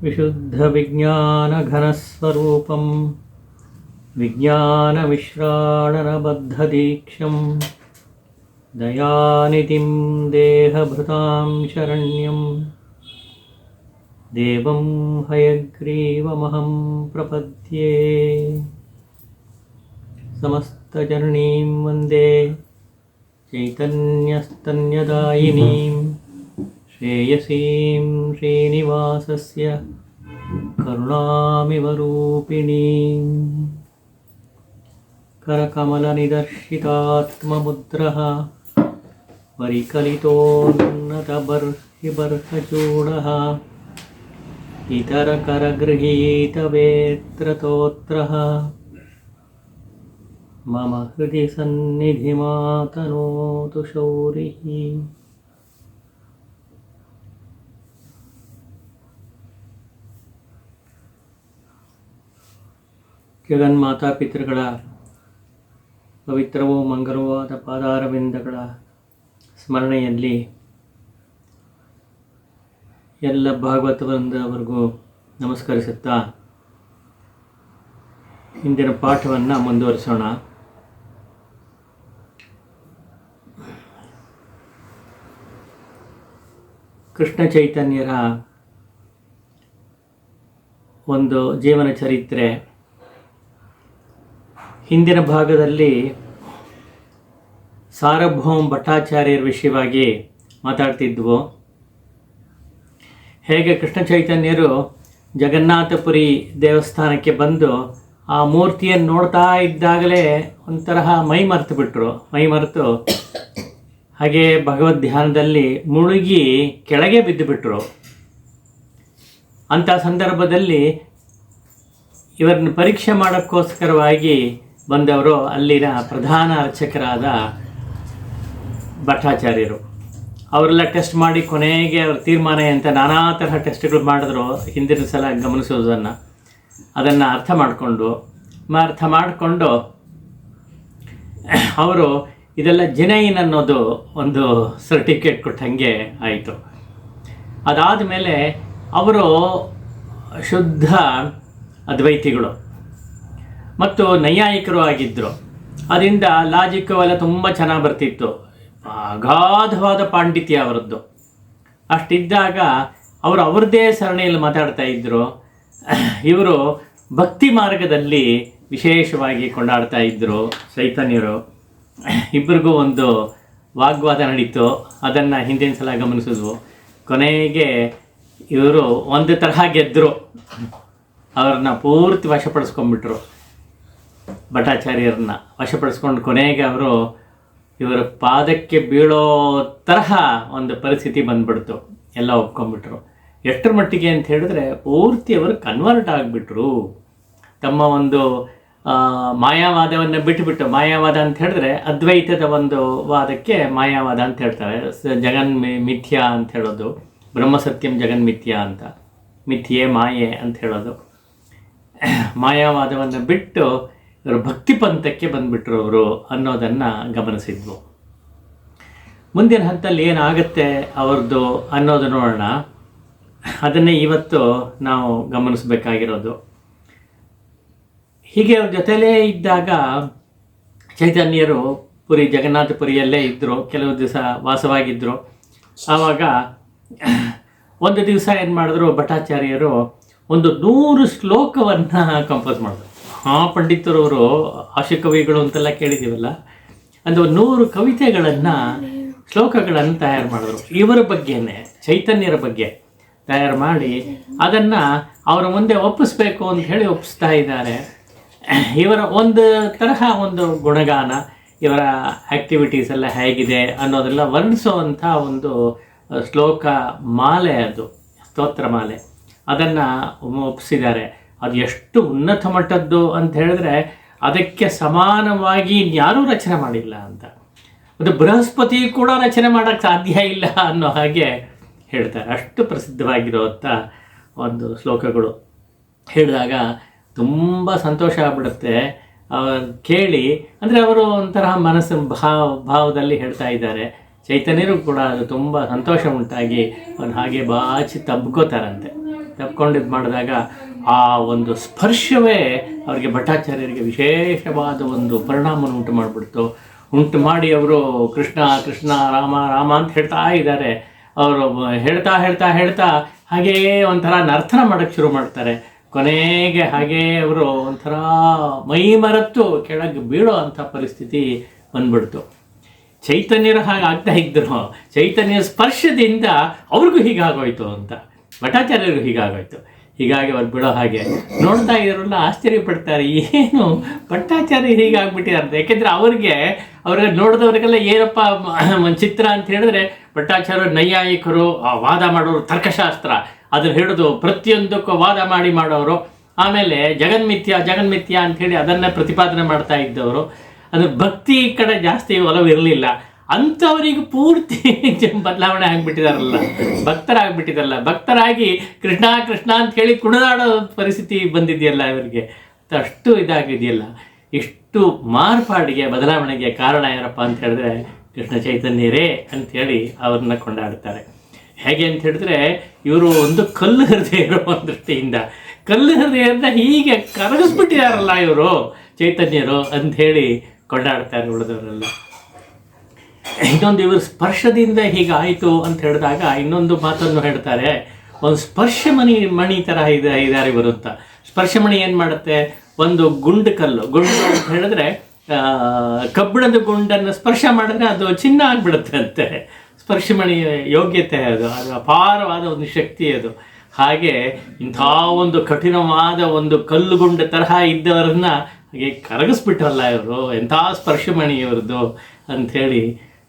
विशुद्धविज्ञानघनस्वरूपं विज्ञानविश्राणनबद्धदीक्षं दयानिधिं देहभृतां शरण्यं देवं हयग्रीवमहं प्रपद्ये। समस्तजननीं वन्दे चैतन्यस्तन्यदायिनीं श्रेयसीं श्रीनिवासस्य करुणामिव रूपिणीं। करकमलनिदर्शितात्ममुद्रः परिकलितोन्नतबर्हिबर्हचूडः इतरकरगृहीतवेत्रतोत्रः मम हृदि सन्निधिमातनोतु शौरिः। ಜಗನ್ಮಾತಾ ಪಿತೃಗಳ ಪವಿತ್ರವೂ ಮಂಗಲವಾದ ಪಾದಾರವಿಂದಗಳ ಸ್ಮರಣೆಯಲ್ಲಿ ಎಲ್ಲ ಭಾಗವತವೃಂದವರೆಗೂ ನಮಸ್ಕರಿಸುತ್ತಾ ಇಂದಿನ ಪಾಠವನ್ನು ಮುಂದುವರಿಸೋಣ. ಕೃಷ್ಣ ಚೈತನ್ಯರ ಒಂದು ಜೀವನ ಚರಿತ್ರೆ. ಹಿಂದಿನ ಭಾಗದಲ್ಲಿ ಸಾರ್ವಭೌಮ ಭಟ್ಟಾಚಾರ್ಯರ ವಿಷಯವಾಗಿ ಮಾತಾಡ್ತಿದ್ವು. ಹೇಗೆ ಕೃಷ್ಣ ಚೈತನ್ಯರು ಜಗನ್ನಾಥಪುರಿ ದೇವಸ್ಥಾನಕ್ಕೆ ಬಂದು ಆ ಮೂರ್ತಿಯನ್ನು ನೋಡ್ತಾ ಇದ್ದಾಗಲೇ ಒಂಥರ ಮೈ ಮರೆತು ಹಾಗೆ ಭಗವದ್ ಧ್ಯಾನದಲ್ಲಿ ಮುಳುಗಿ ಕೆಳಗೆ ಬಿದ್ದುಬಿಟ್ರು. ಅಂಥ ಸಂದರ್ಭದಲ್ಲಿ ಇವರನ್ನು ಪರೀಕ್ಷೆ ಮಾಡೋಕ್ಕೋಸ್ಕರವಾಗಿ ಬಂದವರು ಅಲ್ಲಿನ ಪ್ರಧಾನ ಅರ್ಚಕರಾದ ಭಟ್ಟಾಚಾರ್ಯರು. ಅವರೆಲ್ಲ ಟೆಸ್ಟ್ ಮಾಡಿ ಕೊನೆಗೆ ಅವ್ರ ತೀರ್ಮಾನ ಅಂತ ನಾನಾ ತರಹ ಟೆಸ್ಟ್ಗಳು ಮಾಡಿದ್ರು. ಹಿಂದಿನ ಸಲ ಗಮನಿಸೋದನ್ನು ಅದನ್ನು ಅರ್ಥ ಮಾಡಿಕೊಂಡು ಅವರು ಇದೆಲ್ಲ ಜಿನೈನ್ ಅನ್ನೋದು ಒಂದು ಸರ್ಟಿಫಿಕೇಟ್ ಕೊಟ್ಟಂಗೆ ಆಯಿತು. ಅದಾದ ಮೇಲೆ ಅವರು ಶುದ್ಧ ಅದ್ವೈತಿಗಳು ಮತ್ತು ನೈಯಾಯಿಕರು ಆಗಿದ್ದರು. ಅದರಿಂದ ಲಾಜಿಕ್ಕು ಎಲ್ಲ ತುಂಬ ಚೆನ್ನಾಗಿ ಬರ್ತಿತ್ತು. ಅಗಾಧವಾದ ಪಾಂಡಿತ್ಯ ಅವರದ್ದು. ಅಷ್ಟಿದ್ದಾಗ ಅವರು ಅವ್ರದ್ದೇ ಸರಣಿಯಲ್ಲಿ ಮಾತಾಡ್ತಾ ಇದ್ದರು. ಇವರು ಭಕ್ತಿ ಮಾರ್ಗದಲ್ಲಿ ವಿಶೇಷವಾಗಿ ಕೊಂಡಾಡ್ತಾ ಇದ್ದರು ಚೈತನ್ಯರು. ಇಬ್ಬರಿಗೂ ಒಂದು ವಾಗ್ವಾದ ನಡೀತು. ಅದನ್ನು ಹಿಂದಿನ ಸಲ ಗಮನಿಸಿದ್ವು. ಕೊನೆಗೆ ಇವರು ಒಂದು ತರಹ ಗೆದ್ದರು. ಅವ್ರನ್ನ ಪೂರ್ತಿ ವಶಪಡಿಸ್ಕೊಂಡ್ಬಿಟ್ರು. ಭಟ್ಟಾಚಾರ್ಯರನ್ನ ವಶಪಡಿಸ್ಕೊಂಡು ಕೊನೆಗೆ ಅವರು ಇವರ ಪಾದಕ್ಕೆ ಬೀಳೋ ತರಹ ಒಂದು ಪರಿಸ್ಥಿತಿ ಬಂದ್ಬಿಡ್ತು. ಎಲ್ಲ ಒಪ್ಕೊಂಡ್ಬಿಟ್ರು. ಎಷ್ಟರ ಮಟ್ಟಿಗೆ ಅಂತ ಹೇಳಿದ್ರೆ ಪೂರ್ತಿ ಅವರು ಕನ್ವರ್ಟ್ ಆಗಿಬಿಟ್ರು. ತಮ್ಮ ಒಂದು ಮಾಯಾವಾದವನ್ನು ಬಿಟ್ಟುಬಿಟ್ಟು, ಮಾಯಾವಾದ ಅಂತ ಹೇಳಿದ್ರೆ ಅದ್ವೈತದ ಒಂದು ವಾದಕ್ಕೆ ಮಾಯಾವಾದ ಅಂತ ಹೇಳ್ತಾರೆ. ಮಿಥ್ಯಾ ಅಂತ ಹೇಳೋದು, ಬ್ರಹ್ಮಸತ್ಯಂ ಜಗನ್ಮಿಥ್ಯಾ ಅಂತ, ಮಿಥ್ಯೆ ಮಾಯೆ ಅಂತ ಹೇಳೋದು. ಮಾಯಾವಾದವನ್ನು ಬಿಟ್ಟು ಇವರು ಭಕ್ತಿ ಪಂಥಕ್ಕೆ ಬಂದುಬಿಟ್ರು ಅವರು ಅನ್ನೋದನ್ನು ಗಮನಿಸಿದ್ವು. ಮುಂದಿನ ಹಂತದಲ್ಲಿ ಏನಾಗುತ್ತೆ ಅವ್ರದ್ದು ಅನ್ನೋದು ನೋಡೋಣ. ಅದನ್ನೇ ಇವತ್ತು ನಾವು ಗಮನಿಸಬೇಕಾಗಿರೋದು. ಹೀಗೆ ಅವ್ರ ಜೊತೆಲೇ ಇದ್ದಾಗ ಚೈತನ್ಯರು ಜಗನ್ನಾಥಪುರಿಯಲ್ಲೇ ಇದ್ದರು. ಕೆಲವು ದಿವಸ ವಾಸವಾಗಿದ್ದರು. ಆವಾಗ ಒಂದು ದಿವಸ ಏನು ಮಾಡಿದ್ರು, ಭಟ್ಟಾಚಾರ್ಯರು ಒಂದು 100 ಶ್ಲೋಕವನ್ನು ಕಂಪೋಸ್ ಮಾಡಿದ್ರು. ಪಂಡಿತರವರು ಆಶುಕವಿಗಳು ಅಂತೆಲ್ಲ ಕೇಳಿದ್ದೀವಲ್ಲ, ಅದು 100 ಕವಿತೆಗಳನ್ನು, ಶ್ಲೋಕಗಳನ್ನು ತಯಾರು ಮಾಡಿದ್ರು. ಇವರ ಬಗ್ಗೆನೇ, ಚೈತನ್ಯರ ಬಗ್ಗೆ ತಯಾರು ಮಾಡಿ ಅದನ್ನು ಅವರ ಮುಂದೆ ಒಪ್ಪಿಸ್ಬೇಕು ಅಂತ ಹೇಳಿ ಒಪ್ಪಿಸ್ತಾ ಇದ್ದಾರೆ. ಇವರ ಒಂದು ತರಹ ಒಂದು ಗುಣಗಾನ, ಇವರ ಆ್ಯಕ್ಟಿವಿಟೀಸ್ ಎಲ್ಲ ಹೇಗಿದೆ ಅನ್ನೋದೆಲ್ಲ ವರ್ಣಿಸುವಂಥ ಒಂದು ಶ್ಲೋಕ ಮಾಲೆ, ಅದು ಸ್ತೋತ್ರ ಮಾಲೆ. ಅದನ್ನು ಒಪ್ಪಿಸಿದ್ದಾರೆ. ಅದು ಎಷ್ಟು ಉನ್ನತ ಮಟ್ಟದ್ದು ಅಂತ ಹೇಳಿದ್ರೆ ಅದಕ್ಕೆ ಸಮಾನವಾಗಿ ಯಾರೂ ರಚನೆ ಮಾಡಿಲ್ಲ ಅಂತ. ಅದು ಬೃಹಸ್ಪತಿ ಕೂಡ ರಚನೆ ಮಾಡೋಕ್ಕೆ ಸಾಧ್ಯ ಇಲ್ಲ ಅನ್ನೋ ಹಾಗೆ ಹೇಳ್ತಾರೆ. ಅಷ್ಟು ಪ್ರಸಿದ್ಧವಾಗಿರುವಂಥ ಒಂದು ಶ್ಲೋಕಗಳು. ಹೇಳಿದಾಗ ತುಂಬ ಸಂತೋಷ ಆಗ್ಬಿಡುತ್ತೆ ಕೇಳಿ. ಅಂದರೆ ಅವರು ಒಂಥರ ಮನಸ್ಸಿನ ಭಾವದಲ್ಲಿ ಹೇಳ್ತಾ ಇದ್ದಾರೆ. ಚೈತನ್ಯರು ಕೂಡ ಅದು ತುಂಬ ಸಂತೋಷ ಉಂಟಾಗಿ ಅವ್ನು ಹಾಗೆ ಬಾಚಿ ತಬ್ಕೋತಾರಂತೆ. ತಬ್ಕೊಂಡು ಇದು ಮಾಡಿದಾಗ ಆ ಒಂದು ಸ್ಪರ್ಶವೇ ಅವರಿಗೆ ಭಟ್ಟಾಚಾರ್ಯರಿಗೆ ವಿಶೇಷವಾದ ಒಂದು ಪರಿಣಾಮವನ್ನು ಉಂಟು ಮಾಡಿಬಿಡ್ತು. ಉಂಟು ಮಾಡಿ ಅವರು ಕೃಷ್ಣ ಕೃಷ್ಣ ರಾಮ ರಾಮ ಅಂತ ಹೇಳ್ತಾ ಇದ್ದಾರೆ. ಅವರು ಹೇಳ್ತಾ ಹೇಳ್ತಾ ಹೇಳ್ತಾ ಹಾಗೆಯೇ ಒಂಥರ ನರ್ತನ ಮಾಡೋಕ್ಕೆ ಶುರು ಮಾಡ್ತಾರೆ. ಕೊನೆಗೆ ಹಾಗೇ ಅವರು ಒಂಥರ ಮೈ ಮರೆತು ಕೆಳಗೆ ಬೀಳೋ ಅಂಥ ಪರಿಸ್ಥಿತಿ ಬಂದ್ಬಿಡ್ತು. ಚೈತನ್ಯರು ಹಾಗಾಗ್ತಾ ಇದ್ದರು. ಚೈತನ್ಯ ಸ್ಪರ್ಶದಿಂದ ಅವ್ರಿಗೂ ಹೀಗಾಗೋಯ್ತು ಅಂತ, ಭಟ್ಟಾಚಾರ್ಯರಿಗೂ ಹೀಗಾಗೋಯ್ತು. ಹೀಗಾಗಿ ಅವ್ರು ಬಿಡೋ ಹಾಗೆ ನೋಡ್ತಾ ಇರೋರೆಲ್ಲ ಆಶ್ಚರ್ಯ ಪಡ್ತಾರೆ, ಏನು ಭಟ್ಟಾಚಾರ್ಯ ಹೀಗಾಗ್ಬಿಟ್ಟಿದ್ದಾರೆ. ಯಾಕೆಂದರೆ ಅವ್ರಿಗೆ ನೋಡಿದವ್ರಿಗೆಲ್ಲ ಏನಪ್ಪ ಚಿತ್ರ ಅಂತ ಹೇಳಿದ್ರೆ ಭಟ್ಟಾಚಾರ್ಯ ನೈಯಾಯಿಕರು, ವಾದ ಮಾಡೋರು, ತರ್ಕಶಾಸ್ತ್ರ ಅದನ್ನು ಹಿಡಿದು ಪ್ರತಿಯೊಂದಕ್ಕೂ ವಾದ ಮಾಡಿ ಮಾಡೋರು. ಆಮೇಲೆ ಜಗನ್ಮಿಥ್ಯ ಅಂಥೇಳಿ ಅದನ್ನು ಪ್ರತಿಪಾದನೆ ಮಾಡ್ತಾ ಇದ್ದವರು. ಅದು ಭಕ್ತಿ ಕಡೆ ಜಾಸ್ತಿ ಒಲವಿರಲಿಲ್ಲ. ಅಂಥವರಿಗೆ ಪೂರ್ತಿ ಬದಲಾವಣೆ ಆಗಿಬಿಟ್ಟಿದಾರಲ್ಲ, ಭಕ್ತರಾಗಿಬಿಟ್ಟಿದಾರಲ್ಲ. ಭಕ್ತರಾಗಿ ಕೃಷ್ಣ ಕೃಷ್ಣ ಅಂತ ಹೇಳಿ ಕುಣಿದಾಡೋ ಪರಿಸ್ಥಿತಿ ಬಂದಿದೆಯಲ್ಲ ಇವರಿಗೆ. ಅಷ್ಟು ಇದಾಗಿದೆಯಲ್ಲ. ಇಷ್ಟು ಮಾರ್ಪಾಡಿಗೆ ಬದಲಾವಣೆಗೆ ಕಾರಣ ಯಾರಪ್ಪ ಅಂತ ಹೇಳಿದ್ರೆ ಕೃಷ್ಣ ಚೈತನ್ಯರೇ ಅಂಥೇಳಿ ಅವ್ರನ್ನ ಕೊಂಡಾಡ್ತಾರೆ. ಹೇಗೆ ಅಂತ ಹೇಳಿದ್ರೆ ಇವರು ಒಂದು ಕಲ್ಲು ಹೃದಯ ಇರೋ ಒಂದು ದೃಷ್ಟಿಯಿಂದ, ಕಲ್ಲು ಹೃದಯದಿಂದ ಹೀಗೆ ಕರಗಿಸ್ಬಿಟ್ಟಿದಾರಲ್ಲ ಇವರು ಚೈತನ್ಯರು ಅಂಥೇಳಿ ಕೊಂಡಾಡ್ತಾರೆ ಉಳಿದವರೆಲ್ಲ. ಇನ್ನೊಂದು ಇವರು ಸ್ಪರ್ಶದಿಂದ ಹೀಗಾಯಿತು ಅಂತ ಹೇಳಿದಾಗ ಇನ್ನೊಂದು ಮಾತನ್ನು ಹೇಳ್ತಾರೆ. ಒಂದು ಸ್ಪರ್ಶಮಣಿ ಥರ ಇದಾರೆ ಬರುತ್ತಾ. ಸ್ಪರ್ಶಮಣಿ ಏನು ಮಾಡುತ್ತೆ, ಒಂದು ಗುಂಡು ಅಂತ ಹೇಳಿದ್ರೆ ಕಬ್ಬಿಣದ ಗುಂಡನ್ನು ಸ್ಪರ್ಶ ಮಾಡಿದ್ರೆ ಅದು ಚಿನ್ನ ಆಗಿಬಿಡುತ್ತೆ ಅಂತೆ. ಸ್ಪರ್ಶಮಣಿ ಯೋಗ್ಯತೆ ಅದು ಅಪಾರವಾದ ಒಂದು ಶಕ್ತಿ ಅದು. ಹಾಗೆ ಇಂಥ ಒಂದು ಕಠಿಣವಾದ ಒಂದು ಕಲ್ಲುಗುಂಡ ತರಹ ಇದ್ದವರನ್ನ ಹಾಗೆ ಕರಗಿಸ್ಬಿಟ್ಟರಲ್ಲ ಇವರು, ಎಂಥ ಸ್ಪರ್ಶಮಣಿ ಇವ್ರದ್ದು ಅಂಥೇಳಿ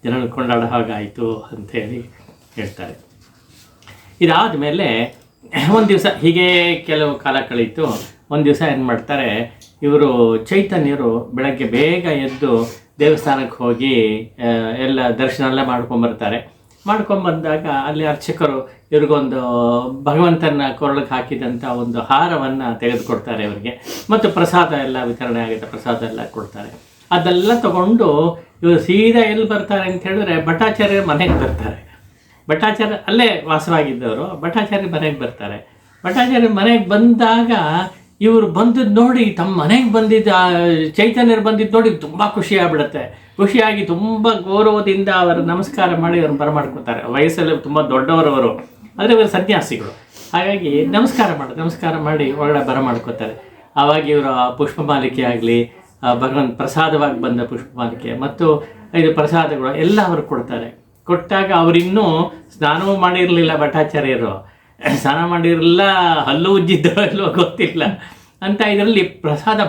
ಜನರು ಕೊಂಡಾಡೋ ಹಾಗಾಯಿತು ಅಂಥೇಳಿ ಹೇಳ್ತಾರೆ. ಇದಾದ ಮೇಲೆ ಒಂದು ದಿವಸ ಹೀಗೆ ಕೆಲವು ಕಾಲ ಕಳೀತು. ಒಂದು ದಿವಸ ಏನು ಮಾಡ್ತಾರೆ, ಇವರು ಚೈತನ್ಯರು ಬೆಳಗ್ಗೆ ಬೇಗ ಎದ್ದು ದೇವಸ್ಥಾನಕ್ಕೆ ಹೋಗಿ ಎಲ್ಲ ದರ್ಶನ ಎಲ್ಲ ಮಾಡ್ಕೊಂಬರ್ತಾರೆ. ಮಾಡ್ಕೊಂಬಂದಾಗ ಅಲ್ಲಿ ಅರ್ಚಕರು ಇವ್ರಿಗೊಂದು ಭಗವಂತನ ಕೊರಳಿಗೆ ಹಾಕಿದಂಥ ಒಂದು ಹಾರವನ್ನು ತೆಗೆದುಕೊಡ್ತಾರೆ ಇವರಿಗೆ. ಮತ್ತು ಪ್ರಸಾದ ಎಲ್ಲ ವಿತರಣೆ ಆಗುತ್ತೆ, ಪ್ರಸಾದ ಎಲ್ಲ ಕೊಡ್ತಾರೆ. ಅದೆಲ್ಲ ತಗೊಂಡು ಇವರು ಸೀದಾ ಎಲ್ಲಿ ಬರ್ತಾರೆ ಅಂತ ಹೇಳಿದ್ರೆ ಭಟ್ಟಾಚಾರ್ಯರ ಮನೆಗೆ ಬರ್ತಾರೆ. ಭಟ್ಟಾಚಾರ್ಯ ಅಲ್ಲೇ ವಾಸವಾಗಿದ್ದವರು. ಭಟ್ಟಾಚಾರ್ಯ ಮನೆಗೆ ಬರ್ತಾರೆ. ಭಟ್ಟಾಚಾರ್ಯ ಮನೆಗೆ ಬಂದಾಗ ಇವರು ಬಂದದ್ದು ನೋಡಿ, ತಮ್ಮ ಮನೆಗೆ ಬಂದಿದ್ದ ಚೈತನ್ಯರು ಬಂದಿದ್ದು ನೋಡಿ ತುಂಬ ಖುಷಿಯಾಗ್ಬಿಡುತ್ತೆ. ಖುಷಿಯಾಗಿ ತುಂಬ ಗೌರವದಿಂದ ಅವರು ನಮಸ್ಕಾರ ಮಾಡಿ ಅವ್ರನ್ನ ಬರಮಾಡ್ಕೊತಾರೆ. ವಯಸ್ಸಲ್ಲಿ ತುಂಬ ದೊಡ್ಡವರವರು, ಆದರೆ ಇವರು ಸನ್ಯಾಸಿಗಳು. ಹಾಗಾಗಿ ನಮಸ್ಕಾರ ಮಾಡಿ ಒಳಗಡೆ ಬರಮಾಡ್ಕೋತಾರೆ. ಆವಾಗ ಇವರ ಪುಷ್ಪಮಾಲಿಕೆ ಆಗಲಿ, ಭಗವಂತ ಪ್ರಸಾದವಾಗಿ ಬಂದ ಪುಷ್ಪಮಾಲಿಕೆ ಮತ್ತು ಇದು ಪ್ರಸಾದಗಳು ಎಲ್ಲ ಅವರು ಕೊಡ್ತಾರೆ. ಕೊಟ್ಟಾಗ ಅವರಿನ್ನೂ ಸ್ನಾನವೂ ಮಾಡಿರಲಿಲ್ಲ ಭಟ್ಟಾಚಾರ್ಯರು. ಸ್ನಾನ ಮಾಡಿರಲಿಲ್ಲ, ಹಲ್ಲು ಉಜ್ಜಿದ್ದೋ ಇಲ್ಲೋ ಗೊತ್ತಿಲ್ಲ ಅಂತ ಇದರಲ್ಲಿ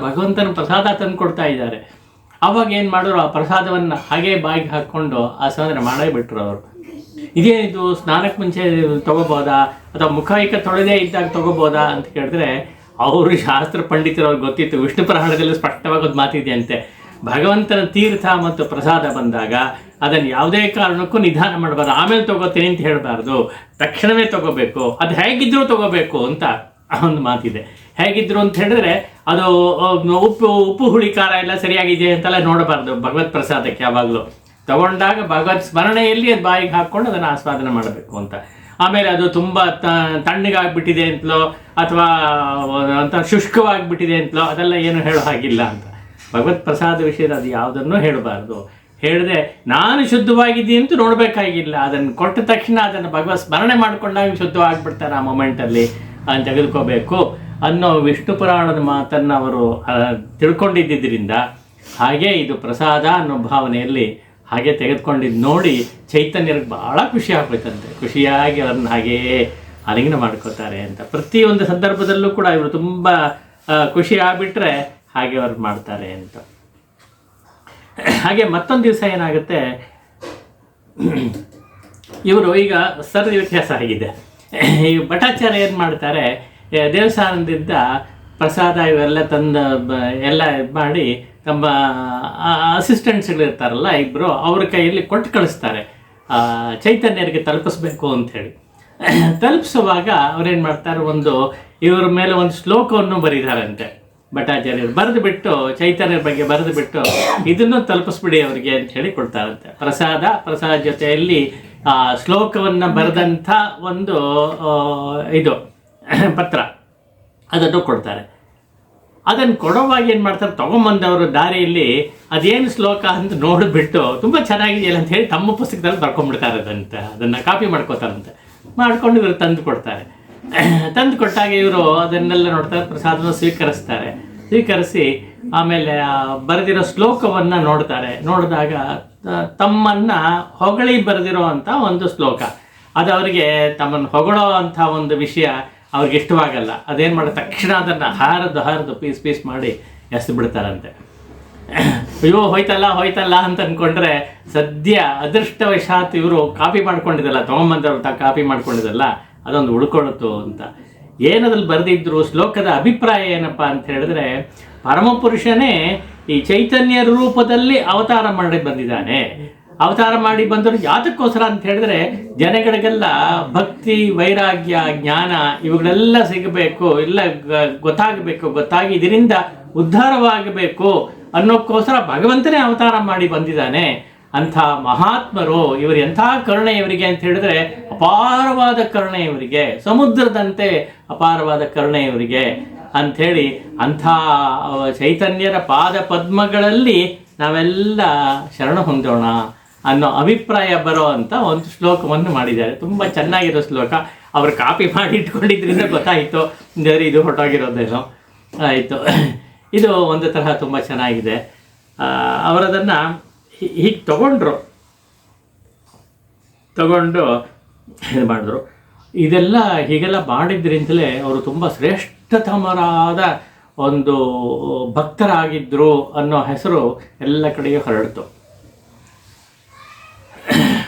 ಭಗವಂತನ ಪ್ರಸಾದ ತಂದು ಕೊಡ್ತಾ ಇದ್ದಾರೆ. ಆವಾಗ ಏನು ಮಾಡೋರು, ಆ ಪ್ರಸಾದವನ್ನು ಹಾಗೇ ಬಾಯಿಗೆ ಹಾಕ್ಕೊಂಡು ಆಸ್ವಾದನೆ ಮಾಡೇ ಬಿಟ್ರು ಅವರು. ಇದೇನಿದು, ಸ್ನಾನಕ್ಕೆ ಮುಂಚೆ ತೊಗೋಬೋದಾ ಅಥವಾ ಮುಖಾಯಿಕ ತೊಳೆದೇ ಇದ್ದಾಗ ತೊಗೋಬೋದಾ ಅಂತ ಕೇಳಿದ್ರೆ ಅವರು ಶಾಸ್ತ್ರ ಪಂಡಿತರು ಅವ್ರಿಗೆ ಗೊತ್ತಿತ್ತು. ವಿಷ್ಣು ಪುರಾಣದಲ್ಲಿ ಸ್ಪಷ್ಟವಾಗಿ ಒಂದು ಮಾತಿದೆಯಂತೆ, ಭಗವಂತನ ತೀರ್ಥ ಮತ್ತು ಪ್ರಸಾದ ಬಂದಾಗ ಅದನ್ನು ಯಾವುದೇ ಕಾರಣಕ್ಕೂ ನಿಧಾನ ಮಾಡಬಾರ್ದು, ಆಮೇಲೆ ತೊಗೋತೀನಿ ಅಂತ ಹೇಳಬಾರ್ದು, ತಕ್ಷಣವೇ ತೊಗೋಬೇಕು. ಅದು ಹೇಗಿದ್ರೂ ತೊಗೋಬೇಕು ಅಂತ ಒಂದು ಮಾತಿದೆ. ಹೇಗಿದ್ರು ಅಂತ ಹೇಳಿದ್ರೆ ಅದು ಉಪ್ಪು ಹುಳಿ ಖಾರ ಎಲ್ಲ ಸರಿಯಾಗಿದೆ ಅಂತೆಲ್ಲ ನೋಡಬಾರ್ದು. ಭಗವತ್ ಪ್ರಸಾದಕ್ಕೆ ಯಾವಾಗಲೂ ತಗೊಂಡಾಗ ಭಗವತ್ ಸ್ಮರಣೆಯಲ್ಲಿ ಅದು ಬಾಯಿಗೆ ಹಾಕ್ಕೊಂಡು ಅದನ್ನು ಆಸ್ವಾದನೆ ಮಾಡಬೇಕು ಅಂತ. ಆಮೇಲೆ ಅದು ತುಂಬ ತಣ್ಣಗಾಗ್ಬಿಟ್ಟಿದೆ ಅಂತಲೋ ಅಥವಾ ಅಂತ ಶುಷ್ಕವಾಗಿಬಿಟ್ಟಿದೆ ಅಂತಲೋ ಅದೆಲ್ಲ ಏನು ಹೇಳೋ ಹಾಗಿಲ್ಲ ಅಂತ. ಭಗವತ್ ಪ್ರಸಾದ ವಿಷಯದ ಅದು ಯಾವುದನ್ನೂ ಹೇಳಬಾರ್ದು. ಹೇಳಿದೆ ನಾನು ಶುದ್ಧವಾಗಿದ್ದೀನಿ ಅಂತ ನೋಡಬೇಕಾಗಿಲ್ಲ, ಅದನ್ನು ಕೊಟ್ಟ ತಕ್ಷಣ ಅದನ್ನು ಭಗವತ್ ಸ್ಮರಣೆ ಮಾಡಿಕೊಂಡಾಗ ಶುದ್ಧವಾಗಿಬಿಡ್ತಾರೆ ಆ ಮೊಮೆಂಟಲ್ಲಿ, ಅದನ್ನು ತೆಗೆದುಕೋಬೇಕು ಅನ್ನೋ ವಿಷ್ಣು ಪುರಾಣದ ಮಾತನ್ನು ಅವರು ತಿಳ್ಕೊಂಡಿದ್ದರಿಂದ ಹಾಗೆ ಇದು ಪ್ರಸಾದ ಅನ್ನೋ ಭಾವನೆಯಲ್ಲಿ ಹಾಗೆ ತೆಗೆದುಕೊಂಡಿದ್ದು ನೋಡಿ ಚೈತನ್ಯರಿಗೆ ಭಾಳ ಖುಷಿ ಆಗ್ಬೇಕಂತೆ. ಖುಷಿಯಾಗಿ ಅವ್ರನ್ನ ಹಾಗೆಯೇ ಆಲಿಂಗನ ಮಾಡ್ಕೋತಾರೆ ಅಂತ. ಪ್ರತಿಯೊಂದು ಸಂದರ್ಭದಲ್ಲೂ ಕೂಡ ಇವರು ತುಂಬ ಖುಷಿ ಆಗಿಬಿಟ್ರೆ ಹಾಗೆ ಅವ್ರು ಮಾಡ್ತಾರೆ ಅಂತ. ಹಾಗೆ ಮತ್ತೊಂದು ದಿವಸ ಏನಾಗುತ್ತೆ, ಇವರು ಈಗ ಸರದಿ ವ್ಯತ್ಯಾಸ ಆಗಿದೆ. ಈ ಭಟ್ಟಾಚಾರ್ಯ ಏನು ಮಾಡ್ತಾರೆ, ದೇವಸ್ಥಾನದಿಂದ ಪ್ರಸಾದ ಇವೆಲ್ಲ ತಂದು ಎಲ್ಲ ಇದು ಮಾಡಿ ತಮ್ಮ ಅಸಿಸ್ಟೆಂಟ್ಸ್ಗಳಿರ್ತಾರಲ್ಲ ಇಬ್ಬರು, ಅವ್ರ ಕೈಯಲ್ಲಿ ಕೊಟ್ಟು ಕಳಿಸ್ತಾರೆ ಚೈತನ್ಯರಿಗೆ ತಲುಪಿಸ್ಬೇಕು ಅಂಥೇಳಿ. ತಲುಪಿಸುವಾಗ ಅವ್ರೇನು ಮಾಡ್ತಾರೆ, ಇವ್ರ ಮೇಲೆ ಒಂದು ಶ್ಲೋಕವನ್ನು ಬರೀತಾರಂತೆ. ಭಟ್ಟಾಚಾರ್ಯರು ಬರೆದು ಬಿಟ್ಟು ಚೈತನ್ಯರ ಬಗ್ಗೆ ಬರೆದು ಬಿಟ್ಟು ಇದನ್ನು ತಲುಪಿಸ್ಬಿಡಿ ಅವರಿಗೆ ಅಂತ ಹೇಳಿ ಕೊಡ್ತಾರಂತೆ. ಪ್ರಸಾದ ಜೊತೆಯಲ್ಲಿ ಶ್ಲೋಕವನ್ನು ಬರೆದಂಥ ಒಂದು ಇದು ಪತ್ರ ಅದನ್ನು ಕೊಡ್ತಾರೆ. ಅದನ್ನು ಕೊಡೋವಾಗ ಏನು ಮಾಡ್ತಾರೆ, ತೊಗೊಂಬಂದವರು ದಾರಿಯಲ್ಲಿ ಅದೇನು ಶ್ಲೋಕ ಅಂತ ನೋಡಿಬಿಟ್ಟು ತುಂಬ ಚೆನ್ನಾಗಿದೆಯಲ್ಲ ಅಂತ ಹೇಳಿ ತಮ್ಮ ಪುಸ್ತಕದಲ್ಲಿ ಬರ್ಕೊಂಡ್ಬಿಡ್ತಾರೆ. ಅದನ್ನು ಕಾಪಿ ಮಾಡ್ಕೋತಾರಂತೆ. ಮಾಡ್ಕೊಂಡು ಇವರು ತಂದು ಕೊಡ್ತಾರೆ. ತಂದು ಕೊಟ್ಟಾಗ ಇವರು ಅದನ್ನೆಲ್ಲ ನೋಡ್ತಾರೆ, ಪ್ರಸಾದನ ಸ್ವೀಕರಿಸಿ ಆಮೇಲೆ ಬರೆದಿರೋ ಶ್ಲೋಕವನ್ನು ನೋಡಿದಾಗ ತಮ್ಮನ್ನು ಹೊಗಳಿ ಬರೆದಿರೋ ಅಂಥ ಒಂದು ಶ್ಲೋಕ ಅದು ಅವರಿಗೆ ತಮ್ಮನ್ನು ಹೊಗಳೋ ಅಂಥ ಒಂದು ವಿಷಯ ಅವ್ರಿಗೆ ಇಷ್ಟವಾಗಲ್ಲ. ಅದೇನು ಮಾಡೋ ತಕ್ಷಣ ಅದನ್ನು ಹಾರದು ಪೀಸ್ ಮಾಡಿ ಎಸ್ದು ಬಿಡ್ತಾರಂತೆ. ಅಯ್ಯೋ ಹೋಯ್ತಲ್ಲ ಅಂತ ಅಂದ್ಕೊಂಡ್ರೆ ಸದ್ಯ ಅದೃಷ್ಟವಶಾತ್ ಇವರು ಕಾಪಿ ಮಾಡ್ಕೊಂಡಿದ್ದಲ್ಲ, ತೊಗೊಂಬಂದವ್ರು ಕಾಪಿ ಮಾಡ್ಕೊಂಡಿದ್ದಲ್ಲ, ಅದೊಂದು ಉಳ್ಕೊಳ್ತು ಅಂತ. ಏನದಲ್ಲಿ ಬರೆದಿದ್ರು ಶ್ಲೋಕದ ಅಭಿಪ್ರಾಯ ಏನಪ್ಪ ಅಂತ ಹೇಳಿದ್ರೆ, ಪರಮಪುರುಷನೇ ಈ ಚೈತನ್ಯ ರೂಪದಲ್ಲಿ ಅವತಾರ ಮಾಡಿ ಬಂದಿದ್ದಾನೆ. ಅವತಾರ ಮಾಡಿ ಬಂದರು ಯಾತಕ್ಕೋಸ್ಕರ ಅಂತ ಹೇಳಿದ್ರೆ, ಜನಗಳಿಗೆಲ್ಲ ಭಕ್ತಿ, ವೈರಾಗ್ಯ, ಜ್ಞಾನ ಇವುಗಳೆಲ್ಲ ಸಿಗಬೇಕು, ಎಲ್ಲ ಗೊತ್ತಾಗಿ ಇದರಿಂದ ಉದ್ಧಾರವಾಗಬೇಕು ಅನ್ನೋಕ್ಕೋಸ್ಕರ ಭಗವಂತನೇ ಅವತಾರ ಮಾಡಿ ಬಂದಿದ್ದಾನೆ. ಅಂಥ ಮಹಾತ್ಮರು ಇವರು ಎಂಥ ಕರುಣೆ ಇವರಿಗೆ ಅಂತ ಹೇಳಿದ್ರೆ, ಅಪಾರವಾದ ಕರುಣೆ ಇವರಿಗೆ, ಸಮುದ್ರದಂತೆ ಅಪಾರವಾದ ಕರುಣೆ ಇವರಿಗೆ ಅಂಥೇಳಿ ಅಂಥ ಚೈತನ್ಯರ ಪಾದ ಪದ್ಮಗಳಲ್ಲಿ ನಾವೆಲ್ಲ ಶರಣ ಹೊಂದೋಣ ಅನ್ನೋ ಅಭಿಪ್ರಾಯ ಬರೋ ಅಂಥ ಒಂದು ಶ್ಲೋಕವನ್ನು ಮಾಡಿದ್ದಾರೆ. ತುಂಬ ಚೆನ್ನಾಗಿರೋ ಶ್ಲೋಕ. ಅವರು ಕಾಪಿ ಮಾಡಿ ಇಟ್ಕೊಂಡಿದ್ರಿಂದ ಗೊತ್ತಾಯಿತು ಇದು ಹೊರಟೋಗಿರೋದೇನೋ ಆಯಿತು. ಇದು ಒಂದು ತರಹ ತುಂಬ ಚೆನ್ನಾಗಿದೆ. ಅವರದನ್ನು ಹೀಗೆ ತಗೊಂಡು ಇದು ಮಾಡಿದ್ರು. ಇದೆಲ್ಲ ಹೀಗೆಲ್ಲ ಮಾಡಿದ್ರಿಂದಲೇ ಅವರು ತುಂಬ ಶ್ರೇಷ್ಠತಮರಾದ ಒಂದು ಭಕ್ತರಾಗಿದ್ದರು ಅನ್ನೋ ಹೆಸರು ಎಲ್ಲ ಕಡೆಯೂ ಹರಡ್ತು.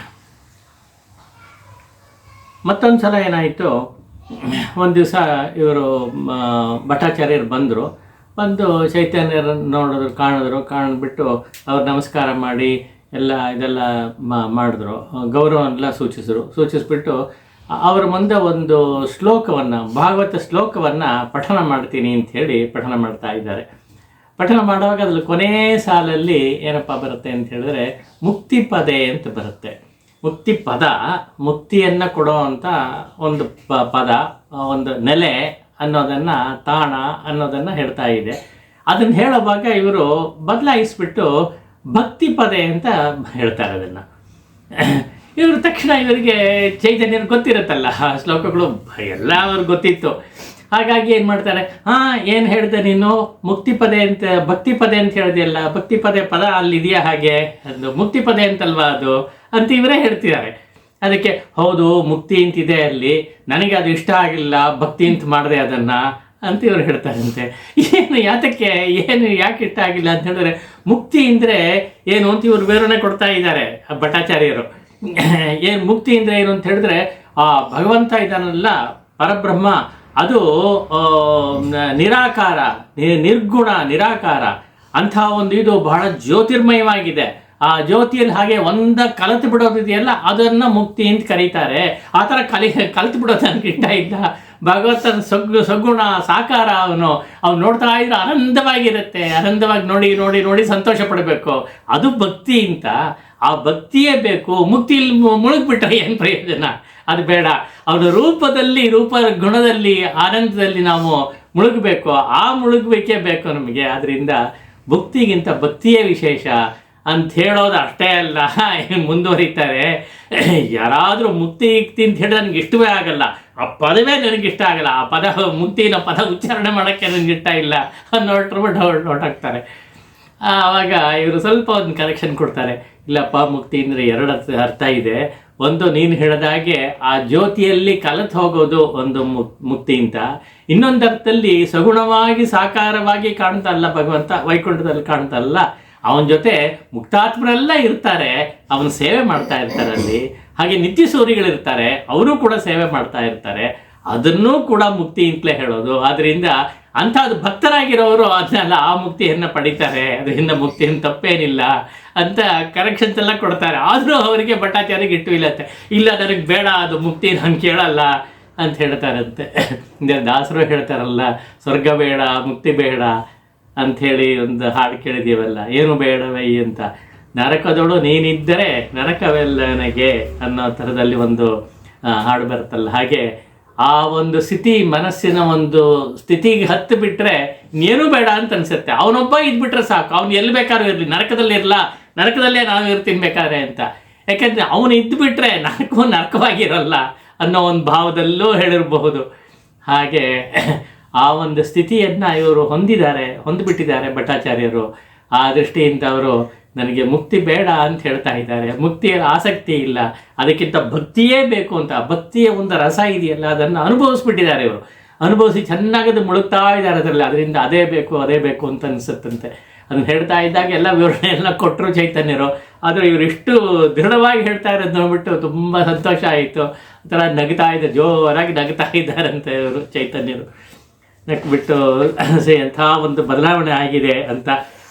ಮತ್ತೊಂದು ಸಲ ಏನಾಯಿತು, ಒಂದು ದಿವಸ ಇವರು ಭಟ್ಟಾಚಾರ್ಯರು ಬಂದು ಚೈತನ್ಯರನ್ನು ಕಾಣಿದ್ಬಿಟ್ಟು ಅವ್ರು ನಮಸ್ಕಾರ ಮಾಡಿ ಇದೆಲ್ಲ ಮಾಡಿದ್ರು, ಗೌರವನ್ನೆಲ್ಲ ಸೂಚಿಸ್ಬಿಟ್ಟು ಅವರ ಮುಂದೆ ಒಂದು ಶ್ಲೋಕವನ್ನು, ಭಾಗವತ ಶ್ಲೋಕವನ್ನು ಪಠನ ಮಾಡ್ತೀನಿ ಅಂಥೇಳಿ ಪಠನ ಮಾಡ್ತಾ ಇದ್ದಾರೆ. ಪಠನ ಮಾಡುವಾಗ ಅದ್ರಲ್ಲಿ ಕೊನೆ ಸಾಲಲ್ಲಿ ಏನಪ್ಪ ಬರುತ್ತೆ ಅಂತ ಹೇಳಿದ್ರೆ, ಮುಕ್ತಿಪದೆ ಅಂತ ಬರುತ್ತೆ. ಮುಕ್ತಿಯನ್ನು ಕೊಡೋ ಅಂಥ ಒಂದು ಪದ, ಒಂದು ನೆಲೆ ಅನ್ನೋದನ್ನು, ತಾಣ ಅನ್ನೋದನ್ನು ಹೇಳ್ತಾ ಇದೆ. ಅದನ್ನು ಹೇಳೋವಾಗ ಇವರು ಬದಲಾಯಿಸ್ಬಿಟ್ಟು ಭಕ್ತಿ ಪದೆ ಅಂತ ಹೇಳ್ತಾರೆ ಅದನ್ನು. ಇವರು ತಕ್ಷಣ ಇವರಿಗೆ ಚೈತನ್ಯರು ಗೊತ್ತಿರುತ್ತಲ್ಲ, ಶ್ಲೋಕಗಳು ಎಲ್ಲ ಅವ್ರಿಗೆ ಗೊತ್ತಿತ್ತು. ಹಾಗಾಗಿ ಏನು ಮಾಡ್ತಾರೆ, ಏನು ಹೇಳಿದೆ ನೀನು, ಮುಕ್ತಿ ಪದೆ ಅಂತ ಭಕ್ತಿ ಪದೆ ಅಂತ ಹೇಳಿದೆಯಲ್ಲ, ಭಕ್ತಿ ಪದ ಅಲ್ಲಿದೆಯಾ, ಹಾಗೆ ಅದು ಮುಕ್ತಿ ಪದೆ ಅಂತಲ್ವಾ ಅದು ಅಂತ ಇವರೇ ಹೇಳ್ತಿದ್ದಾರೆ. ಅದಕ್ಕೆ ಹೌದು ಮುಕ್ತಿ ಅಂತಿದೆ ಅಲ್ಲಿ, ನನಗೆ ಅದು ಇಷ್ಟ ಆಗಿಲ್ಲ, ಭಕ್ತಿ ಅಂತ ಮಾಡಿದೆ ಅದನ್ನು ಅಂತ ಇವರು ಹೇಳ್ತಾರಂತೆ. ಯಾಕೆ ಇಷ್ಟ ಆಗಿಲ್ಲ ಅಂತ ಹೇಳಿದ್ರೆ, ಮುಕ್ತಿ ಅಂದರೆ ಏನು ಅಂತ ಇವರು ವಿವರಣೆ ಕೊಡ್ತಾ ಇದ್ದಾರೆ ಭಟ್ಟಾಚಾರ್ಯರು. ಏನು ಮುಕ್ತಿ ಅಂದರೆ ಏನು ಅಂತ ಹೇಳಿದ್ರೆ, ಆ ಭಗವಂತ ಇದ್ದಾನಲ್ಲ ಪರಬ್ರಹ್ಮ, ಅದು ನಿರಾಕಾರ, ನಿರ್ಗುಣ, ನಿರಾಕಾರ ಅಂಥ ಒಂದು ಇದು ಬಹಳ ಜ್ಯೋತಿರ್ಮಯವಾಗಿದೆ. ಆ ಜ್ಯೋತಿಯಲ್ಲಿ ಹಾಗೆ ಕಲಿತು ಬಿಡೋದಿದೆಯಲ್ಲ, ಅದನ್ನು ಮುಕ್ತಿ ಅಂತ ಕರೀತಾರೆ. ಆ ಥರ ಕಲಿತು ಬಿಡೋದು ನನಗೆ ಇಷ್ಟ ಇಲ್ಲ. ಭಗವಂತನ ಸಗುಣ ಸಾಕಾರ, ಅವನು ನೋಡ್ತಾ ಇದ್ರೆ ಆನಂದವಾಗಿರುತ್ತೆ, ಆನಂದವಾಗಿ ನೋಡಿ ಸಂತೋಷ ಪಡಬೇಕು, ಅದು ಭಕ್ತಿ ಅಂತ. ಆ ಭಕ್ತಿಯೇ ಬೇಕು. ಮುಕ್ತಿಯಲ್ಲಿ ಮುಳುಗ್ಬಿಟ್ರೆ ಏನು ಪ್ರಯೋಜನ, ಅದು ಬೇಡ. ಅವನ ರೂಪದಲ್ಲಿ, ಗುಣದಲ್ಲಿ, ಆನಂದದಲ್ಲಿ ನಾವು ಮುಳುಗಬೇಕು. ಆ ಮುಳುಗಬೇಕೇ ಬೇಕು ನಮಗೆ. ಆದ್ದರಿಂದ ಭಕ್ತಿಗಿಂತ ಭಕ್ತಿಯೇ ವಿಶೇಷ ಅಂತ ಹೇಳೋದು ಅಷ್ಟೇ ಅಲ್ಲ, ಮುಂದುವರಿತಾರೆ. ಯಾರಾದರೂ ಮುಕ್ತಿ ಅಂತ ಹೇಳಿದ್ರೆ ನನಗೆ ಇಷ್ಟವೇ ಆಗಲ್ಲ, ಆ ಪದವೇ ನನಗಿಷ್ಟ ಆಗಲ್ಲ, ಆ ಮುಕ್ತಿನ ಪದ ಉಚ್ಚಾರಣೆ ಮಾಡೋಕ್ಕೆ ನನಗಿಷ್ಟ ಇಲ್ಲ ಹೊರಟಾಗ್ತಾರೆ. ಆವಾಗ ಇವರು ಸ್ವಲ್ಪ ಒಂದು ಕರೆಕ್ಷನ್ ಕೊಡ್ತಾರೆ. ಇಲ್ಲಪ್ಪ, ಮುಕ್ತಿ ಅಂದರೆ ಎರಡು ಅರ್ಥ ಇದೆ. ಒಂದು, ನೀನು ಹೇಳಿದಾಗೆ ಆ ಜ್ಯೋತಿಯಲ್ಲಿ ಕಲಿತು ಹೋಗೋದು ಒಂದು ಮುಕ್ತಿ ಅಂತ. ಇನ್ನೊಂದು ಅರ್ಥದಲ್ಲಿ ಸಗುಣವಾಗಿ ಸಾಕಾರವಾಗಿ ಕಾಣ್ತಲ್ಲ ಭಗವಂತ, ವೈಕುಂಠದಲ್ಲಿ ಕಾಣ್ತಲ್ಲ, ಅವನ ಜೊತೆ ಮುಕ್ತಾತ್ಮರೆಲ್ಲ ಇರ್ತಾರೆ, ಅವನ ಸೇವೆ ಮಾಡ್ತಾ ಇರ್ತಾರೆ ಅಲ್ಲಿ. ಹಾಗೆ ನಿತ್ಯ ಸೂರಿಗಳಿರ್ತಾರೆ, ಅವರು ಕೂಡ ಸೇವೆ ಮಾಡ್ತಾ ಇರ್ತಾರೆ, ಅದನ್ನೂ ಕೂಡ ಮುಕ್ತಿ ಅಂತಲೇ ಹೇಳೋದು. ಆದ್ದರಿಂದ ಅಂಥದ್ದು ಭಕ್ತರಾಗಿರೋರು ಅದನ್ನೆಲ್ಲ ಆ ಮುಕ್ತಿಯನ್ನು ಪಡಿತಾರೆ, ಅದರಿಂದ ಮುಕ್ತಿಯನ್ನು ತಪ್ಪೇನಿಲ್ಲ ಅಂತ ಕರೆಕ್ಷನ್ಸ್ ಎಲ್ಲ ಕೊಡ್ತಾರೆ. ಆದರೂ ಅವರಿಗೆ ಭಟ್ಟಾಚಾರ್ಯಗೆ ಇಟ್ಟು ಇಲ್ಲ, ನನಗೆ ಬೇಡ ಅದು ಮುಕ್ತಿ, ನಾನು ಕೇಳಲ್ಲ ಅಂತ ಹೇಳ್ತಾರಂತೆ. ದಾಸರು ಹೇಳ್ತಾರಲ್ಲ, ಸ್ವರ್ಗ ಬೇಡ ಮುಕ್ತಿ ಬೇಡ ಅಂಥೇಳಿ ಒಂದು ಹಾಡು ಕೇಳಿದೀವಲ್ಲ, ಏನು ಬೇಡವೈ ಅಂತ. ನರಕದೊಳು ನೀನಿದ್ದರೆ ನರಕವೆಲ್ಲ ನನಗೆ ಅನ್ನೋ ಥರದಲ್ಲಿ ಒಂದು ಹಾಡು ಬರುತ್ತಲ್ಲ, ಹಾಗೆ ಆ ಒಂದು ಸ್ಥಿತಿ, ಮನಸ್ಸಿನ ಒಂದು ಸ್ಥಿತಿಗೆ ಹತ್ತು ಬಿಟ್ಟರೆ ಇನ್ನೇನು ಬೇಡ ಅಂತ ಅನ್ಸುತ್ತೆ. ಅವನೊಬ್ಬ ಇದ್ಬಿಟ್ರೆ ಸಾಕು, ಅವ್ನು ಎಲ್ಲಿ ಬೇಕಾದ್ರೂ ಇರಲಿ, ನರಕದಲ್ಲಿ ಇರಲ್ಲ, ನರಕದಲ್ಲೇ ನಾವು ಇರ್ತೀನಿ ಬೇಕಾದ್ರೆ ಅಂತ. ಯಾಕೆಂದರೆ ಅವನು ಇದ್ದುಬಿಟ್ರೆ ನರಕವಾಗಿರಲ್ಲ ಅನ್ನೋ ಒಂದು ಭಾವದಲ್ಲೂ ಹೇಳಿರಬಹುದು. ಹಾಗೆ ಆ ಒಂದು ಸ್ಥಿತಿಯನ್ನು ಇವರು ಹೊಂದಿಬಿಟ್ಟಿದ್ದಾರೆ ಭಟ್ಟಾಚಾರ್ಯರು. ಆ ದೃಷ್ಟಿಯಿಂದ ಅವರು ನನಗೆ ಮುಕ್ತಿ ಬೇಡ ಅಂತ ಹೇಳ್ತಾ ಇದ್ದಾರೆ. ಮುಕ್ತಿಯಲ್ಲಿ ಆಸಕ್ತಿ ಇಲ್ಲ, ಅದಕ್ಕಿಂತ ಭಕ್ತಿಯೇ ಬೇಕು ಅಂತ. ಭಕ್ತಿಯ ಒಂದು ರಸ ಇದೆಯಲ್ಲ, ಅದನ್ನು ಅನುಭವಿಸ್ಬಿಟ್ಟಿದ್ದಾರೆ ಇವರು. ಅನುಭವಿಸಿ ಚೆನ್ನಾಗದು ಮುಳುಗ್ತಾ ಇದ್ದಾರೆ ಅದರಲ್ಲಿ. ಅದರಿಂದ ಅದೇ ಬೇಕು ಅಂತ ಅನಿಸುತ್ತಂತೆ. ಅದನ್ನು ಹೇಳ್ತಾ ಇದ್ದಾಗ ಎಲ್ಲ ವಿವರಣೆ ಎಲ್ಲ ಕೊಟ್ಟರು ಚೈತನ್ಯರು. ಆದರೆ ಇವರು ಇಷ್ಟು ದೃಢವಾಗಿ ಹೇಳ್ತಾ ಇರೋದು ನೋಡ್ಬಿಟ್ಟು ತುಂಬ ಸಂತೋಷ ಆಯಿತು. ಒಂಥರ ಜೋರಾಗಿ ನಗ್ತಾ ಇದ್ದಾರಂತೆ ಇವರು ಚೈತನ್ಯರು. ನಕ್ಬಿಟ್ಟು ಎಂಥ ಒಂದು ಬದಲಾವಣೆ ಆಗಿದೆ ಅಂತ.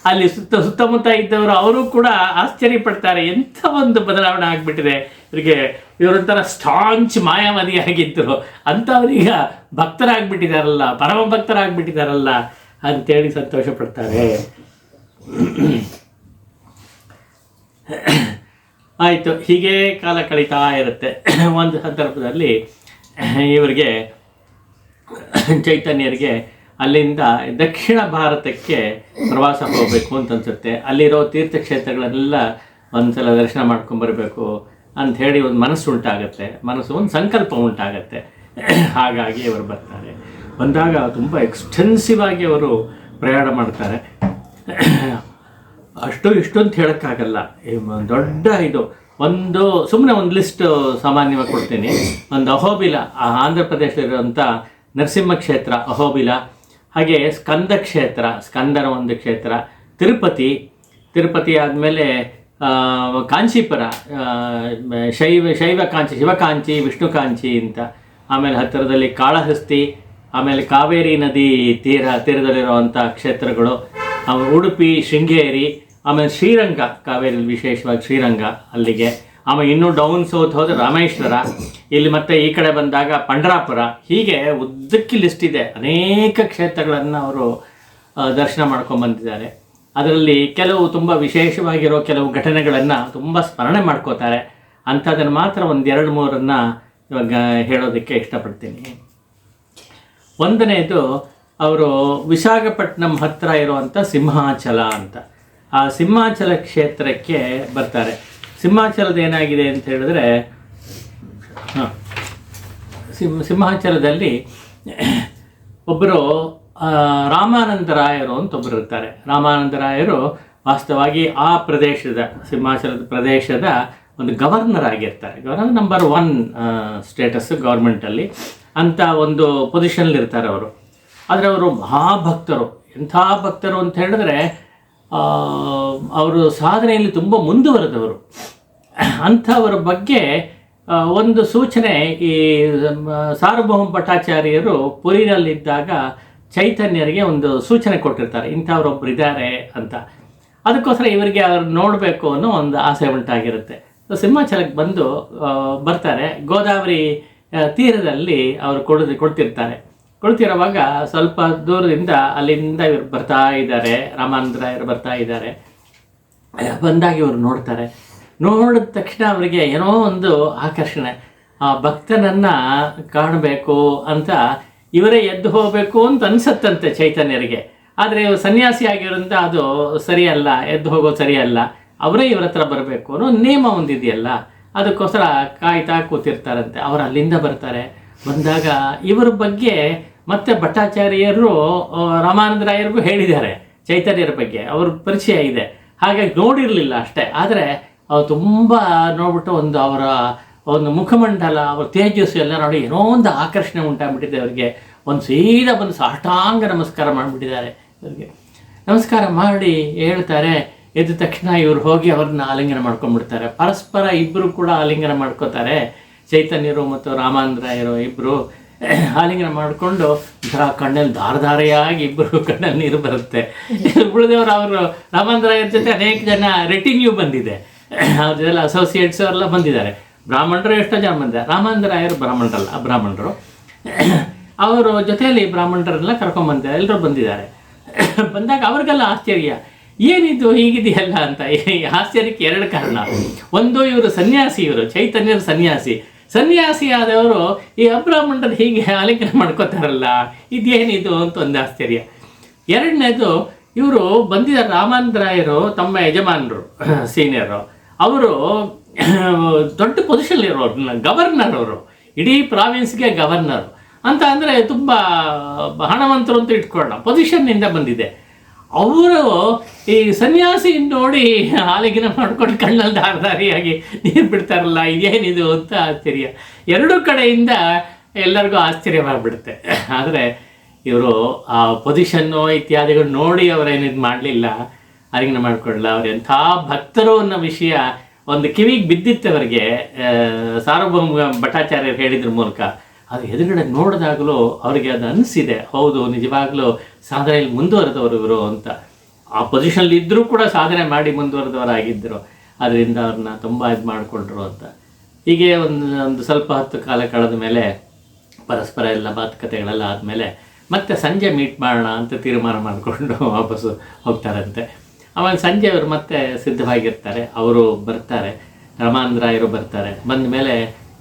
ಅಲ್ಲಿ ಸುತ್ತಮುತ್ತ ಇದ್ದವರು ಅವರು ಕೂಡ ಆಶ್ಚರ್ಯಪಡ್ತಾರೆ, ಎಂಥ ಒಂದು ಬದಲಾವಣೆ ಆಗಿಬಿಟ್ಟಿದೆ ಇವರಿಗೆ. ಇವರೊಂಥರ ಸ್ಟಾಂಚ್ ಮಾಯಾವಾದಿಯಾಗಿದ್ದರು ಅಂಥವ್ರೀಗ ಭಕ್ತರಾಗ್ಬಿಟ್ಟಿದ್ದಾರಲ್ಲ, ಪರಮ ಭಕ್ತರಾಗ್ಬಿಟ್ಟಿದ್ದಾರಲ್ಲ ಅಂತೇಳಿ ಸಂತೋಷ ಪಡ್ತಾರೆ. ಆಯಿತು, ಹೀಗೆ ಕಾಲ ಕಳೀತಾ ಇರುತ್ತೆ. ಒಂದು ಸಂದರ್ಭದಲ್ಲಿ ಇವರಿಗೆ, ಚೈತನ್ಯರಿಗೆ ಅಲ್ಲಿಂದ ದಕ್ಷಿಣ ಭಾರತಕ್ಕೆ ಪ್ರವಾಸ ಹೋಗಬೇಕು ಅಂತ ಅನ್ಸುತ್ತೆ. ಅಲ್ಲಿರೋ ತೀರ್ಥಕ್ಷೇತ್ರಗಳನ್ನೆಲ್ಲ ಒಂದು ಸಲ ದರ್ಶನ ಮಾಡ್ಕೊಂಬರ್ಬೇಕು ಅಂಥೇಳಿ ಒಂದು ಒಂದು ಸಂಕಲ್ಪ ಉಂಟಾಗತ್ತೆ. ಹಾಗಾಗಿ ಅವರು ಬರ್ತಾರೆ. ಬಂದಾಗ ತುಂಬ ಎಕ್ಸ್ಟೆನ್ಸಿವ್ ಆಗಿ ಅವರು ಪ್ರಯಾಣ ಮಾಡ್ತಾರೆ. ಇಷ್ಟು ಅಂತ ಹೇಳೋಕ್ಕಾಗಲ್ಲ, ದೊಡ್ಡ ಇದು. ಸುಮ್ಮನೆ ಒಂದು ಲಿಸ್ಟ್ ಸಾಮಾನ್ಯವಾಗಿ ಕೊಡ್ತೀನಿ. ಒಂದು ಅಹೋಬಿಲ, ಆಂಧ್ರ ಪ್ರದೇಶದಲ್ಲಿರುವಂಥ ನರಸಿಂಹ ಕ್ಷೇತ್ರ ಅಹೋಬಿಲ, ಹಾಗೆ ಸ್ಕಂದರ ಒಂದು ಕ್ಷೇತ್ರ, ತಿರುಪತಿ ಆದಮೇಲೆ ಕಾಂಚೀಪುರ, ಶಿವಕಾಂಚಿ, ವಿಷ್ಣುಕಾಂಚಿ ಅಂತ. ಆಮೇಲೆ ಹತ್ತಿರದಲ್ಲಿ ಕಾಳಹಸ್ತಿ, ಆಮೇಲೆ ಕಾವೇರಿ ನದಿ ತೀರದಲ್ಲಿರುವಂಥ ಕ್ಷೇತ್ರಗಳು, ಉಡುಪಿ, ಶೃಂಗೇರಿ, ಆಮೇಲೆ ಶ್ರೀರಂಗ, ಕಾವೇರಿಯಲ್ಲಿ ವಿಶೇಷವಾಗಿ ಶ್ರೀರಂಗ ಅಲ್ಲಿಗೆ. ಆಮೇಲೆ ಇನ್ನೂ ಡೌನ್ ಸೌತ್ ಹೋದರೆ ರಾಮೇಶ್ವರ, ಇಲ್ಲಿ ಮತ್ತೆ ಈ ಕಡೆ ಬಂದಾಗ ಪಂಡರಾಪುರ. ಹೀಗೆ ಉದ್ದಕ್ಕೆ ಲಿಸ್ಟ್ ಇದೆ. ಅನೇಕ ಕ್ಷೇತ್ರಗಳನ್ನು ಅವರು ದರ್ಶನ ಮಾಡ್ಕೊಂಡ್ಬಂದಿದ್ದಾರೆ. ಅದರಲ್ಲಿ ಕೆಲವು ತುಂಬ ವಿಶೇಷವಾಗಿರೋ ಕೆಲವು ಘಟನೆಗಳನ್ನು ತುಂಬ ಸ್ಮರಣೆ ಮಾಡ್ಕೋತಾರೆ. ಅಂಥದ್ದನ್ನು ಮಾತ್ರ 1-2-3 ಇವಾಗ ಹೇಳೋದಕ್ಕೆ ಇಷ್ಟಪಡ್ತೀನಿ. ಒಂದನೇದು, ಅವರು ವಿಶಾಖಪಟ್ಟಣಂ ಹತ್ತಿರ ಇರುವಂಥ ಸಿಂಹಾಚಲ ಅಂತ. ಆ ಸಿಂಹಾಚಲ ಕ್ಷೇತ್ರಕ್ಕೆ ಬರ್ತಾರೆ. ಸಿಂಹಾಚಲದ ಏನಾಗಿದೆ ಅಂತ ಹೇಳಿದ್ರೆ, ಸಿಂಹಾಚಲದಲ್ಲಿ ಒಬ್ಬರು ರಾಮಾನಂದರಾಯರು ಅಂತ ಒಬ್ಬರು ಇರ್ತಾರೆ. ರಾಮಾನಂದರಾಯರು ವಾಸ್ತವವಾಗಿ ಆ ಪ್ರದೇಶದ, ಸಿಂಹಾಚಲದ ಪ್ರದೇಶದ ಒಂದು ಗವರ್ನರ್ ಆಗಿರ್ತಾರೆ. ಗವರ್ನರ್ ನಂಬರ್ 1 ಸ್ಟೇಟಸ್ ಗೌರ್ಮೆಂಟಲ್ಲಿ ಅಂತ ಒಂದು ಪೊಸಿಷನ್ಲಿ ಇರ್ತಾರೆ ಅವರು. ಆದರೆ ಅವರು ಮಹಾಭಕ್ತರು. ಎಂಥ ಭಕ್ತರು ಅಂತ ಹೇಳಿದ್ರೆ, ಅವರು ಸಾಧನೆಯಲ್ಲಿ ತುಂಬ ಮುಂದುವರೆದವರು. ಅಂಥವರ ಬಗ್ಗೆ ಒಂದು ಸೂಚನೆ ಈ ಸಾರ್ವಭೌಮ ಭಟ್ಟಾಚಾರ್ಯರು ಪುರಿಯಲ್ಲಿದ್ದಾಗ ಚೈತನ್ಯರಿಗೆ ಒಂದು ಸೂಚನೆ ಕೊಟ್ಟಿರ್ತಾರೆ, ಇಂಥವ್ರೊಬ್ರು ಇದ್ದಾರೆ ಅಂತ. ಅದಕ್ಕೋಸ್ಕರ ಇವರಿಗೆ ಅವ್ರು ನೋಡಬೇಕು ಅನ್ನೋ ಒಂದು ಆಸೆ ಉಂಟಾಗಿರುತ್ತೆ. ಸಿಂಹಾಚಲಕ್ಕೆ ಬರ್ತಾರೆ. ಗೋದಾವರಿ ತೀರದಲ್ಲಿ ಅವರು ಕೊಡ್ತಿರುವಾಗ ಸ್ವಲ್ಪ ದೂರದಿಂದ ಅಲ್ಲಿಂದ ಇವರು ಬರ್ತಾ ಇದ್ದಾರೆ, ರಾಮಾನಂದರಾಯರು ಬರ್ತಾ ಇದ್ದಾರೆ. ಬಂದಾಗ ಇವರು ನೋಡಿದ ತಕ್ಷಣ ಅವರಿಗೆ ಏನೋ ಒಂದು ಆಕರ್ಷಣೆ, ಆ ಭಕ್ತನನ್ನು ಕಾಣಬೇಕು ಅಂತ ಇವರೇ ಎದ್ದು ಹೋಗಬೇಕು ಅಂತ ಅನಿಸತ್ತಂತೆ ಚೈತನ್ಯರಿಗೆ. ಆದರೆ ಸನ್ಯಾಸಿ ಆಗಿರೋದ್ರಿಂದ ಅದು ಸರಿಯಲ್ಲ, ಎದ್ದು ಹೋಗೋದು ಸರಿಯಲ್ಲ, ಅವರೇ ಇವ್ರ ಹತ್ರ ಬರಬೇಕು ಅನ್ನೋ ನಿಯಮ ಒಂದಿದೆಯಲ್ಲ, ಅದಕ್ಕೋಸ್ಕರ ಕಾಯ್ತಾ ಕೂತಿರ್ತಾರಂತೆ. ಅವರು ಅಲ್ಲಿಂದ ಬರ್ತಾರೆ. ಬಂದಾಗ ಇವರ ಬಗ್ಗೆ ಮತ್ತೆ ಭಟ್ಟಾಚಾರ್ಯರು ರಾಮಾನಂದರಾಯರಿಗೂ ಹೇಳಿದ್ದಾರೆ ಚೈತನ್ಯರ ಬಗ್ಗೆ, ಅವ್ರ ಪರಿಚಯ ಇದೆ. ಹಾಗಾಗಿ ನೋಡಿರಲಿಲ್ಲ ಅಷ್ಟೇ, ಆದರೆ ಅವ್ರು ತುಂಬ ನೋಡ್ಬಿಟ್ಟು ಅವರ ಒಂದು ಮುಖಮಂಡಲ, ಅವ್ರ ತೇಜಸ್ಸು ಎಲ್ಲ ನೋಡಿ ಏನೋ ಒಂದು ಆಕರ್ಷಣೆ ಉಂಟಾಗ್ಬಿಟ್ಟಿದೆ ಅವರಿಗೆ. ಸೀದಾ ಬಂದು ಸಾಷ್ಟಾಂಗ ನಮಸ್ಕಾರ ಮಾಡಿಬಿಟ್ಟಿದ್ದಾರೆ. ಇವರಿಗೆ ನಮಸ್ಕಾರ ಮಾಡಿ ಹೇಳ್ತಾರೆ. ಎದ್ದ ತಕ್ಷಣ ಇವ್ರು ಹೋಗಿ ಅವ್ರನ್ನ ಆಲಿಂಗನ ಮಾಡ್ಕೊಂಡ್ಬಿಡ್ತಾರೆ. ಪರಸ್ಪರ ಇಬ್ಬರು ಕೂಡ ಆಲಿಂಗನ ಮಾಡ್ಕೋತಾರೆ. ಚೈತನ್ಯರು ಮತ್ತು ರಾಮಾನಂದರಾಯರು ಇಬ್ಬರು ಆಲಿಂಗನ ಮಾಡಿಕೊಂಡು ಒಂಥರ ಕಣ್ಣಲ್ಲಿ ಧಾರಧಾರೆಯಾಗಿ ಇಬ್ಬರು ಕಣ್ಣಲ್ಲಿ ನೀರು ಬರುತ್ತೆ. ಉಳಿದವರು ಅವರು ರಾಮಾನಂದರಾಯರ ಜೊತೆ ಅನೇಕ ಜನ ರೆಟಿನ್ಯೂ ಬಂದಿದೆ, ಅವ್ರ ಜೊತೆ ಅಸೋಸಿಯೇಟ್ಸ್ ಎಲ್ಲ ಬಂದಿದ್ದಾರೆ. ಬ್ರಾಹ್ಮಣರು ಎಷ್ಟೋ ಜನ ಬಂದಿದ್ದಾರೆ. ರಾಮಾನಂದರಾಯರು ಬ್ರಾಹ್ಮಣರು. ಅವರು ಜೊತೆಯಲ್ಲಿ ಬ್ರಾಹ್ಮಣರನ್ನೆಲ್ಲ ಕರ್ಕೊಂಡ್ಬಂದಿದ್ದಾರೆ, ಎಲ್ಲರೂ ಬಂದಿದ್ದಾರೆ. ಬಂದಾಗ ಅವ್ರಿಗೆಲ್ಲ ಆಶ್ಚರ್ಯ, ಏನಿದು ಹೀಗಿದೆಯಲ್ಲ ಅಂತ. ಈ ಆಶ್ಚರ್ಯಕ್ಕೆ ಎರಡು ಕಾರಣ. ಒಂದು, ಇವರು ಸನ್ಯಾಸಿ, ಇವರು ಚೈತನ್ಯರು ಸನ್ಯಾಸಿ ಆದವರು ಈ ಅಬ್ರಾಹ್ಮಣರು ಹೀಗೆ ಆಲಿಂಗನ ಮಾಡ್ಕೋತಾರಲ್ಲ, ಇದೇನಿದು ಅಂತ ಒಂದು ಆಶ್ಚರ್ಯ. ಎರಡನೇದು, ಇವರು ಬಂದಿದ್ದಾರೆ ರಾಮಾನಂದರಾಯರು ತಮ್ಮ ಯಜಮಾನರು ಸೀನಿಯರು, ಅವರು ದೊಡ್ಡ ಪೊಸಿಷನ್ ಇರೋರು, ಗವರ್ನರ್, ಅವರು ಇಡೀ ಪ್ರಾವಿನ್ಸ್ಗೆ ಗವರ್ನರು ಅಂತ. ಅಂದರೆ ತುಂಬ ಹಣವಂತರು ಅಂತ ಇಟ್ಕೊಳ್ಳೋಣ, ಪೊಸಿಷನ್ನಿಂದ ಬಂದಿದೆ. ಅವರು ಈ ಸನ್ಯಾಸಿ ನೋಡಿ ಆಲಿಂಗನ ಮಾಡ್ಕೊಂಡು ಕಣ್ಣಲ್ಲಿ ದಾರಿಯಾಗಿ ನೀರು ಬಿಡ್ತಾರಲ್ಲ, ಇದೇನಿದು ಅಂತ ಆಶ್ಚರ್ಯ. ಎರಡೂ ಕಡೆಯಿಂದ ಎಲ್ಲರಿಗೂ ಆಶ್ಚರ್ಯವಾಗಿಬಿಡುತ್ತೆ. ಆದರೆ ಇವರು ಆ ಪೊಸಿಷನ್ನು ಇತ್ಯಾದಿಗಳು ನೋಡಿ ಅವರೇನಿದು ಮಾಡಲಿಲ್ಲ, ಆಲಿಂಗನ ಮಾಡ್ಕೊಳ್ಳಲ್ಲ. ಅವ್ರು ಎಂಥ ಭಕ್ತರು ಅನ್ನೋ ವಿಷಯ ಒಂದು ಕಿವಿಗೆ ಬಿದ್ದಿತ್ತು ಅವರಿಗೆ, ಸಾರ್ವಭೌಮ ಭಟ್ಟಾಚಾರ್ಯರು ಹೇಳಿದ್ರ ಮೂಲಕ. ಅದು ಎದುರುಗಡೆ ನೋಡಿದಾಗಲೂ ಅವರಿಗೆ ಅದು ಅನಿಸಿದೆ, ಹೌದು ನಿಜವಾಗ್ಲೂ ಸಾಧನೆಯಲ್ಲಿ ಮುಂದುವರೆದವರು ಇವರು ಅಂತ. ಆ ಪೊಸಿಷನ್ಲಿ ಇದ್ದರೂ ಕೂಡ ಸಾಧನೆ ಮಾಡಿ ಮುಂದುವರೆದವರಾಗಿದ್ದರು. ಅದರಿಂದ ಅವ್ರನ್ನ ತುಂಬ ಇದು ಮಾಡಿಕೊಂಡ್ರು ಅಂತ. ಹೀಗೆ ಒಂದು ಸ್ವಲ್ಪ ಹೊತ್ತು ಕಾಲ ಕಳೆದ ಮೇಲೆ ಪರಸ್ಪರ ಎಲ್ಲ ಮಾತುಕತೆಗಳೆಲ್ಲ ಆದಮೇಲೆ ಮತ್ತೆ ಸಂಜೆ ಮೀಟ್ ಮಾಡೋಣ ಅಂತ ತೀರ್ಮಾನ ಮಾಡಿಕೊಂಡು ವಾಪಸ್ಸು ಹೋಗ್ತಾರಂತೆ. ಆವಾಗ ಸಂಜೆ ಅವರು ಮತ್ತೆ ಸಿದ್ಧವಾಗಿರ್ತಾರೆ, ಅವರು ಬರ್ತಾರೆ, ರಾಮಾನಂದರಾಯರು ಬರ್ತಾರೆ. ಬಂದ ಮೇಲೆ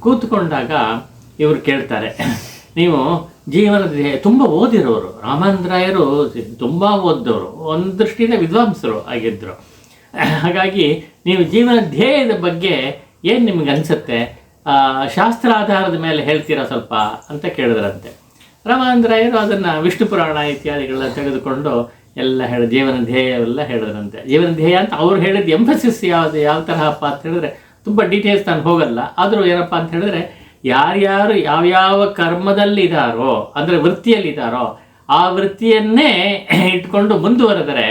ಕೂತ್ಕೊಂಡಾಗ ಇವರು ಕೇಳ್ತಾರೆ, ನೀವು ಜೀವನದ ತುಂಬ ಓದಿರೋರು, ರಾಮಾನಂದರಾಯರು ತುಂಬ ಓದಿದವರು, ಒಂದು ದೃಷ್ಟಿಯಿಂದ ವಿದ್ವಾಂಸರು ಆಗಿದ್ದರು. ಹಾಗಾಗಿ ನೀವು ಜೀವನ ಧ್ಯೇಯದ ಬಗ್ಗೆ ಏನು ನಿಮ್ಗೆ ಅನಿಸುತ್ತೆ, ಶಾಸ್ತ್ರ ಆಧಾರದ ಮೇಲೆ ಹೇಳ್ತೀರಾ ಸ್ವಲ್ಪ ಅಂತ ಕೇಳಿದ್ರಂತೆ. ರಾಮಾನಂದರಾಯರು ಅದನ್ನು ವಿಷ್ಣು ಪುರಾಣ ಇತ್ಯಾದಿಗಳನ್ನ ತೆಗೆದುಕೊಂಡು ಎಲ್ಲ ಜೀವನ ಧ್ಯೇಯವೆಲ್ಲ ಹೇಳಿದ್ರಂತೆ. ಜೀವನ ಧ್ಯೇಯ ಅಂತ ಅವ್ರು ಹೇಳಿದ ಎಂಫಸಿಸ್ ಯಾವ ತರಹಪ್ಪ ಅಂತ ಹೇಳಿದ್ರೆ ತುಂಬ ಡೀಟೇಲ್ಸ್ ನಾನು ಹೋಗಲ್ಲ. ಆದರೂ ಏನಪ್ಪ ಅಂತ ಹೇಳಿದ್ರೆ, ಯಾರ್ಯಾರು ಯಾವ್ಯಾವ ಕರ್ಮದಲ್ಲಿದ್ದಾರೋ, ಅಂದರೆ ವೃತ್ತಿಯಲ್ಲಿದ್ದಾರೋ, ಆ ವೃತ್ತಿಯನ್ನೇ ಇಟ್ಕೊಂಡು ಮುಂದುವರೆದರೆ,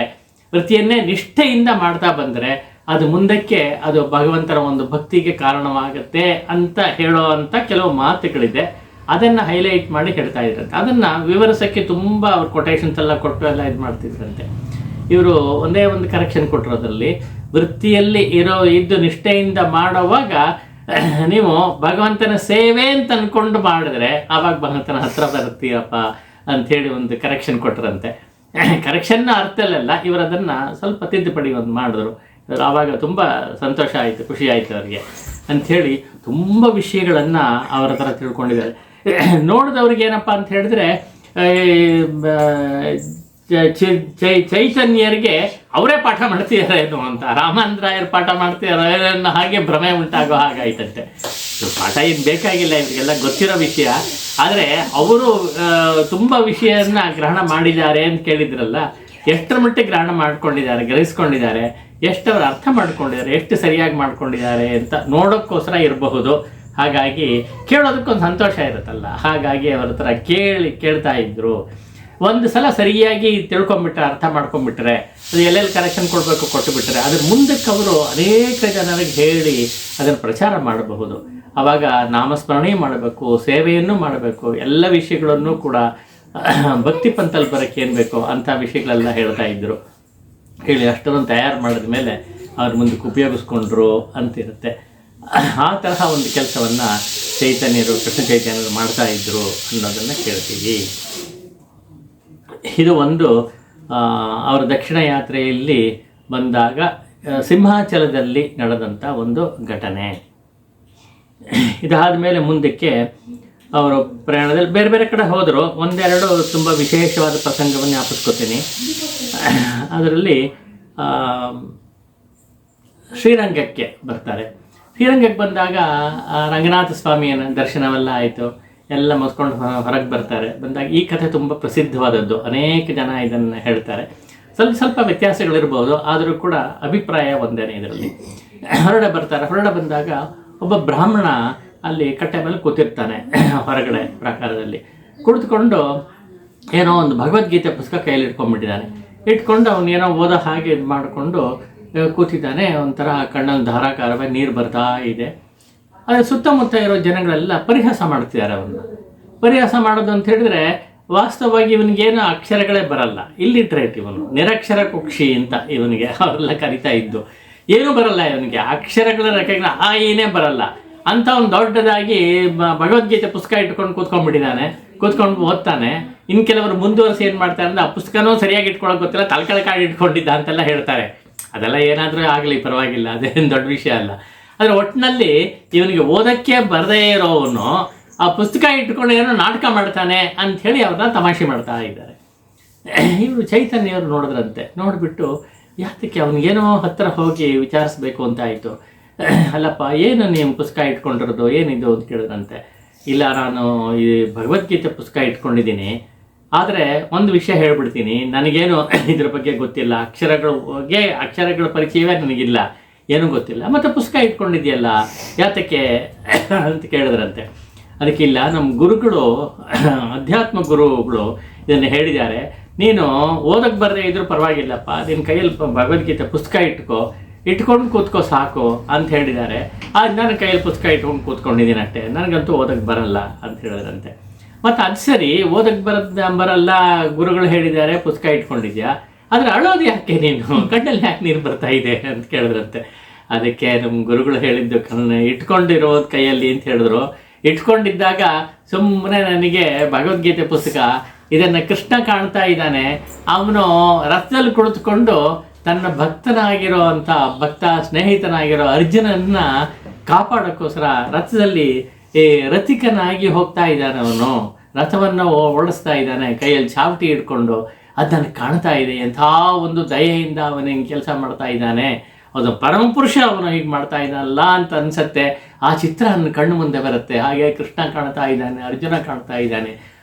ವೃತ್ತಿಯನ್ನೇ ನಿಷ್ಠೆಯಿಂದ ಮಾಡ್ತಾ ಬಂದರೆ ಅದು ಮುಂದಕ್ಕೆ ಅದು ಭಗವಂತನ ಒಂದು ಭಕ್ತಿಗೆ ಕಾರಣವಾಗುತ್ತೆ ಅಂತ ಹೇಳೋ ಅಂಥ ಕೆಲವು ಮಾತುಗಳಿದೆ. ಅದನ್ನು ಹೈಲೈಟ್ ಮಾಡಿ ಹೇಳ್ತಾ ಇದ್ರಂತೆ. ಅದನ್ನು ವಿವರಿಸೋಕ್ಕೆ ತುಂಬ ಅವ್ರು ಕೊಟೇಶನ್ಸ್ ಎಲ್ಲ ಕೊಟ್ಟು ಎಲ್ಲ ಇದು ಮಾಡ್ತಿದ್ರಂತೆ. ಇವರು ಒಂದೇ ಒಂದು ಕರೆಕ್ಷನ್ ಕೊಟ್ಟರು, ಅದರಲ್ಲಿ ವೃತ್ತಿಯಲ್ಲಿ ಇದ್ದು ನಿಷ್ಠೆಯಿಂದ ಮಾಡೋವಾಗ ನೀವು ಭಗವಂತನ ಸೇವೆ ಅಂತ ಅಂದ್ಕೊಂಡು ಮಾಡಿದ್ರೆ ಆವಾಗ ಭಗವಂತನ ಹತ್ರ ಬರ್ತೀಯಪ್ಪ ಅಂಥೇಳಿ ಒಂದು ಕರೆಕ್ಷನ್ ಕೊಟ್ಟರಂತೆ. ಕರೆಕ್ಷನ್ನ ಅರ್ಥದಲ್ಲೆಲ್ಲ ಇವರು ಅದನ್ನು ಸ್ವಲ್ಪ ತಿದ್ದುಪಡಿ ಒಂದು ಮಾಡಿದ್ರು. ಆವಾಗ ತುಂಬ ಸಂತೋಷ ಆಯಿತು, ಖುಷಿ ಆಯಿತು ಅವರಿಗೆ ಅಂಥೇಳಿ ತುಂಬ ವಿಷಯಗಳನ್ನು ಅವರ ಹತ್ರ ತಿಳ್ಕೊಂಡಿದ್ದಾರೆ. ನೋಡಿದವ್ರಿಗೆ ಏನಪ್ಪ ಅಂತ ಹೇಳಿದ್ರೆ, ಚೈತನ್ಯರಿಗೆ ಅವರೇ ಪಾಠ ಮಾಡ್ತಿದ್ದಾರೆ ಏನು ಅಂತ, ರಾಮಾನಂದರಾಯರು ಪಾಠ ಮಾಡ್ತಿದ್ದಾರೆ ಅನ್ನೋ ಹಾಗೆ ಭ್ರಮೆ ಉಂಟಾಗೋ ಹಾಗಾಯ್ತಂತೆ. ಪಾಠ ಏನು ಬೇಕಾಗಿಲ್ಲ, ಇವರಿಗೆಲ್ಲ ಗೊತ್ತಿರೋ ವಿಷಯ. ಆದರೆ ಅವರು ತುಂಬ ವಿಷಯನ ಗ್ರಹಣ ಮಾಡಿದ್ದಾರೆ ಅಂತ ಕೇಳಿದ್ರಲ್ಲ, ಎಷ್ಟರ ಮಟ್ಟಿಗೆ ಗ್ರಹಣ ಮಾಡ್ಕೊಂಡಿದ್ದಾರೆ, ಗ್ರಹಿಸ್ಕೊಂಡಿದ್ದಾರೆ, ಎಷ್ಟು ಅವರು ಅರ್ಥ ಮಾಡ್ಕೊಂಡಿದ್ದಾರೆ, ಎಷ್ಟು ಸರಿಯಾಗಿ ಮಾಡ್ಕೊಂಡಿದ್ದಾರೆ ಅಂತ ನೋಡೋಕ್ಕೋಸ್ಕರ ಇರಬಹುದು. ಹಾಗಾಗಿ ಕೇಳೋದಕ್ಕೊಂದು ಸಂತೋಷ ಇರುತ್ತಲ್ಲ, ಹಾಗಾಗಿ ಅವರ ಹತ್ರ ಕೇಳ್ತಾ ಇದ್ರು. ಒಂದು ಸಲ ಸರಿಯಾಗಿ ತಿಳ್ಕೊಂಬಿಟ್ರೆ, ಅರ್ಥ ಮಾಡ್ಕೊಂಬಿಟ್ರೆ, ಅದು ಎಲ್ಲೆಲ್ಲಿ ಕರೆಕ್ಷನ್ ಕೊಡಬೇಕು ಕೊಟ್ಟುಬಿಟ್ರೆ, ಅದ್ರ ಮುಂದಕ್ಕೆ ಅವರು ಅನೇಕ ಜನರಿಗೆ ಹೇಳಿ ಅದನ್ನು ಪ್ರಚಾರ ಮಾಡಬಹುದು. ಆವಾಗ ನಾಮಸ್ಮರಣೆ ಮಾಡಬೇಕು, ಸೇವೆಯನ್ನು ಮಾಡಬೇಕು, ಎಲ್ಲ ವಿಷಯಗಳನ್ನು ಕೂಡ ಭಕ್ತಿ ಪಂಥಲ್ಲಿ ಬರೋಕ್ಕೆ ಏನು ಬೇಕೋ ಅಂಥ ವಿಷಯಗಳೆಲ್ಲ ಹೇಳ್ತಾ ಇದ್ದರು. ಹೇಳಿ ಅಷ್ಟೊಂದು ತಯಾರು ಮಾಡಿದ ಮೇಲೆ ಅವ್ರ ಮುಂದಕ್ಕೆ ಉಪಯೋಗಿಸ್ಕೊಂಡ್ರು ಅಂತಿರುತ್ತೆ. ಆ ತರಹ ಒಂದು ಕೆಲಸವನ್ನು ಕೃಷ್ಣ ಚೈತನ್ಯರು ಮಾಡ್ತಾ ಇದ್ರು ಅನ್ನೋದನ್ನು ಕೇಳ್ತೀವಿ. ಇದು ಒಂದು ಅವರ ದಕ್ಷಿಣ ಯಾತ್ರೆಯಲ್ಲಿ ಬಂದಾಗ ಸಿಂಹಾಚಲದಲ್ಲಿ ನಡೆದಂಥ ಒಂದು ಘಟನೆ. ಇದಾದ ಮೇಲೆ ಮುಂದಕ್ಕೆ ಅವರು ಪ್ರಯಾಣದಲ್ಲಿ ಬೇರೆ ಬೇರೆ ಕಡೆ ಹೋದರು. ಒಂದೆರಡು ತುಂಬ ವಿಶೇಷವಾದ ಪ್ರಸಂಗವನ್ನು ಜ್ಞಾಪಿಸ್ಕೊತೀನಿ. ಅದರಲ್ಲಿ ಶ್ರೀರಂಗಕ್ಕೆ ಬರ್ತಾರೆ. ಶ್ರೀರಂಗಕ್ಕೆ ಬಂದಾಗ ರಂಗನಾಥ ಸ್ವಾಮಿಯ ದರ್ಶನವೆಲ್ಲ ಆಯಿತು, ಎಲ್ಲ ಮುಗಿಸ್ಕೊಂಡು ಹೊರಗೆ ಬರ್ತಾರೆ. ಬಂದಾಗ ಈ ಕಥೆ ತುಂಬ ಪ್ರಸಿದ್ಧವಾದದ್ದು, ಅನೇಕ ಜನ ಇದನ್ನು ಹೇಳ್ತಾರೆ. ಸ್ವಲ್ಪ ವ್ಯತ್ಯಾಸಗಳಿರ್ಬೋದು, ಆದರೂ ಕೂಡ ಅಭಿಪ್ರಾಯ ಒಂದೇ ಇದರಲ್ಲಿ. ಹೊರಡೆ ಬಂದಾಗ ಒಬ್ಬ ಬ್ರಾಹ್ಮಣ ಅಲ್ಲಿ ಕಟ್ಟೆ ಮೇಲೆ ಕೂತಿರ್ತಾನೆ ಹೊರಗಡೆ ಪ್ರಾಕಾರದಲ್ಲಿ. ಕುಳಿತುಕೊಂಡು ಏನೋ ಒಂದು ಭಗವದ್ಗೀತೆ ಪುಸ್ತಕ ಕೈಯಲ್ಲಿ ಇಟ್ಕೊಂಡು ಅವನು ಏನೋ ಓದೋ ಹಾಗೆ ಇದು ಮಾಡಿಕೊಂಡು ಕೂತಿದ್ದಾನೆ. ಒಂಥರ ಕಣ್ಣಲ್ಲಿ ಧಾರಾಕಾರವಾಗಿ ನೀರು ಬರ್ತಾ ಇದೆ. ಆದರೆ ಸುತ್ತಮುತ್ತ ಇರೋ ಜನಗಳೆಲ್ಲ ಪರಿಹಾಸ ಮಾಡ್ತಿದ್ದಾರೆ ಅವನ್ನ. ಪರಿಹಾಸ ಮಾಡೋದು ಅಂತ ಹೇಳಿದ್ರೆ, ವಾಸ್ತವವಾಗಿ ಇವನಿಗೇನು ಅಕ್ಷರಗಳೇ ಬರಲ್ಲ, ಇಲ್ಲಿಟ್ರೇಟ್, ಇವನು ನಿರಕ್ಷರ ಕುಕ್ಷಿ ಅಂತ ಇವನಿಗೆ ಅವರೆಲ್ಲ ಕರಿತಾ ಇದ್ದು. ಏನೂ ಬರಲ್ಲ ಇವನಿಗೆ, ಅಕ್ಷರಗಳ ರೆಕಾಗ್ನ ಏನೇ ಬರಲ್ಲ. ಅಂತ ಒಂದು ದೊಡ್ಡದಾಗಿ ಭಗವದ್ಗೀತೆ ಪುಸ್ತಕ ಇಟ್ಕೊಂಡು ಕೂತ್ಕೊಂಡು ಓದ್ತಾನೆ. ಇನ್ನು ಕೆಲವರು ಮುಂದುವರಿಸಿ ಏನು ಮಾಡ್ತಾರೆ ಅಂದರೆ ಆ ಪುಸ್ತಕನೂ ಸರಿಯಾಗಿ ಇಟ್ಕೊಳ್ಳೋಕೆ ಗೊತ್ತಿಲ್ಲ, ತಲೆಕಾಡಿ ಇಟ್ಕೊಂಡಿದ್ದ ಅಂತೆಲ್ಲ ಹೇಳ್ತಾರೆ. ಅದೆಲ್ಲ ಏನಾದರೂ ಆಗಲಿ ಪರವಾಗಿಲ್ಲ, ಅದೇನು ದೊಡ್ಡ ವಿಷಯ ಅಲ್ಲ. ಆದರೆ ಒಟ್ಟಿನಲ್ಲಿ ಇವನಿಗೆ ಓದಕ್ಕೆ ಬರದೇ ಇರೋವನು ಆ ಪುಸ್ತಕ ಇಟ್ಕೊಂಡು ಏನೋ ನಾಟಕ ಮಾಡ್ತಾನೆ ಅಂಥೇಳಿ ಅವ್ರನ್ನ ತಮಾಷೆ ಮಾಡ್ತಾ ಇದ್ದಾರೆ. ಇವರು ಚೈತನ್ಯವರು ನೋಡಿದ್ರಂತೆ. ನೋಡಿಬಿಟ್ಟು ಯಾತಕ್ಕೆ ಅವನಿಗೇನೋ ಹತ್ತಿರ ಹೋಗಿ ವಿಚಾರಿಸ್ಬೇಕು ಅಂತ ಆಯಿತು. ಅಲ್ಲಪ್ಪ, ಏನು ನೀವು ಪುಸ್ತಕ ಇಟ್ಕೊಂಡಿರೋದು, ಏನಿದು ಅಂತ ಕೇಳಿದ್ರಂತೆ. ಇಲ್ಲ, ನಾನು ಈ ಭಗವದ್ಗೀತೆ ಪುಸ್ತಕ ಇಟ್ಕೊಂಡಿದ್ದೀನಿ, ಆದರೆ ಒಂದು ವಿಷಯ ಹೇಳ್ಬಿಡ್ತೀನಿ, ನನಗೇನು ಇದ್ರ ಬಗ್ಗೆ ಗೊತ್ತಿಲ್ಲ, ಅಕ್ಷರಗಳ ಪರಿಚಯವೇ ನನಗಿಲ್ಲ, ಏನೂ ಗೊತ್ತಿಲ್ಲ, ಮತ್ತು ಪುಸ್ತಕ ಇಟ್ಕೊಂಡಿದೆಯಲ್ಲ ಯಾತಕ್ಕೆ ಅಂತ ಕೇಳಿದ್ರಂತೆ. ಅದಕ್ಕಿಲ್ಲ, ನಮ್ಮ ಗುರುಗಳು, ಅಧ್ಯಾತ್ಮ ಗುರುಗಳು ಇದನ್ನು ಹೇಳಿದ್ದಾರೆ, ನೀನು ಓದಕ್ಕೆ ಬರದೇ ಇದ್ರೂ ಪರವಾಗಿಲ್ಲಪ್ಪ, ನಿನ್ನ ಕೈಯಲ್ಲಿ ಭಗವದ್ಗೀತೆ ಪುಸ್ತಕ ಇಟ್ಕೊಂಡು ಕೂತ್ಕೋ ಸಾಕು ಅಂತ ಹೇಳಿದ್ದಾರೆ. ನನ್ನ ಕೈಯಲ್ಲಿ ಪುಸ್ತಕ ಇಟ್ಕೊಂಡು ಕೂತ್ಕೊಂಡಿದ್ದೀನಿ ಅಷ್ಟೇ, ನನಗಂತೂ ಓದಕ್ಕೆ ಬರಲ್ಲ ಅಂತ ಹೇಳಿದ್ರಂತೆ. ಮತ್ತು ಅದು ಸರಿ, ಓದಕ್ಕೆ ಬರಲ್ಲ, ಗುರುಗಳು ಹೇಳಿದ್ದಾರೆ, ಪುಸ್ತಕ ಇಟ್ಕೊಂಡಿದ್ಯಾ, ಆದರೆ ಅಳೋದು ಯಾಕೆ ನೀನು, ಕಣ್ಣಲ್ಲಿ ಯಾಕೆ ನೀರು ಬರ್ತಾ ಇದೆ ಅಂತ ಕೇಳಿದ್ರಂತೆ. ಅದಕ್ಕೆ ನಮ್ಮ ಗುರುಗಳು ಹೇಳಿದ್ದು, ಇಟ್ಕೊಂಡಿರೋದು ಕೈಯಲ್ಲಿ ಅಂತ ಹೇಳಿದ್ರು. ಇಟ್ಕೊಂಡಿದ್ದಾಗ ಸುಮ್ಮನೆ ನನಗೆ ಭಗವದ್ಗೀತೆ ಪುಸ್ತಕ ಇದನ್ನು ಕೃಷ್ಣ ಕಾಣ್ತಾ ಇದ್ದಾನೆ, ಅವನು ರಥದಲ್ಲಿ ಕುಳಿತುಕೊಂಡು ತನ್ನ ಭಕ್ತನಾಗಿರೋ ಅಂಥ ಸ್ನೇಹಿತನಾಗಿರೋ ಅರ್ಜುನನ್ನ ಕಾಪಾಡೋಕ್ಕೋಸ್ಕರ ರಥದಲ್ಲಿ ರಥಿಕನಾಗಿ ಹೋಗ್ತಾ ಇದ್ದಾನೆ, ಅವನು ರಥವನ್ನು ಓಡಿಸ್ತಾ ಇದ್ದಾನೆ, ಕೈಯಲ್ಲಿ ಚಾವಟಿ ಹಿಡ್ಕೊಂಡು, ಅದನ್ನು ಕಾಣ್ತಾ ಇದೆ. ಎಂಥ ಒಂದು ದಯೆಯಿಂದ ಅವನು ಹಿಂಗೆ ಕೆಲಸ ಮಾಡ್ತಾ ಇದ್ದಾನೆ, ಅದು ಪರಮಪುರುಷ ಅವನು ಹೀಗೆ ಮಾಡ್ತಾ ಇದ್ದಾನಲ್ಲ ಅಂತ ಅನಿಸುತ್ತೆ. ಆ ಚಿತ್ರ ನನ್ನ ಕಣ್ಣು ಮುಂದೆ ಬರುತ್ತೆ. ಹಾಗೆ ಕೃಷ್ಣ ಕಾಣ್ತಾ ಇದ್ದಾನೆ, ಅರ್ಜುನ ಕಾಣ್ತಾ ಇದ್ದಾನೆ,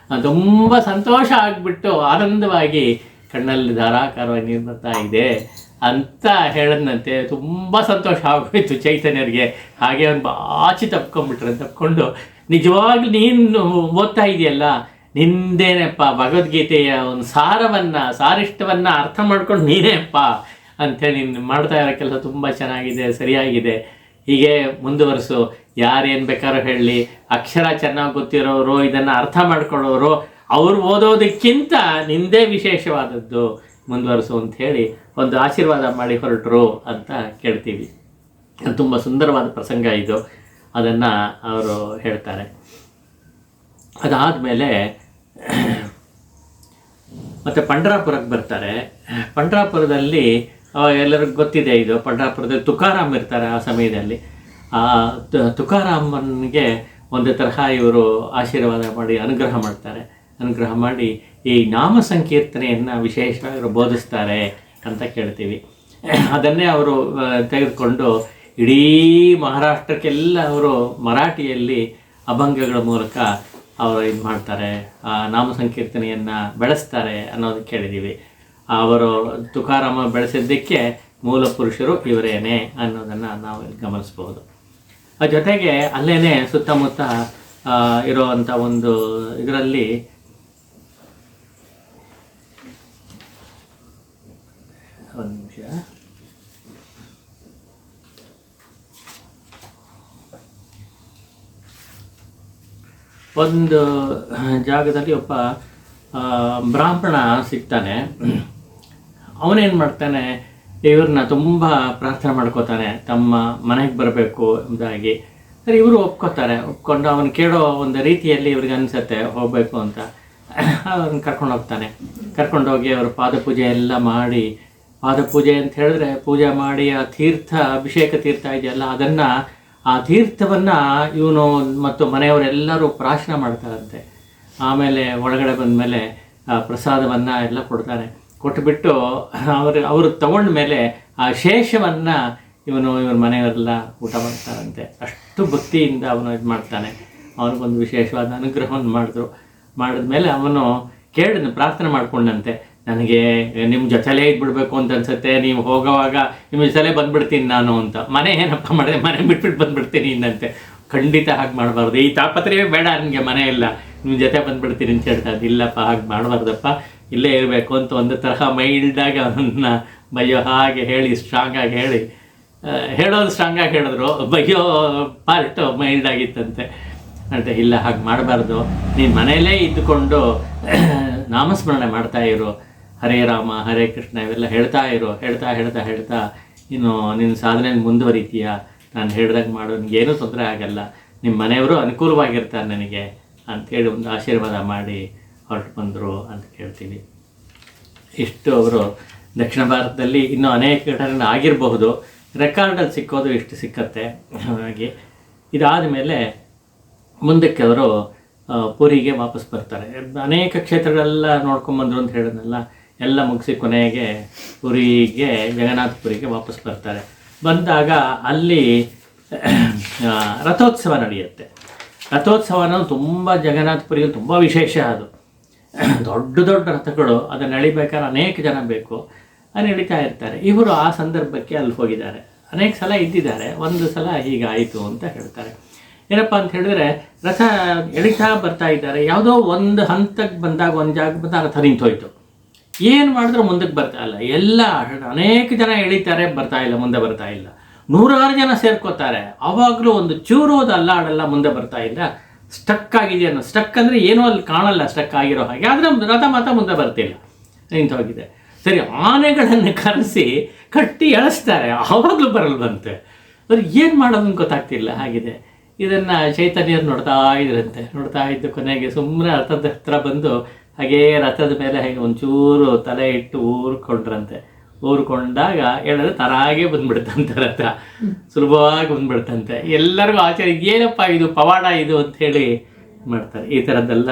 ತುಂಬ ಸಂತೋಷ ಆಗಿಬಿಟ್ಟು ಆನಂದವಾಗಿ ಕಣ್ಣಲ್ಲಿ ಧಾರಾಕಾರವಾಗಿ ನೀರು ಬರ್ತಾ ಇದೆ ಅಂತ ಹೇಳಿದಂತೆ ತುಂಬ ಸಂತೋಷ ಆಗೋಯ್ತು ಚೈತನ್ಯರಿಗೆ. ಹಾಗೆ ಒಂದು ಬಾಚಿ ತಪ್ಕೊಂಡು, ನಿಜವಾಗ್ಲೂ ನೀನು ಓದ್ತಾ ಇದೆಯಲ್ಲ, ನಿಂದೇನೆಪ್ಪ ಭಗವದ್ಗೀತೆಯ ಒಂದು ಸಾರಿಷ್ಟವನ್ನು ಅರ್ಥ ಮಾಡ್ಕೊಂಡು ನೀನೇಪ್ಪ ಅಂಥೇಳಿ ನೀನು ಮಾಡ್ತಾ ಇರೋ ಕೆಲಸ ತುಂಬ ಚೆನ್ನಾಗಿದೆ, ಸರಿಯಾಗಿದೆ, ಹೀಗೆ ಮುಂದುವರಿಸು. ಯಾರೇನು ಬೇಕಾದ್ರೂ ಹೇಳಲಿ, ಅಕ್ಷರ ಚೆನ್ನಾಗಿ ಗೊತ್ತಿರೋರು, ಇದನ್ನು ಅರ್ಥ ಮಾಡ್ಕೊಳ್ಳೋರು, ಅವ್ರು ಓದೋದಕ್ಕಿಂತ ನಿಂದೇ ವಿಶೇಷವಾದದ್ದು, ಮುಂದುವರಿಸು ಅಂಥೇಳಿ ಒಂದು ಆಶೀರ್ವಾದ ಮಾಡಿ ಹೊರಟರು ಅಂತ ಕೇಳ್ತೀವಿ. ತುಂಬ ಸುಂದರವಾದ ಪ್ರಸಂಗ ಇದು, ಅದನ್ನು ಅವರು ಹೇಳ್ತಾರೆ. ಅದಾದಮೇಲೆ ಮತ್ತು ಪಂಢರಾಪುರಕ್ಕೆ ಬರ್ತಾರೆ. ಪಂಢರಾಪುರದಲ್ಲಿ ಎಲ್ಲರಿಗೂ ಗೊತ್ತಿದೆ ಇದು, ಪಂಢರಾಪುರದಲ್ಲಿ ತುಕಾರಾಮ್ ಇರ್ತಾರೆ. ಆ ಸಮಯದಲ್ಲಿ ಆ ತುಕಾರಾಮನಿಗೆ ಒಂದು ತರಹ ಇವರು ಆಶೀರ್ವಾದ ಮಾಡಿ ಅನುಗ್ರಹ ಮಾಡಿ ಈ ನಾಮ ಸಂಕೀರ್ತನೆಯನ್ನು ವಿಶೇಷವಾಗಿ ಬೋಧಿಸ್ತಾರೆ ಅಂತ ಕೇಳ್ತೀವಿ. ಅದನ್ನೇ ಅವರು ತೆಗೆದುಕೊಂಡು ಇಡೀ ಮಹಾರಾಷ್ಟ್ರಕ್ಕೆಲ್ಲ ಅವರು ಮರಾಠಿಯಲ್ಲಿ ಅಭಂಗಗಳ ಮೂಲಕ ಅವರು ಇದು ಮಾಡ್ತಾರೆ, ಆ ನಾಮ ಸಂಕೀರ್ತನೆಯನ್ನು ಬೆಳೆಸ್ತಾರೆ ಅನ್ನೋದು ಕೇಳಿದ್ದೀವಿ. ಅವರು ತುಕಾರಾಮ ಬೆಳೆಸಿದ್ದಕ್ಕೆ ಮೂಲ ಪುರುಷರು ಇವರೇನೆ ಅನ್ನೋದನ್ನು ನಾವು ಗಮನಿಸ್ಬೋದು. ಜೊತೆಗೆ ಅಲ್ಲೇ ಸುತ್ತಮುತ್ತ ಇರೋವಂಥ ಒಂದು ಇದರಲ್ಲಿ ಒಂದು ನಿಮಿಷ, ಒಂದು ಜಾಗದಲ್ಲಿ ಒಬ್ಬ ಬ್ರಾಹ್ಮಣ ಸಿಗ್ತಾನೆ. ಅವನೇನು ಮಾಡ್ತಾನೆ, ಇವ್ರನ್ನ ತುಂಬ ಪ್ರಾರ್ಥನೆ ಮಾಡ್ಕೋತಾನೆ, ತಮ್ಮ ಮನೆಗೆ ಬರಬೇಕು ಎಂಬುದಾಗಿ. ಸರಿ, ಇವರು ಒಪ್ಕೊಂಡು ಅವನು ಕೇಳೋ ಒಂದು ರೀತಿಯಲ್ಲಿ ಇವ್ರಿಗೆ ಅನಿಸುತ್ತೆ ಹೋಗಬೇಕು ಅಂತ. ಅವ್ರನ್ನ ಕರ್ಕೊಂಡೋಗಿ ಅವರು ಪಾದಪೂಜೆ ಎಲ್ಲ ಮಾಡಿ, ಪಾದಪೂಜೆ ಅಂತ ಹೇಳಿದ್ರೆ ಪೂಜೆ ಮಾಡಿ ಆ ಅಭಿಷೇಕ ತೀರ್ಥ ಇದೆಯಲ್ಲ, ಅದನ್ನು ಆ ತೀರ್ಥವನ್ನು ಇವನು ಮತ್ತು ಮನೆಯವರೆಲ್ಲರೂ ಪ್ರಾಶನ ಮಾಡ್ತಾರಂತೆ. ಆಮೇಲೆ ಒಳಗಡೆ ಬಂದಮೇಲೆ ಪ್ರಸಾದವನ್ನು ಎಲ್ಲ ಕೊಟ್ಟುಬಿಟ್ಟು ಅವರು ತಗೊಂಡ ಮೇಲೆ ಆ ಶೇಷವನ್ನು ಇವ್ರ ಮನೆಯವರೆಲ್ಲ ಊಟ ಮಾಡ್ತಾರಂತೆ. ಅಷ್ಟು ಭಕ್ತಿಯಿಂದ ಅವನು ಇದು ಮಾಡ್ತಾನೆ. ಅವನಿಗೊಂದು ವಿಶೇಷವಾದ ಅನುಗ್ರಹವನ್ನು ಮಾಡಿದ್ಮೇಲೆ ಅವನು ಪ್ರಾರ್ಥನೆ ಮಾಡ್ಕೊಂಡಂತೆ, ನನಗೆ ನಿಮ್ಮ ಜೊತೆಲೇ ಇದ್ಬಿಡ್ಬೇಕು ಅಂತ ಅನ್ಸುತ್ತೆ, ನೀವು ಹೋಗೋವಾಗ ನಿಮ್ಮ ಜೊತೆಲೇ ಬಂದುಬಿಡ್ತೀನಿ ನಾನು ಅಂತ. ಮನೆ ಏನಪ್ಪ ಮಾಡಿದೆ, ಮನೆ ಬಿಟ್ಬಿಟ್ಟು ಬಂದುಬಿಡ್ತೀನಿ ಇನ್ನಂತೆ. ಖಂಡಿತ ಹಾಗೆ ಮಾಡಬಾರ್ದು, ಈ ತಾಪತ್ರಯವೇ ಬೇಡ ನನಗೆ, ಮನೆ ಇಲ್ಲ, ನಿಮ್ಮ ಜೊತೆ ಬಂದುಬಿಡ್ತೀನಿ ಅಂತ ಹೇಳ್ತಾ. ಇಲ್ಲಪ್ಪ, ಹಾಗೆ ಮಾಡಬಾರ್ದಪ್ಪ, ಇಲ್ಲೇ ಇರಬೇಕು ಅಂತ ಒಂದು ತರಹ ಮೈಲ್ಡಾಗಿ ಅವನ್ನ ಬಯ್ಯೋ ಹಾಗೆ ಹೇಳಿ, ಸ್ಟ್ರಾಂಗಾಗಿ ಹೇಳೋದು ಸ್ಟ್ರಾಂಗಾಗಿ ಹೇಳಿದ್ರು, ಬಯ್ಯೋ ಪಾರ್ಟು ಮೈಲ್ಡಾಗಿತ್ತಂತೆ. ಅಂತ ಇಲ್ಲ, ಹಾಗೆ ಮಾಡಬಾರ್ದು, ನೀನು ಮನೆಯಲ್ಲೇ ಇದ್ದುಕೊಂಡು ನಾಮಸ್ಮರಣೆ ಮಾಡ್ತಾ ಇರು, ಹರೇ ರಾಮ ಹರೇ ಕೃಷ್ಣ ಇವೆಲ್ಲ ಹೇಳ್ತಾ ಇರು. ಹೇಳ್ತಾ ಇನ್ನು ನಿನ್ನ ಸಾಧನೆ ಮುಂದುವರಿತೀಯ, ನಾನು ಹೇಳ್ದಂಗೆ ಮಾಡು, ನನಗೇನೂ ತೊಂದರೆ ಆಗಲ್ಲ, ನಿಮ್ಮ ಮನೆಯವರು ಅನುಕೂಲವಾಗಿರ್ತಾರೆ ನನಗೆ ಅಂಥೇಳಿ ಒಂದು ಆಶೀರ್ವಾದ ಮಾಡಿ ಹೊರಟು ಬಂದರು ಅಂತ ಕೇಳ್ತೀವಿ. ಇಷ್ಟು ಅವರು ದಕ್ಷಿಣ ಭಾರತದಲ್ಲಿ ಇನ್ನೂ ಅನೇಕ ಘಟನೆ ಆಗಿರಬಹುದು, ರೆಕಾರ್ಡಲ್ಲಿ ಸಿಕ್ಕೋದು ಇಷ್ಟು ಸಿಕ್ಕತ್ತೆ. ಹಾಗಾಗಿ ಇದಾದ ಮೇಲೆ ಮುಂದಕ್ಕೆ ಅವರು ಪುರಿಗೆ ವಾಪಸ್ ಬರ್ತಾರೆ. ಅನೇಕ ಕ್ಷೇತ್ರಗಳೆಲ್ಲ ನೋಡ್ಕೊಂಬಂದರು ಅಂತ ಹೇಳಿದ್ನಲ್ಲ, ಎಲ್ಲ ಮುಗಿಸಿ ಕೊನೆಗೆ ಪುರಿಗೆ, ಜಗನ್ನಾಥಪುರಿಗೆ ವಾಪಸ್ ಬರ್ತಾರೆ. ಬಂದಾಗ ಅಲ್ಲಿ ರಥೋತ್ಸವ ನಡೆಯುತ್ತೆ. ರಥೋತ್ಸವ ಅನ್ನೋದು ತುಂಬ ಜಗನ್ನಾಥಪುರಿಯಲ್ಲಿ ತುಂಬ ವಿಶೇಷ. ಅದು ದೊಡ್ಡ ದೊಡ್ಡ ರಥಗಳು, ಅದನ್ನು ಎಳಿಬೇಕಾದ್ರೆ ಅನೇಕ ಜನ ಬೇಕು, ಅದು ಎಳಿತಾ ಇರ್ತಾರೆ. ಇವರು ಆ ಸಂದರ್ಭಕ್ಕೆ ಅಲ್ಲಿ ಹೋಗಿದ್ದಾರೆ, ಅನೇಕ ಸಲ ಇದ್ದಿದ್ದಾರೆ, ಒಂದು ಸಲ ಹೀಗಾಯಿತು ಅಂತ ಹೇಳ್ತಾರೆ. ಏನಪ್ಪ ಅಂತ ಹೇಳಿದ್ರೆ, ರಥ ಎಳಿತಾ ಬರ್ತಾ ಇದ್ದಾರೆ, ಯಾವುದೋ ಒಂದು ಹಂತಕ್ಕೆ ಬಂದಾಗ, ಒಂದು ಜಾಗ ಬಂದಾಗ ರಥ ನಿಂತೋಯ್ತು. ಏನು ಮಾಡಿದ್ರು ಮುಂದಕ್ಕೆ ಬರ್ತಾ ಇಲ್ಲ. ಎಲ್ಲ ಅನೇಕ ಜನ ಎಳಿತಾರೆ, ಬರ್ತಾ ಇಲ್ಲ, ಮುಂದೆ ಬರ್ತಾ ಇಲ್ಲ. ನೂರಾರು ಜನ ಸೇರ್ಕೋತಾರೆ, ಆವಾಗಲೂ ಒಂದು ಚೂರು ಅಲ್ಲಾಡಲ್ಲ, ಮುಂದೆ ಬರ್ತಾ ಇಲ್ಲ. ಸ್ಟಕ್ ಆಗಿದೆ ಅನ್ನೋ, ಸ್ಟಕ್ ಅಂದರೆ ಏನೋ ಅಲ್ಲಿ ಕಾಣಲ್ಲ ಸ್ಟಕ್ ಆಗಿರೋ ಹಾಗೆ, ಆದರೆ ರಥ ಮಾತ್ರ ಮುಂದೆ ಬರ್ತಿಲ್ಲ, ನಿಂತು ಹೋಗಿದೆ. ಸರಿ, ಆನೆಗಳನ್ನು ಕರೆಸಿ ಕಟ್ಟಿ ಎಳಿಸ್ತಾರೆ, ಆವಾಗಲೂ ಬರಲ್ವಂತೆ. ಅವ್ರಿಗೆ ಏನು ಮಾಡೋದನ್ನು ಗೊತ್ತಾಗ್ತಿಲ್ಲ. ಹಾಗಿದೆ. ಇದನ್ನು ಚೈತನ್ಯರು ನೋಡ್ತಾ ಇದ್ದು ಕೊನೆಗೆ ಸುಮ್ಮನೆ ರಥದ ಹತ್ರ ಬಂದು ಹಾಗೇ ರಥದ ಮೇಲೆ ಹಾಗೆ ಒಂಚೂರು ತಲೆ ಇಟ್ಟು ಊರ್ಕೊಂಡಾಗ ಹೇಳಿದ್ರೆ ತರಾಗೆ ಬಂದ್ಬಿಡ್ತಂತೆ, ರಥ ಸುಲಭವಾಗಿ ಬಂದ್ಬಿಡ್ತಂತೆ. ಎಲ್ಲರಿಗೂ ಆಶ್ಚರ್ಯ, ಏನಪ್ಪ ಇದು ಪವಾಡ ಇದು ಅಂತ ಹೇಳಿ ಮಾಡ್ತಾರೆ. ಈ ಥರದ್ದೆಲ್ಲ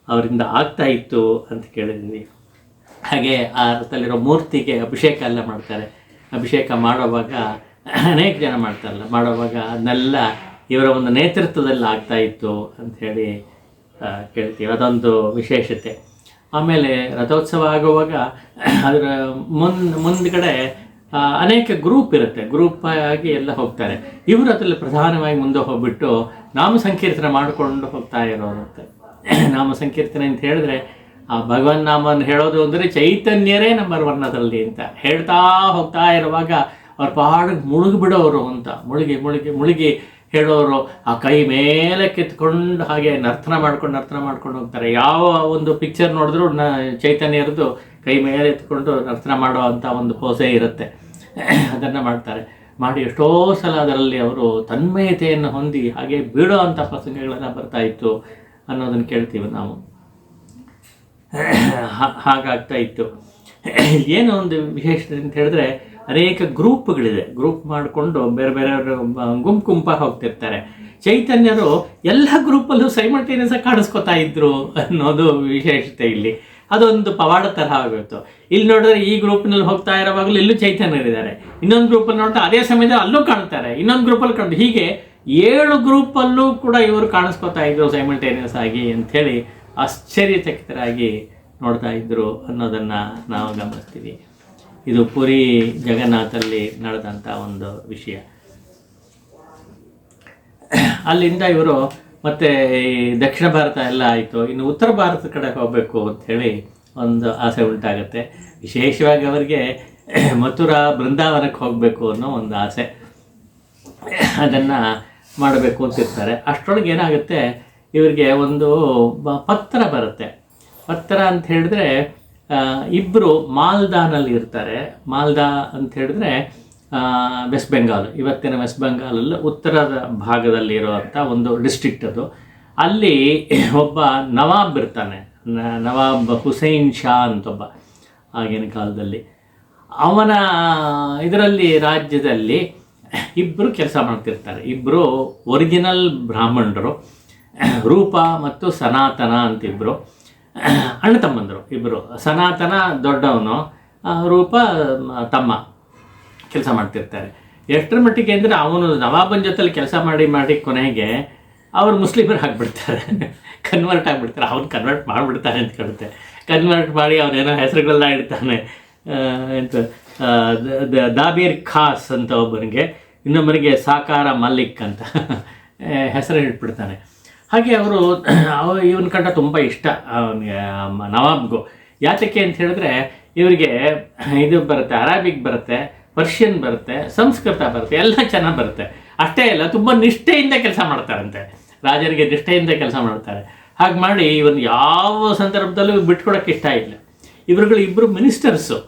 ಅವರಿಂದ ಆಗ್ತಾ ಇತ್ತು ಅಂತ ಕೇಳಿದ್ವಿ. ಹಾಗೆ ಆ ರಥದಲ್ಲಿರೋ ಮೂರ್ತಿಗೆ ಅಭಿಷೇಕ ಎಲ್ಲ ಮಾಡ್ತಾರೆ. ಅಭಿಷೇಕ ಮಾಡೋವಾಗ ಅನೇಕ ಜನ ಮಾಡೋವಾಗ ಅದನ್ನೆಲ್ಲ ಇವರ ಒಂದು ನೇತೃತ್ವದಲ್ಲಿ ಆಗ್ತಾ ಇತ್ತು ಅಂಥೇಳಿ ಕೇಳ್ತೀವಿ. ಅದೊಂದು ವಿಶೇಷತೆ. ಆಮೇಲೆ ರಥೋತ್ಸವ ಆಗುವಾಗ ಅದರ ಮುಂದ್ಗಡೆ ಅನೇಕ ಗ್ರೂಪ್ ಇರುತ್ತೆ, ಗ್ರೂಪ್ ಆಗಿ ಎಲ್ಲ ಹೋಗ್ತಾರೆ. ಇವರು ಅದರಲ್ಲಿ ಪ್ರಧಾನವಾಗಿ ಮುಂದೆ ಹೋಗ್ಬಿಟ್ಟು ನಾಮ ಸಂಕೀರ್ತನೆ ಮಾಡಿಕೊಂಡು ಹೋಗ್ತಾ ಇರೋರುತ್ತೆ. ನಾಮ ಸಂಕೀರ್ತನೆ ಅಂತ ಹೇಳಿದ್ರೆ ಆ ಭಗವನ್ ನಾಮವನ್ನು ಹೇಳೋದು ಅಂದರೆ ಚೈತನ್ಯರೇ ನಂಬರ್ 1 ಅದರಲ್ಲಿ ಅಂತ ಹೇಳ್ತಾ ಹೋಗ್ತಾ ಇರುವಾಗ ಅವ್ರ ಪಾಡಿಗೆ ಮುಳುಗಿಬಿಡೋರು ಅಂತ, ಮುಳುಗಿ ಹೇಳೋರು. ಆ ಕೈ ಮೇಲೆ ಕೆತ್ಕೊಂಡು ಹಾಗೆ ನರ್ತನ ಮಾಡ್ಕೊಂಡು ಹೋಗ್ತಾರೆ. ಯಾವ ಒಂದು ಪಿಕ್ಚರ್ ನೋಡಿದ್ರು ಚೈತನ್ಯರದ್ದು ಕೈ ಮೇಲೆ ಎತ್ಕೊಂಡು ನರ್ತನ ಮಾಡೋ ಅಂಥ ಒಂದು ಪೋಸೆ ಇರುತ್ತೆ. ಅದನ್ನು ಮಾಡಿ ಎಷ್ಟೋ ಸಲ ಅದರಲ್ಲಿ ಅವರು ತನ್ಮಯತೆಯನ್ನು ಹೊಂದಿ ಹಾಗೆ ಬೀಳೋ ಅಂಥ ಪ್ರಸಂಗಗಳೆಲ್ಲ ಬರ್ತಾ ಇತ್ತು ಅನ್ನೋದನ್ನು ಕೇಳ್ತೀವಿ ನಾವು. ಹಾಗಾಗ್ತಾ ಇತ್ತು. ಏನು ಒಂದು ವಿಶೇಷತೆ ಅಂತ ಹೇಳಿದ್ರೆ, ಅನೇಕ ಗ್ರೂಪ್ಗಳಿದೆ, ಗ್ರೂಪ್ ಮಾಡಿಕೊಂಡು ಬೇರೆ ಬೇರೆ ಗುಂಪಾಗಿ ಹೋಗ್ತಿರ್ತಾರೆ. ಚೈತನ್ಯರು ಎಲ್ಲ ಗ್ರೂಪಲ್ಲೂ ಸೈಮಲ್ಟೇನಿಯಸ್ ಆಗಿ ಕಾಣಿಸ್ಕೊತಾ ಇದ್ರು ಅನ್ನೋದು ವಿಶೇಷತೆ ಇಲ್ಲಿ. ಅದೊಂದು ಪವಾಡ ತರಹ ಆಗೋಯ್ತು. ಇಲ್ಲಿ ನೋಡಿದ್ರೆ ಈ ಗ್ರೂಪ್ನಲ್ಲಿ ಹೋಗ್ತಾ ಇರೋವಾಗಲೂ ಇಲ್ಲೂ ಚೈತನ್ಯರಿದ್ದಾರೆ, ಇನ್ನೊಂದು ಗ್ರೂಪಲ್ಲಿ ನೋಡ್ತಾ ಅದೇ ಸಮಯದಲ್ಲಿ ಅಲ್ಲೂ ಕಾಣ್ತಾರೆ, ಇನ್ನೊಂದು ಗ್ರೂಪಲ್ಲಿ ಕಾಣ್ತಾರೆ. ಹೀಗೆ 7 ಗ್ರೂಪಲ್ಲೂ ಕೂಡ ಇವರು ಕಾಣಿಸ್ಕೊತಾ ಇದ್ರು ಸೈಮಲ್ಟೇನಿಯಸ್ ಆಗಿ ಅಂಥೇಳಿ ಆಶ್ಚರ್ಯಚಕಿತರಾಗಿ ನೋಡ್ತಾ ಇದ್ರು ಅನ್ನೋದನ್ನು ನಾವು ಗಮನಿಸ್ತೀವಿ. ಇದು ಪುರಿ ಜಗನ್ನಾಥಲ್ಲಿ ನಡೆದಂಥ ಒಂದು ವಿಷಯ. ಅಲ್ಲಿಂದ ಇವರು ಮತ್ತೆ ಈ ದಕ್ಷಿಣ ಭಾರತ ಎಲ್ಲ ಆಯಿತು, ಇನ್ನು ಉತ್ತರ ಭಾರತದ ಕಡೆ ಹೋಗಬೇಕು ಅಂಥೇಳಿ ಒಂದು ಆಸೆ ಉಂಟಾಗುತ್ತೆ. ವಿಶೇಷವಾಗಿ ಅವರಿಗೆ ಮಥುರಾ ಬೃಂದಾವನಕ್ಕೆ ಹೋಗಬೇಕು ಅನ್ನೋ ಒಂದು ಆಸೆ, ಅದನ್ನು ಮಾಡಬೇಕು ಅಂತಿರ್ತಾರೆ. ಅಷ್ಟರೊಳಗೆ ಏನಾಗುತ್ತೆ, ಇವರಿಗೆ ಒಂದು ಪತ್ರ ಬರುತ್ತೆ. ಪತ್ರ ಅಂತ ಹೇಳಿದ್ರೆ ಇಬ್ಬರು ಮಾಲ್ದಾನಲ್ಲಿ ಇರ್ತಾರೆ. ಮಾಲ್ದಾ ಅಂತ ಹೇಳಿದ್ರೆ ವೆಸ್ಟ್ ಬೆಂಗಾಲ್, ಇವತ್ತಿನ ವೆಸ್ಟ್ ಬೆಂಗಾಲಲ್ಲಿ ಉತ್ತರದ ಭಾಗದಲ್ಲಿ ಇರುವಂಥ ಒಂದು ಡಿಸ್ಟ್ರಿಕ್ಟ್ ಅದು. ಅಲ್ಲಿ ಒಬ್ಬ ನವಾಬ್ ಇರ್ತಾನೆ, ನವಾಬ್ ಹುಸೈನ್ ಶಾ ಅಂತೊಬ್ಬ ಆಗಿನ ಕಾಲದಲ್ಲಿ. ಅವನ ಇದರಲ್ಲಿ ರಾಜ್ಯದಲ್ಲಿ ಇಬ್ಬರು ಕೆಲಸ ಮಾಡ್ತಿರ್ತಾರೆ. ಇಬ್ಬರು ಒರಿಜಿನಲ್ ಬ್ರಾಹ್ಮಣರು, ರೂಪ ಮತ್ತು ಸನಾತನ ಅಂತಿಬ್ಬರು ಅಣ್ಣ ತಮ್ಮಂದರು ಇಬ್ಬರು. ಸನಾತನ ದೊಡ್ಡವನು, ರೂಪ ತಮ್ಮ ಕೆಲಸ ಮಾಡ್ತಿರ್ತಾರೆ. ಎಷ್ಟರ ಮಟ್ಟಿಗೆ ಅಂದರೆ ಅವನು ನವಾಬನ ಜೊತೆಲಿ ಕೆಲಸ ಮಾಡಿ ಕೊನೆಗೆ ಅವರು ಮುಸ್ಲಿಮರು ಆಗಿಬಿಡ್ತಾರೆ, ಕನ್ವರ್ಟ್ ಆಗಿಬಿಡ್ತಾರೆ. ಅವ್ನು ಕನ್ವರ್ಟ್ ಮಾಡಿಬಿಡ್ತಾನೆ ಅಂತ ಕೇಳುತ್ತೆ. ಕನ್ವರ್ಟ್ ಮಾಡಿ ಅವನೇನೋ ಹೆಸರುಗಳೆಲ್ಲ ಇಡ್ತಾನೆ. ಎಂತ ದಾಬೀರ್ ಖಾಸ್ ಅಂತ ಒಬ್ಬನಿಗೆ, ಇನ್ನೊಬ್ಬನಿಗೆ ಸಾಕಾರ ಮಲ್ಲಿಕ್ ಅಂತ ಹೆಸರು ಇಟ್ಬಿಡ್ತಾನೆ. ಹಾಗೆ ಅವರು ಇವನ ಕಂಡ ತುಂಬ ಇಷ್ಟ ಅವನಿಗೆ, ನವಾಬ್ಗೂ. ಯಾತಕ್ಕೆ ಅಂತ ಹೇಳಿದ್ರೆ ಇವರಿಗೆ ಇದು ಬರುತ್ತೆ, ಅರಾಬಿಕ್ ಬರುತ್ತೆ, ಪರ್ಷಿಯನ್ ಬರುತ್ತೆ, ಸಂಸ್ಕೃತ ಬರುತ್ತೆ, ಎಲ್ಲ ಚೆನ್ನಾಗಿ ಬರುತ್ತೆ. ಅಷ್ಟೇ ಅಲ್ಲ, ತುಂಬ ನಿಷ್ಠೆಯಿಂದ ಕೆಲಸ ಮಾಡ್ತಾರಂತೆ, ರಾಜರಿಗೆ ನಿಷ್ಠೆಯಿಂದ ಕೆಲಸ ಮಾಡ್ತಾರೆ. ಹಾಗೆ ಮಾಡಿ ಇವನು ಯಾವ ಸಂದರ್ಭದಲ್ಲೂ ಬಿಟ್ಕೊಡೋಕ್ಕೆ ಇಷ್ಟ ಇಲ್ಲ. ಇವರುಗಳು ಇಬ್ಬರು ಮಿನಿಸ್ಟರ್ಸು,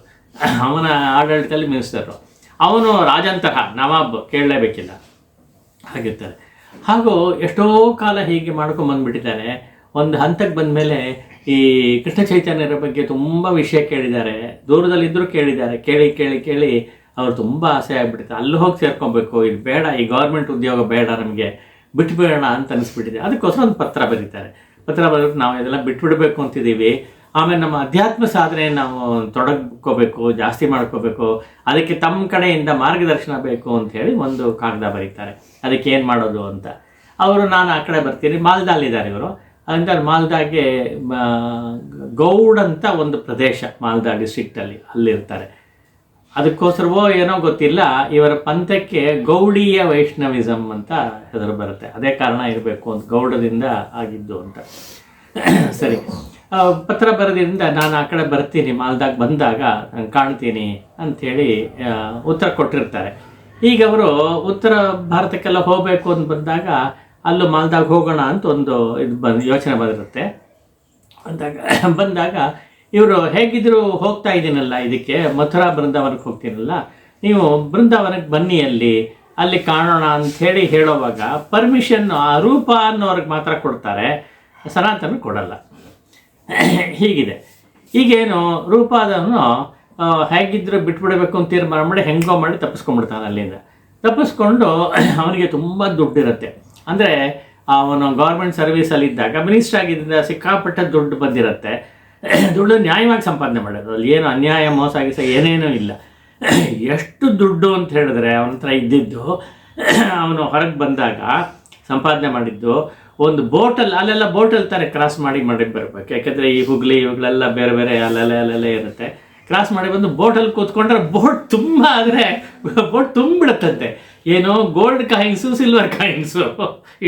ಅವನ ಆಡಳಿತದಲ್ಲಿ ಮಿನಿಸ್ಟರು. ಅವನು ರಾಜಂತಹ ನವಾಬ್, ಕೇಳಲೇಬೇಕಿಲ್ಲ. ಆಗಿರ್ತಾರೆ. ಹಾಗೂ ಎಷ್ಟೋ ಕಾಲ ಹೀಗೆ ಮಾಡ್ಕೊಂಬಂದ್ಬಿಟ್ಟಿದ್ದಾರೆ. ಒಂದು ಹಂತಕ್ಕೆ ಬಂದ ಮೇಲೆ ಈ ಕೃಷ್ಣ ಚೈತನ್ಯರ ಬಗ್ಗೆ ತುಂಬ ವಿಷಯ ಕೇಳಿದ್ದಾರೆ, ದೂರದಲ್ಲಿದ್ದರೂ ಕೇಳಿದ್ದಾರೆ. ಕೇಳಿ ಕೇಳಿ ಕೇಳಿ ಅವ್ರು ತುಂಬ ಆಸೆ ಆಗಿಬಿಟ್ಟಿದೆ, ಅಲ್ಲಿ ಹೋಗಿ ಸೇರ್ಕೊಬೇಕು, ಇದು ಬೇಡ, ಈ ಗೌರ್ಮೆಂಟ್ ಉದ್ಯೋಗ ಬೇಡ, ನಮಗೆ ಬಿಟ್ಬಿಡೋಣ ಅಂತ ಅನಿಸ್ಬಿಟ್ಟಿದೆ. ಅದಕ್ಕೋಸ್ಕರ ಒಂದು ಪತ್ರ ಬರೀತಾರೆ. ಪತ್ರ ಬರೆದು ನಾವು ಇದೆಲ್ಲ ಬಿಟ್ಬಿಡಬೇಕು ಅಂತಿದ್ದೀವಿ, ಆಮೇಲೆ ನಮ್ಮ ಅಧ್ಯಾತ್ಮ ಸಾಧನೆ ನಾವು ತೊಡಗ್ಕೋಬೇಕು, ಜಾಸ್ತಿ ಮಾಡ್ಕೋಬೇಕು, ಅದಕ್ಕೆ ತಮ್ಮ ಕಡೆಯಿಂದ ಮಾರ್ಗದರ್ಶನ ಬೇಕು ಅಂಥೇಳಿ ಒಂದು ಕಾಗದ ಬರೀತಾರೆ. ಅದಕ್ಕೆ ಏನು ಮಾಡೋದು ಅಂತ. ಅವರು ನಾನು ಆ ಕಡೆ ಬರ್ತೀನಿ, ಮಾಲ್ದಾಲಿದ್ದಾರೆ ಇವರು. ಅಂತ ಮಾಲ್ದಾಗೆ ಗೌಡ್ ಅಂತ ಒಂದು ಪ್ರದೇಶ ಮಾಲ್ದಾ ಡಿಸ್ಟ್ರಿಕ್ಟಲ್ಲಿ ಅಲ್ಲಿರ್ತಾರೆ. ಅದಕ್ಕೋಸ್ಕರವೋ ಏನೋ ಗೊತ್ತಿಲ್ಲ, ಇವರ ಪಂಥಕ್ಕೆ ಗೌಡೀಯ ವೈಷ್ಣವಿಸಮ್ ಅಂತ ಹೆಸರು ಬರುತ್ತೆ. ಅದೇ ಕಾರಣ ಇರಬೇಕು ಅಂತ, ಗೌಡದಿಂದ ಆಗಿದ್ದು ಅಂತ. ಸರಿ, ಪತ್ರ ಬರೆದಿಂದ ನಾನು ಆ ಕಡೆ ಬರ್ತೀನಿ, ಮಾಲ್ದಾಗ ಬಂದಾಗ ನಾನು ಕಾಣ್ತೀನಿ ಅಂಥೇಳಿ ಉತ್ತರ ಕೊಟ್ಟಿರ್ತಾರೆ. ಈಗ ಅವರು ಉತ್ತರ ಭಾರತಕ್ಕೆಲ್ಲ ಹೋಗಬೇಕು ಅಂತ ಬಂದಾಗ ಅಲ್ಲೂ ಮಾಲ್ದಾಗ ಹೋಗೋಣ ಅಂತ ಒಂದು ಯೋಚನೆ ಬಂದಿರುತ್ತೆ. ಬಂದಾಗ ಇವರು ಹೇಗಿದ್ರು ಹೋಗ್ತಾ ಇದ್ದೀನಲ್ಲ, ಇದಕ್ಕೆ ಮಥುರಾ ಬೃಂದಾವನಕ್ಕೆ ಹೋಗ್ತೀನಲ್ಲ, ನೀವು ಬೃಂದಾವನಕ್ಕೆ ಬನ್ನಿ, ಅಲ್ಲಿ ಕಾಣೋಣ ಅಂಥೇಳಿ ಹೇಳೋವಾಗ ಪರ್ಮಿಷನ್ನು ಆ ರೂಪ ಅನ್ನೋರ್ಗೆ ಮಾತ್ರ ಕೊಡ್ತಾರೆ, ಸನಾತನ ಕೊಡಲ್ಲ. ಹೀಗಿದೆ. ಈಗೇನು ರೂಪಾದವನು ಹೇಗಿದ್ರು ಬಿಟ್ಬಿಡಬೇಕು ಅಂತ ತೀರ್ಮಾನ ಮಾಡಿ ಹೆಂಗೋ ಮಾಡಿ ತಪ್ಪಿಸ್ಕೊಂಡ್ಬಿಡ್ತಾನೆ. ಅಲ್ಲಿಂದ ತಪ್ಪಿಸ್ಕೊಂಡು ಅವನಿಗೆ ತುಂಬ ದುಡ್ಡಿರುತ್ತೆ. ಅಂದರೆ ಅವನು ಗೌರ್ಮೆಂಟ್ ಸರ್ವೀಸಲ್ಲಿದ್ದಾಗ ಮಿನಿಸ್ಟರ್ ಆಗಿದ್ದರಿಂದ ಸಿಕ್ಕಾಪಟ್ಟೆ ದುಡ್ಡು ಬಂದಿರುತ್ತೆ. ದುಡ್ಡು ನ್ಯಾಯವಾಗಿ ಸಂಪಾದನೆ ಮಾಡೋದು, ಅಲ್ಲಿ ಏನು ಅನ್ಯಾಯ ಮೋಸ ಆಗಿಸ ಏನೇನೂ ಇಲ್ಲ. ಎಷ್ಟು ದುಡ್ಡು ಅಂತ ಹೇಳಿದ್ರೆ ಅವನ ಹತ್ರ ಇದ್ದಿದ್ದು, ಅವನು ಹೊರಗೆ ಬಂದಾಗ ಸಂಪಾದನೆ ಮಾಡಿದ್ದು ಒಂದು ಬೋಟಲ್ಲಿ, ಅಲ್ಲೆಲ್ಲ ಬೋಟಲ್ಲಿ ತಾನೇ ಕ್ರಾಸ್ ಮಾಡಿ ಬರಬೇಕು. ಯಾಕೆಂದರೆ ಈ ಹುಗ್ಲಿ ಇವುಗಳೆಲ್ಲ ಬೇರೆ ಬೇರೆ ಅಲ್ಲೆಲ್ಲ ಇರುತ್ತೆ. ಕ್ರಾಸ್ ಮಾಡಿ ಬಂದು ಬೋಟಲ್ಲಿ ಕೂತ್ಕೊಂಡ್ರೆ ಬೋಟ್ ತುಂಬ ಆದರೆ ಬೋಟ್ ತುಂಬಿಡುತ್ತಂತೆ. ಏನೋ ಗೋಲ್ಡ್ ಕಾಯಿನ್ಸು, ಸಿಲ್ವರ್ ಕಾಯಿನ್ಸು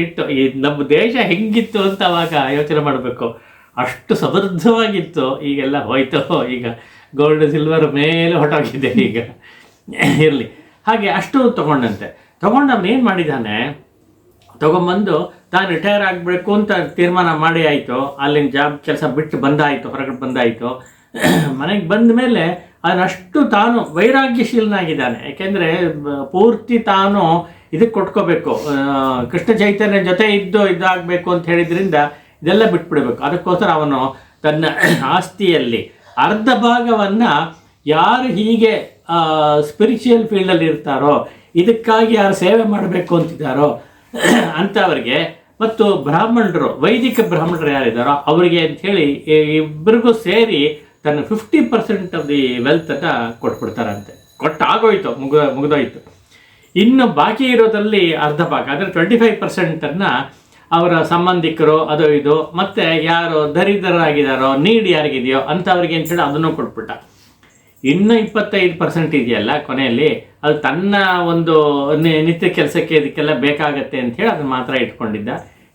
ಇಟ್ಟು. ಈ ನಮ್ಮ ದೇಶ ಹೆಂಗಿತ್ತು ಅಂತ ಅವಾಗ ಯೋಚನೆ ಮಾಡಬೇಕು. ಅಷ್ಟು ಸಮೃದ್ಧವಾಗಿತ್ತು. ಈಗೆಲ್ಲ ಹೋಯ್ತು, ಈಗ ಗೋಲ್ಡ್ ಸಿಲ್ವರ್ ಮೇಲೆ ಹೊಟ್ಟೋಗಿದೆ. ಈಗ ಇರಲಿ. ಹಾಗೆ ಅಷ್ಟು ತೊಗೊಂಡಂತೆ. ತೊಗೊಂಡು ಅವನು ಏನು ಮಾಡಿದ್ದಾನೆ, ತೊಗೊಂಬಂದು ತಾನು ರಿಟೈರ್ ಆಗಬೇಕು ಅಂತ ತೀರ್ಮಾನ ಮಾಡಿ ಆಯಿತು. ಅಲ್ಲಿನ ಜಾಬ್ ಕೆಲಸ ಬಿಟ್ಟು ಬಂದಾಯಿತು, ಹೊರಗಡೆ ಬಂದಾಯಿತು. ಮನೆಗೆ ಬಂದ ಮೇಲೆ ಅದನ್ನಷ್ಟು ತಾನು ವೈರಾಗ್ಯಶೀಲನಾಗಿದ್ದಾನೆ. ಯಾಕೆಂದರೆ ಪೂರ್ತಿ ತಾನು ಇದಕ್ಕೆ ಕೊಟ್ಕೋಬೇಕು, ಕೃಷ್ಣ ಚೈತನ್ಯ ಜೊತೆ ಇದಾಗಬೇಕು ಅಂತ ಹೇಳಿದ್ರಿಂದ ಇದೆಲ್ಲ ಬಿಟ್ಬಿಡಬೇಕು. ಅದಕ್ಕೋಸ್ಕರ ಅವನು ತನ್ನ ಆಸ್ತಿಯಲ್ಲಿ ಅರ್ಧ ಭಾಗವನ್ನು ಯಾರು ಹೀಗೆ ಸ್ಪಿರಿಚುವಲ್ ಫೀಲ್ಡಲ್ಲಿ ಇರ್ತಾರೋ, ಇದಕ್ಕಾಗಿ ಯಾರು ಸೇವೆ ಮಾಡಬೇಕು ಅಂತಿದ್ದಾರೋ ಅಂಥವ್ರಿಗೆ, ಮತ್ತು ಬ್ರಾಹ್ಮಣರು, ವೈದಿಕ ಬ್ರಾಹ್ಮಣರು ಯಾರಿದ್ದಾರೋ ಅವರಿಗೆ ಅಂಥೇಳಿ ಇಬ್ಬರಿಗೂ ಸೇರಿ ತನ್ನ 50% ಆಫ್ ದಿ ವೆಲ್ತನ್ನು ಕೊಟ್ಬಿಡ್ತಾರಂತೆ. ಆಗೋಯ್ತು, ಮುಗಿದೋಯ್ತು. ಇನ್ನು ಬಾಕಿ ಇರೋದ್ರಲ್ಲಿ ಅರ್ಧ ಭಾಗ, ಅಂದರೆ 25%ಅನ್ನು ಅವರ ಸಂಬಂಧಿಕರು ಅದು ಇದು, ಮತ್ತು ಯಾರು ದರಿದ್ರರಾಗಿದ್ದಾರೋ, ನೀಡ್ ಯಾರಿಗಿದೆಯೋ ಅಂಥವ್ರಿಗೆ ಅಂಥೇಳಿ ಅದನ್ನು ಕೊಟ್ಬಿಟ್ಟ. ಇನ್ನು 25% ಇದೆಯಲ್ಲ ಕೊನೆಯಲ್ಲಿ, ಅದು ತನ್ನ ಒಂದು ನಿತ್ಯ ಕೆಲಸಕ್ಕೆ ಇದಕ್ಕೆಲ್ಲ ಬೇಕಾಗತ್ತೆ ಅಂಥೇಳಿ ಅದನ್ನು ಮಾತ್ರ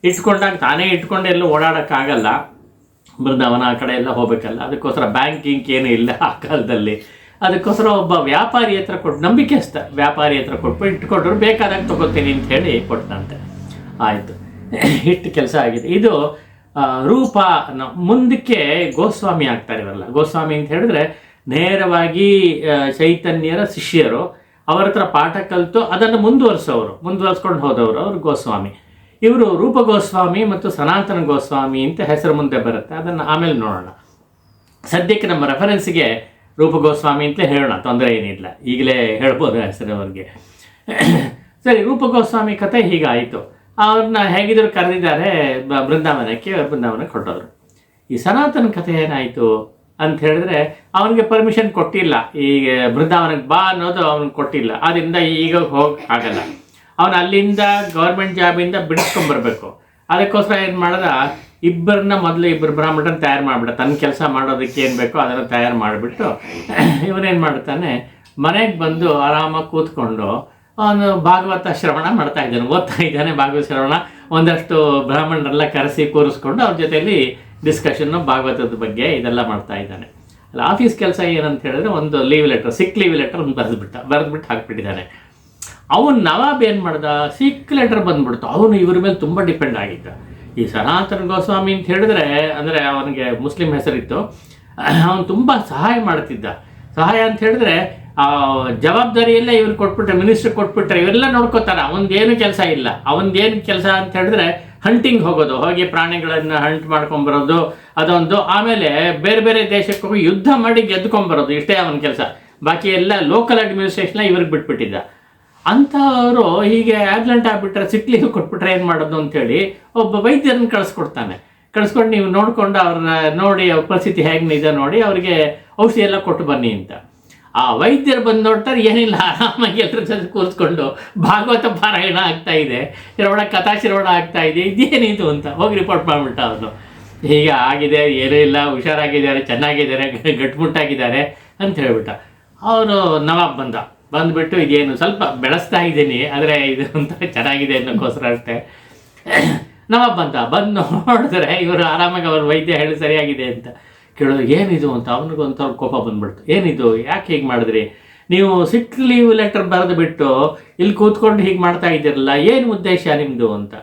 ಇಟ್ಕೊಂಡಾಗ ತಾನೇ ಇಟ್ಕೊಂಡು ಎಲ್ಲೂ ಓಡಾಡೋಕ್ಕಾಗಲ್ಲ. ಬೃಂದಾವನ ಆ ಕಡೆ ಎಲ್ಲ ಹೋಗಬೇಕಲ್ಲ, ಅದಕ್ಕೋಸ್ಕರ ಬ್ಯಾಂಕಿಂಗ್ ಏನೂ ಇಲ್ಲ ಆ ಕಾಲದಲ್ಲಿ. ಅದಕ್ಕೋಸ್ಕರ ಒಬ್ಬ ವ್ಯಾಪಾರಿ ಹತ್ರ ಕೊಟ್ಟು, ನಂಬಿಕೆಸ್ತ ವ್ಯಾಪಾರಿ ಹತ್ರ ಕೊಟ್ಬಿಟ್ಟು ಇಟ್ಕೊಂಡ್ರು, ಬೇಕಾದಾಗ ತೊಗೋತೀನಿ ಅಂತ ಹೇಳಿ ಕೊಟ್ಟನಂತೆ. ಆಯಿತು, ಇಟ್ಟು ಕೆಲಸ ಆಗಿದೆ. ಇದು ರೂಪ. ಮುಂದಕ್ಕೆ ಗೋಸ್ವಾಮಿ ಆಗ್ತಾರೆ ಇವರಲ್ಲ. ಗೋಸ್ವಾಮಿ ಅಂತ ಹೇಳಿದ್ರೆ ನೇರವಾಗಿ ಚೈತನ್ಯರ ಶಿಷ್ಯರು, ಅವರ ಹತ್ರ ಪಾಠ ಕಲಿತು ಅದನ್ನು ಮುಂದುವರ್ಸ್ಕೊಂಡು ಹೋದವರು ಅವರು ಗೋಸ್ವಾಮಿ. ಇವರು ರೂಪ ಗೋಸ್ವಾಮಿ ಮತ್ತು ಸನಾತನ ಗೋಸ್ವಾಮಿ ಅಂತ ಹೆಸರು ಮುಂದೆ ಬರುತ್ತೆ. ಅದನ್ನು ಆಮೇಲೆ ನೋಡೋಣ. ಸದ್ಯಕ್ಕೆ ನಮ್ಮ ರೆಫರೆನ್ಸ್ಗೆ ರೂಪ ಗೋಸ್ವಾಮಿ ಅಂತಲೇ ಹೇಳೋಣ, ತೊಂದರೆ ಏನಿಲ್ಲ. ಈಗಲೇ ಹೇಳ್ಬೋದು ಹೆಸರು ಅವ್ರಿಗೆ. ಸರಿ, ರೂಪ ಗೋಸ್ವಾಮಿ ಕತೆ ಹೀಗಾಯಿತು. ಅವ್ರನ್ನ ಹೇಗಿದ್ರು ಕರೆದಿದ್ದಾರೆ ಬೃಂದಾವನಕ್ಕೆ ಹೊರಟೋದ್ರು. ಈ ಸನಾತನ ಕಥೆ ಏನಾಯಿತು ಅಂತ ಹೇಳಿದ್ರೆ, ಅವನಿಗೆ ಪರ್ಮಿಷನ್ ಕೊಟ್ಟಿಲ್ಲ. ಈಗ ಬೃಂದಾವನಕ್ಕೆ ಬಾ ಅನ್ನೋದು ಅವ್ನಿಗೆ ಕೊಟ್ಟಿಲ್ಲ. ಆದ್ದರಿಂದ ಈಗ ಹೋಗೋಕ್ಕಾಗಲ್ಲ. ಅವನು ಅಲ್ಲಿಂದ ಗೌರ್ಮೆಂಟ್ ಜಾಬಿಂದ ಬಿಡಿಸ್ಕೊಂಬರ್ಬೇಕು. ಅದಕ್ಕೋಸ್ಕರ ಏನು ಮಾಡ್ದ, ಮೊದಲು ಇಬ್ಬರು ಬ್ರಾಹ್ಮಣರನ್ನ ತಯಾರು ಮಾಡಿಬಿಟ್ಟ. ತನ್ನ ಕೆಲಸ ಮಾಡೋದಕ್ಕೆ ಏನು ಬೇಕೋ ಅದನ್ನು ತಯಾರು ಮಾಡಿಬಿಟ್ಟು ಇವನೇನು ಮಾಡ್ತಾನೆ, ಮನೆಗೆ ಬಂದು ಆರಾಮಾಗಿ ಕೂತ್ಕೊಂಡು ಅವನು ಭಾಗವತ ಶ್ರವಣ ಓದ್ತಾ ಇದ್ದಾನೆ. ಭಾಗವತ ಶ್ರವಣ ಒಂದಷ್ಟು ಬ್ರಾಹ್ಮಣರೆಲ್ಲ ಕರೆಸಿ ಕೂರಿಸ್ಕೊಂಡು ಅವ್ರ ಜೊತೆಯಲ್ಲಿ ಡಿಸ್ಕಷನ್ನು ಭಾಗವತದ ಬಗ್ಗೆ ಇದೆಲ್ಲ ಮಾಡ್ತಾ ಇದ್ದಾನೆ. ಅಲ್ಲಿ ಆಫೀಸ್ ಕೆಲಸ ಏನಂತ ಹೇಳಿದ್ರೆ, ಒಂದು ಸಿಕ್ ಲೀವ್ ಲೆಟರ್ ಒಂದು ಬರೆದ್ಬಿಟ್ಟು ಹಾಕ್ಬಿಟ್ಟಿದ್ದಾನೆ. ಅವನು ನವಾಬ್ ಏನು ಮಾಡ್ದ, ಸಿಕ್ ಲೆಟರ್ ಬಂದ್ಬಿಡ್ತು. ಅವನು ಇವ್ರ ಮೇಲೆ ತುಂಬ ಡಿಪೆಂಡ್ ಆಗಿದ್ದ. ಈ ಸನಾತನ ಗೋಸ್ವಾಮಿ ಅಂತ ಹೇಳಿದ್ರೆ, ಅಂದರೆ ಅವನಿಗೆ ಮುಸ್ಲಿಂ ಹೆಸರಿತ್ತು, ಅವನು ತುಂಬ ಸಹಾಯ ಮಾಡ್ತಿದ್ದ. ಸಹಾಯ ಅಂತ ಹೇಳಿದ್ರೆ ಆ ಜವಾಬ್ದಾರಿಯೆಲ್ಲ ಇವ್ರು ಕೊಟ್ಬಿಟ್ರೆ, ಮಿನಿಸ್ಟ್ರಿಗೆ ಕೊಟ್ಬಿಟ್ರೆ ಇವರೆಲ್ಲ ನೋಡ್ಕೋತಾರೆ. ಅವನದೇನು ಕೆಲಸ ಇಲ್ಲ. ಅವನದೇನು ಕೆಲಸ ಅಂತ ಹೇಳಿದ್ರೆ ಹಂಟಿಂಗ್ ಹೋಗೋದು, ಹೋಗಿ ಪ್ರಾಣಿಗಳನ್ನು ಹಂಟ್ ಮಾಡ್ಕೊಂಬರೋದು ಅದೊಂದು. ಆಮೇಲೆ ಬೇರೆ ಬೇರೆ ದೇಶಕ್ಕೆ ಹೋಗಿ ಯುದ್ಧ ಮಾಡಿ ಗೆದ್ಕೊಂಬರೋದು, ಇಷ್ಟೇ ಅವನ ಕೆಲಸ. ಬಾಕಿ ಎಲ್ಲ ಲೋಕಲ್ ಅಡ್ಮಿನಿಸ್ಟ್ರೇಷನ್ ಇವ್ರಿಗೆ ಬಿಟ್ಬಿಟ್ಟಿದ್ದ. ಅಂಥವರು ಹೀಗೆ ಆಕ್ಸಿಡೆಂಟ್ ಆಗಿಬಿಟ್ರೆ, ಸಿಕ್ ಲೀವ್ ಕೊಟ್ಬಿಟ್ರೆ ಏನು ಮಾಡೋದು ಅಂತೇಳಿ ಒಬ್ಬ ವೈದ್ಯರನ್ನು ಕಳಿಸ್ಕೊಂಡು ನೀವು ನೋಡಿಕೊಂಡು ಅವ್ರನ್ನ ನೋಡಿ ಅವ್ರ ಪರಿಸ್ಥಿತಿ ಹೇಗಿದೆ ನೋಡಿ ಅವರಿಗೆ ಔಷಧಿ ಎಲ್ಲ ಕೊಟ್ಟು ಬನ್ನಿ ಅಂತ. ಆ ವೈದ್ಯರು ಬಂದು ನೋಡ್ತಾರೆ, ಏನಿಲ್ಲ, ಆರಾಮಾಗಿ ಎಲ್ಲರ ಜೊತೆ ಕೂರಿಸ್ಕೊಂಡು ಭಾಗವತ ಪಾರಾಯಣ ಆಗ್ತಾ ಇದೆ, ಶ್ರವಣ ಕಥಾಶ್ರವಣ ಆಗ್ತಾ ಇದೆ, ಇದೇನಿದು ಅಂತ ಹೋಗಿ ರಿಪೋರ್ಟ್ ಮಾಡಿಬಿಟ್ಟ ಅವನು. ಹೀಗೆ ಆಗಿದೆ, ಏನೂ ಇಲ್ಲ, ಹುಷಾರಾಗಿದ್ದಾರೆ, ಚೆನ್ನಾಗಿದ್ದಾರೆ, ಗಟ್ಟಿಮುಟ್ಟಾಗಿದ್ದಾರೆ ಅಂತ ಹೇಳ್ಬಿಟ್ಟ. ಅವರು ನವಾಬ್ ಬಂದುಬಿಟ್ಟು ಇದೇನು ಸ್ವಲ್ಪ ಬೆಳೆಸ್ತಾ ಇದ್ದೀನಿ, ಆದರೆ ಇದು ಒಂಥರ ಚೆನ್ನಾಗಿದೆ ಅನ್ನೋಕ್ಕೋಸ್ಕರ ಅಷ್ಟೇ. ನವಾಬ್ ಬಂದು ನೋಡಿದ್ರೆ ಇವರು ಆರಾಮಾಗಿ ಅವ್ರ ವೈದ್ಯ ಹೇಳಿ ಸರಿಯಾಗಿದೆ ಅಂತ ಕೇಳೋದು. ಏನಿದು ಅಂತ ಅವನಿಗೊಂಥವ್ರು ಕೋಪ ಬಂದ್ಬಿಡ್ತು. ಏನಿದು, ಯಾಕೆ ಹೀಗೆ ಮಾಡಿದ್ರಿ ನೀವು? ಸಿಕ್ ಲೀವ್ ಲೆಟರ್ ಬರೆದು ಬಿಟ್ಟು ಇಲ್ಲಿ ಕೂತ್ಕೊಂಡು ಹೀಗೆ ಮಾಡ್ತಾ ಇದ್ದೀರಲ್ಲ, ಏನು ಉದ್ದೇಶ ನಿಮ್ಮದು ಅಂತ.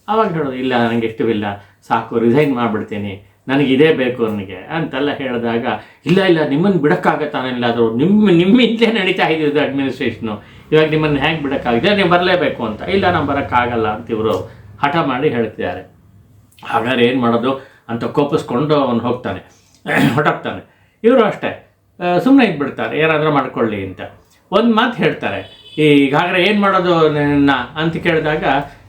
ಆವಾಗ ಹೇಳೋದು, ಇಲ್ಲ ನನಗೆ ಇಷ್ಟವಿಲ್ಲ, ಸಾಕು, ರಿಸೈನ್ ಮಾಡಿಬಿಡ್ತೀನಿ, ನನಗಿದೇ ಬೇಕು ನನಗೆ ಅಂತೆಲ್ಲ ಹೇಳಿದಾಗ, ಇಲ್ಲ ನಿಮ್ಮನ್ನು ಬಿಡೋಕ್ಕಾಗತ್ತಾನಿಲ್ಲ, ಅದು ನಿಮ್ಮಿಂದಲೇ ನಡೀತಾ ಇದ್ದಿದ್ದು ಅಡ್ಮಿನಿಸ್ಟ್ರೇಷನು, ಇವಾಗ ನಿಮ್ಮನ್ನು ಹೇಗೆ ಬಿಡೋಕ್ಕಾಗಿದೆ, ನೀವು ಬರಲೇಬೇಕು ಅಂತ. ಇಲ್ಲ ನಾನು ಬರೋಕ್ಕಾಗಲ್ಲ ಅಂತ ಇವರು ಹಠ ಮಾಡಿ ಹೇಳ್ತಿದ್ದಾರೆ. ಹಾಗಾದ್ರೆ ಏನು ಮಾಡೋದು ಅಂತ ಕೋಪಿಸ್ಕೊಂಡು ಅವನು ಹೊರಟೋಗ್ತಾನೆ. ಇವರು ಅಷ್ಟೇ ಸುಮ್ಮನೆ ಇದ್ಬಿಡ್ತಾರೆ, ಏನಾದರೂ ಮಾಡ್ಕೊಳ್ಳಿ ಅಂತ. ಒಂದು ಮಾತು ಹೇಳ್ತಾರೆ, ಈಗಾಗಲೇ ಏನು ಮಾಡೋದು ಅಂತ ಕೇಳಿದಾಗ,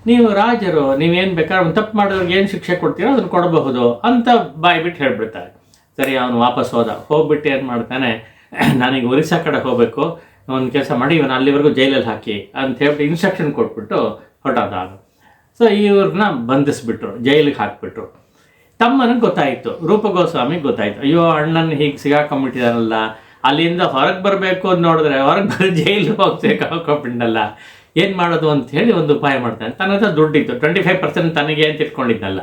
ನೀವು ರಾಜರು, ನೀವೇನು ಬೇಕಾದ್ರೆ ಒಂದು ತಪ್ಪು ಮಾಡೋರಿಗೆ ಏನು ಶಿಕ್ಷೆ ಕೊಡ್ತೀರೋ ಅದನ್ನು ಕೊಡಬಹುದು ಅಂತ ಬಾಯ್ಬಿಟ್ಟು ಹೇಳ್ಬಿಡ್ತಾರೆ. ಸರಿ, ಅವನು ವಾಪಸ್ ಹೋಗ್ಬಿಟ್ಟು ಏನು ಮಾಡ್ತಾನೆ, ನಾನೀಗ ಒರಿಸ್ಸಾ ಕಡೆ ಹೋಗಬೇಕು, ಒಂದು ಕೆಲಸ ಮಾಡಿ ಇವನು ಅಲ್ಲಿವರೆಗೂ ಜೈಲಲ್ಲಿ ಹಾಕಿ ಅಂತ ಹೇಳ್ಬಿಟ್ಟು ಇನ್ಸ್ಟ್ರಕ್ಷನ್ ಕೊಟ್ಬಿಟ್ಟು ಹೊರಟೋದ. ಸೊ ಇವ್ರನ್ನ ಬಂಧಿಸ್ಬಿಟ್ರು, ಜೈಲಿಗೆ ಹಾಕ್ಬಿಟ್ರು. ತಮ್ಮನಿಗೆ ಗೊತ್ತಾಯಿತು, ರೂಪಗೋಸ್ವಾಮಿಗೆ ಗೊತ್ತಾಯಿತು, ಅಯ್ಯೋ ಅಣ್ಣನ ಹೀಗೆ ಸಿಗಾಕೊಂಬಿಟ್ಟಿದಾರಲ್ಲ, ಅಲ್ಲಿಂದ ಹೊರಗೆ ಬರಬೇಕು ಅಂತ ನೋಡಿದ್ರೆ ಹೊರಗೆ ಜೈಲಿಗೆ ಹೋಗ್ಬೇಕು ಹಾಕೊಂಡ್ಬಿಟ್ಟಲ್ಲ, ಏನು ಮಾಡೋದು ಅಂತ ಹೇಳಿ ಒಂದು ಉಪಾಯ ಮಾಡ್ತಾನೆ. ತನ್ನ ಹತ್ರ ದುಡ್ಡಿತ್ತು, 25% ತನಗೆ ಅಂತ ಇಟ್ಕೊಂಡಿದ್ದಲ್ಲ,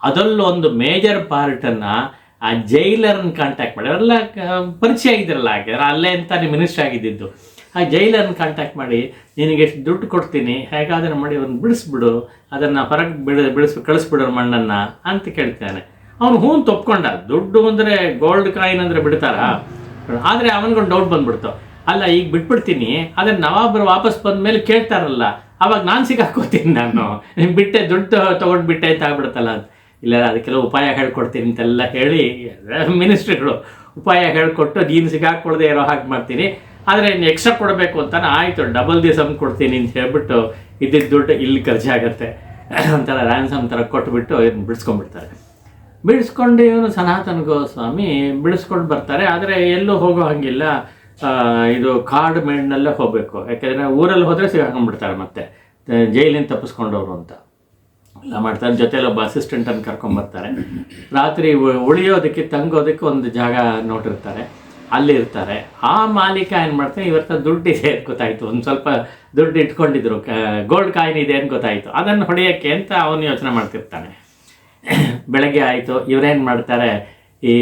ಅದರಲ್ಲೂ ಒಂದು ಮೇಜರ್ ಪಾರ್ಟನ್ನು ಆ ಜೈಲರ್ನ ಕಾಂಟ್ಯಾಕ್ಟ್ ಮಾಡಿ, ಅವರೆಲ್ಲ ಪರಿಚಯ ಆಗಿದ್ರಲ್ಲ, ಆಗಿದ್ರೆ ಅಲ್ಲೇ ಅಂತಾನೆ ಮಿನಿಸ್ಟರ್ ಆಗಿದ್ದಿದ್ದು. ಆ ಜೈಲರ್ನ ಕಾಂಟ್ಯಾಕ್ಟ್ ಮಾಡಿ, ನಿನಗೆ ಎಷ್ಟು ದುಡ್ಡು ಕೊಡ್ತೀನಿ, ಹೇಗಾದ್ರೆ ಮಾಡಿ ಅವ್ನು ಬಿಡಿಸ್ಬಿಡು, ಅದನ್ನು ಹೊರಗೆ ಕಳಿಸ್ಬಿಡೋರು ಮಣ್ಣನ್ನು ಅಂತ ಕೇಳ್ತಾನೆ. ಅವನು ಹ್ಞೂ ಒಪ್ಕೊಂಡ. ದುಡ್ಡು ಅಂದರೆ ಗೋಲ್ಡ್ ಕಾಯಿನ್ ಅಂದರೆ ಬಿಡ್ತಾರಾ? ಆದರೆ ಅವನಿಗೊಂದು ಡೌಟ್ ಬಂದ್ಬಿಡ್ತು, ಅಲ್ಲ ಈಗ ಬಿಟ್ಬಿಡ್ತೀನಿ, ಆದರೆ ನವಾಬರು ವಾಪಸ್ ಬಂದ ಮೇಲೆ ಕೇಳ್ತಾರಲ್ಲ, ಅವಾಗ ನಾನು ಸಿಗಾಕೋತೀನಿ, ನಾನು ಬಿಟ್ಟೆ, ದುಡ್ಡು ತೊಗೊಂಡು ಬಿಟ್ಟೆ ಅಂತ ಆಗ್ಬಿಡುತ್ತಲ್ಲ ಅಂತ. ಇಲ್ಲ ಅದಕ್ಕೆಲ್ಲ ಉಪಾಯ ಹೇಳ್ಕೊಡ್ತೀನಿ ಅಂತೆಲ್ಲ ಹೇಳಿ ಮಿನಿಸ್ಟ್ರಿಗಳು ಉಪಾಯ ಹೇಳ್ಕೊಟ್ಟು, ನೀನು ಸಿಗಾಕೊಡದೆ ಇರೋ ಹಾಗೆ ಮಾಡ್ತೀನಿ, ಆದರೆ ಇನ್ನು ಎಕ್ಸ್ಟ್ರಾ ಕೊಡಬೇಕು ಅಂತಾನೆ, ಆಯಿತು ಡಬಲ್ ದಿ ಸಮ್ ಕೊಡ್ತೀನಿ ಅಂತ ಹೇಳ್ಬಿಟ್ಟು ಇದ್ದಿದ್ದು ದುಡ್ಡು ಇಲ್ಲಿ ಖರ್ಚಾಗತ್ತೆ ಒಂಥರ ರ್ಯಾನ್ಸಮ್ ಥರ ಕೊಟ್ಬಿಟ್ಟು ಇದನ್ನು ಬಿಡಿಸ್ಕೊಂಡ್ಬಿಡ್ತಾರೆ. ಬಿಡಿಸ್ಕೊಂಡು ಇವನು ಸನಾತನ ಗೋಸ್ವಾಮಿ ಬಿಡಿಸ್ಕೊಂಡು ಬರ್ತಾರೆ. ಆದರೆ ಎಲ್ಲೂ ಹೋಗೋ ಹಾಗಿಲ್ಲ, ಇದು ಕಾಡು ಮೇಡ್ನಲ್ಲೇ ಹೋಗಬೇಕು, ಯಾಕೆಂದರೆ ಊರಲ್ಲಿ ಹೋದರೆ ಸಿಗಾಕೊಂಡ್ಬಿಡ್ತಾರೆ, ಮತ್ತೆ ಜೈಲಿಂದ ತಪ್ಪಿಸ್ಕೊಂಡವರು ಅಂತ ಎಲ್ಲ ಮಾಡ್ತಾರೆ. ಜೊತೆಯಲ್ಲಿ ಒಬ್ಬ ಅಸಿಸ್ಟೆಂಟನ್ನು ಕರ್ಕೊಂಬರ್ತಾರೆ. ರಾತ್ರಿ ಉಳಿಯೋದಕ್ಕೆ ತಂಗೋದಕ್ಕೆ ಒಂದು ಜಾಗ ನೋಡಿರ್ತಾರೆ, ಅಲ್ಲಿರ್ತಾರೆ. ಆ ಮಾಲೀಕ ಏನು ಮಾಡ್ತಾನೆ, ಇವತ್ತ ದುಡ್ಡಿದೆ ಅಂತ ಗೊತ್ತಾಯಿತು, ಒಂದು ಸ್ವಲ್ಪ ದುಡ್ಡು ಇಟ್ಕೊಂಡಿದ್ರು, ಗೋಲ್ಡ್ ಕಾಯಿನ್ ಇದೆ ಅಂತ ಗೊತ್ತಾಯಿತು, ಅದನ್ನು ಹೊಡೆಯೋಕ್ಕೆ ಅಂತ ಅವನು ಯೋಚನೆ ಮಾಡ್ತಿರ್ತಾನೆ. ಬೆಳಗ್ಗೆ ಆಯಿತು, ಇವರೇನು ಮಾಡ್ತಾರೆ, ಈ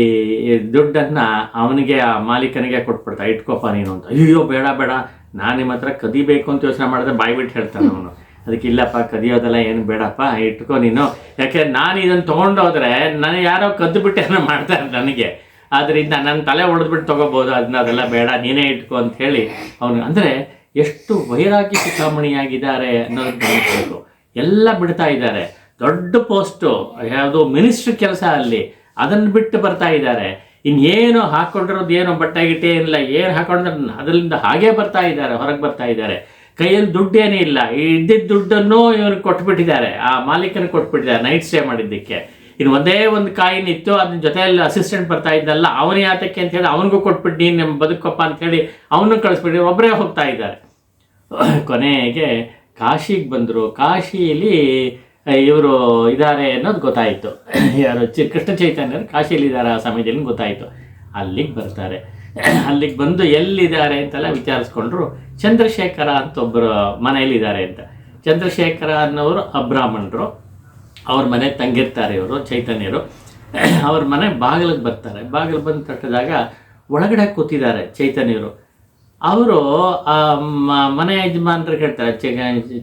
ದುಡ್ಡನ್ನು ಅವನಿಗೆ, ಆ ಮಾಲೀಕನಿಗೆ ಕೊಟ್ಬಿಡ್ತಾರೆ, ಇಟ್ಕೋಪ ನೀನು ಅಂತ. ಅಯ್ಯೋ ಬೇಡ ನಾನು ನಿಮ್ಮ ಹತ್ರ ಕದಿಬೇಕು ಅಂತ ಯೋಚನೆ ಮಾಡಿದ್ರೆ ಬಾಯ್ಬಿಟ್ಟು ಹೇಳ್ತಾನೆ ಅವನು. ಅದಕ್ಕೆ ಇಲ್ಲಪ್ಪ, ಕದಿಯೋದೆಲ್ಲ ಏನು ಬೇಡಪ್ಪ, ಇಟ್ಕೋ ನೀನು, ಯಾಕೆ ನಾನು ಇದನ್ನು ತೊಗೊಂಡೋದ್ರೆ ನನಗೆ ಯಾರೋ ಕದ್ದು ಬಿಟ್ಟೇನೋ ಮಾಡ್ತಾರೆ ನನಗೆ, ಆದ್ದರಿಂದ ನನ್ನ ತಲೆ ಹೊಡೆದ್ಬಿಟ್ಟು ತೊಗೋಬೋದು, ಅದೆಲ್ಲ ಬೇಡ, ನೀನೇ ಇಟ್ಕೋ ಅಂತ ಹೇಳಿ ಅವನು. ಅಂದರೆ ಎಷ್ಟು ವೈರಾಗ್ಯ ಶಿಖಾಮಣಿಯಾಗಿದ್ದಾರೆ ಅನ್ನೋದನ್ನು ಗಮನಿಸಬೇಕು. ಎಲ್ಲ ಬಿಡ್ತಾ ಇದ್ದಾರೆ, ದೊಡ್ಡ ಪೋಸ್ಟು, ಯಾವುದೋ ಮಿನಿಸ್ಟ್ರ್ ಕೆಲಸ ಅಲ್ಲಿ, ಅದನ್ನು ಬಿಟ್ಟು ಬರ್ತಾ ಇದ್ದಾರೆ. ಇನ್ನೇನು ಹಾಕ್ಕೊಂಡಿರೋದು ಏನೋ ಬಟ್ಟೆ ಗಿಟ್ಟೆ ಏನಿಲ್ಲ, ಏನು ಹಾಕೊಂಡ್ರೆ ಅದರಿಂದ ಹಾಗೇ ಬರ್ತಾ ಇದ್ದಾರೆ, ಹೊರಗೆ ಬರ್ತಾ ಇದ್ದಾರೆ. ಕೈಯಲ್ಲಿ ದುಡ್ಡೇನೇ ಇಲ್ಲ, ಇದ್ದಿದ್ದ ದುಡ್ಡನ್ನು ಇವನಿಗೆ ಕೊಟ್ಬಿಟ್ಟಿದ್ದಾರೆ, ಆ ಮಾಲೀಕನಿಗೆ ಕೊಟ್ಬಿಟ್ಟಿದ್ದಾರೆ ನೈಟ್ ಸ್ಟೇ ಮಾಡಿದ್ದಕ್ಕೆ. ಇನ್ನು ಒಂದೇ ಒಂದು ಕಾಯಿನ್ ಇತ್ತು, ಅದನ್ನ ಜೊತೆಯಲ್ಲಿ ಅಸಿಸ್ಟೆಂಟ್ ಬರ್ತಾ ಇದ್ದಲ್ಲ, ಅವನ ಯಾತಕ್ಕೆ ಅಂತ ಹೇಳಿ ಅವನಿಗೂ ಕೊಟ್ಬಿಟ್ಟು ನೀನು ನಮ್ಮ ಬದುಕಪ್ಪ ಅಂಥೇಳಿ ಅವನು ಕಳಿಸ್ಬಿಟ್ಟು ಒಬ್ಬರೇ ಹೋಗ್ತಾ ಇದ್ದಾರೆ. ಕೊನೆಗೆ ಕಾಶಿಗೆ ಬಂದರು. ಕಾಶಿಯಲ್ಲಿ ಇವರು ಇದ್ದಾರೆ ಅನ್ನೋದು ಗೊತ್ತಾಯಿತು, ಯಾರು ಕೃಷ್ಣ ಚೈತನ್ಯರು ಕಾಶಿಯಲ್ಲಿ ಇದ್ದಾರೆ ಆ ಸಮಯದಲ್ಲಿ ಗೊತ್ತಾಯಿತು. ಅಲ್ಲಿಗೆ ಬರ್ತಾರೆ. ಅಲ್ಲಿಗೆ ಬಂದು ಎಲ್ಲಿದ್ದಾರೆ ಅಂತೆಲ್ಲ ವಿಚಾರಿಸ್ಕೊಂಡ್ರು. ಚಂದ್ರಶೇಖರ ಅಂತ ಒಬ್ಬರು ಮನೆಯಲ್ಲಿದ್ದಾರೆ ಅಂತ. ಚಂದ್ರಶೇಖರ ಅನ್ನೋರು ಅಬ್ರಾಹ್ಮಣರು, ಅವ್ರ ಮನೆ ತಂಗಿರ್ತಾರೆ ಇವರು ಚೈತನ್ಯರು. ಅವ್ರ ಮನೆ ಬಾಗಿಲಿಗೆ ಬರ್ತಾರೆ. ಬಾಗಿಲು ಬಂದು ತಟ್ಟಿದಾಗ ಒಳಗಡೆ ಕೂತಿದ್ದಾರೆ ಚೈತನ್ಯರು. ಅವರು ಮನೆ ಯಜಮಾನ್ರಿಗೆ ಹೇಳ್ತಾರೆ,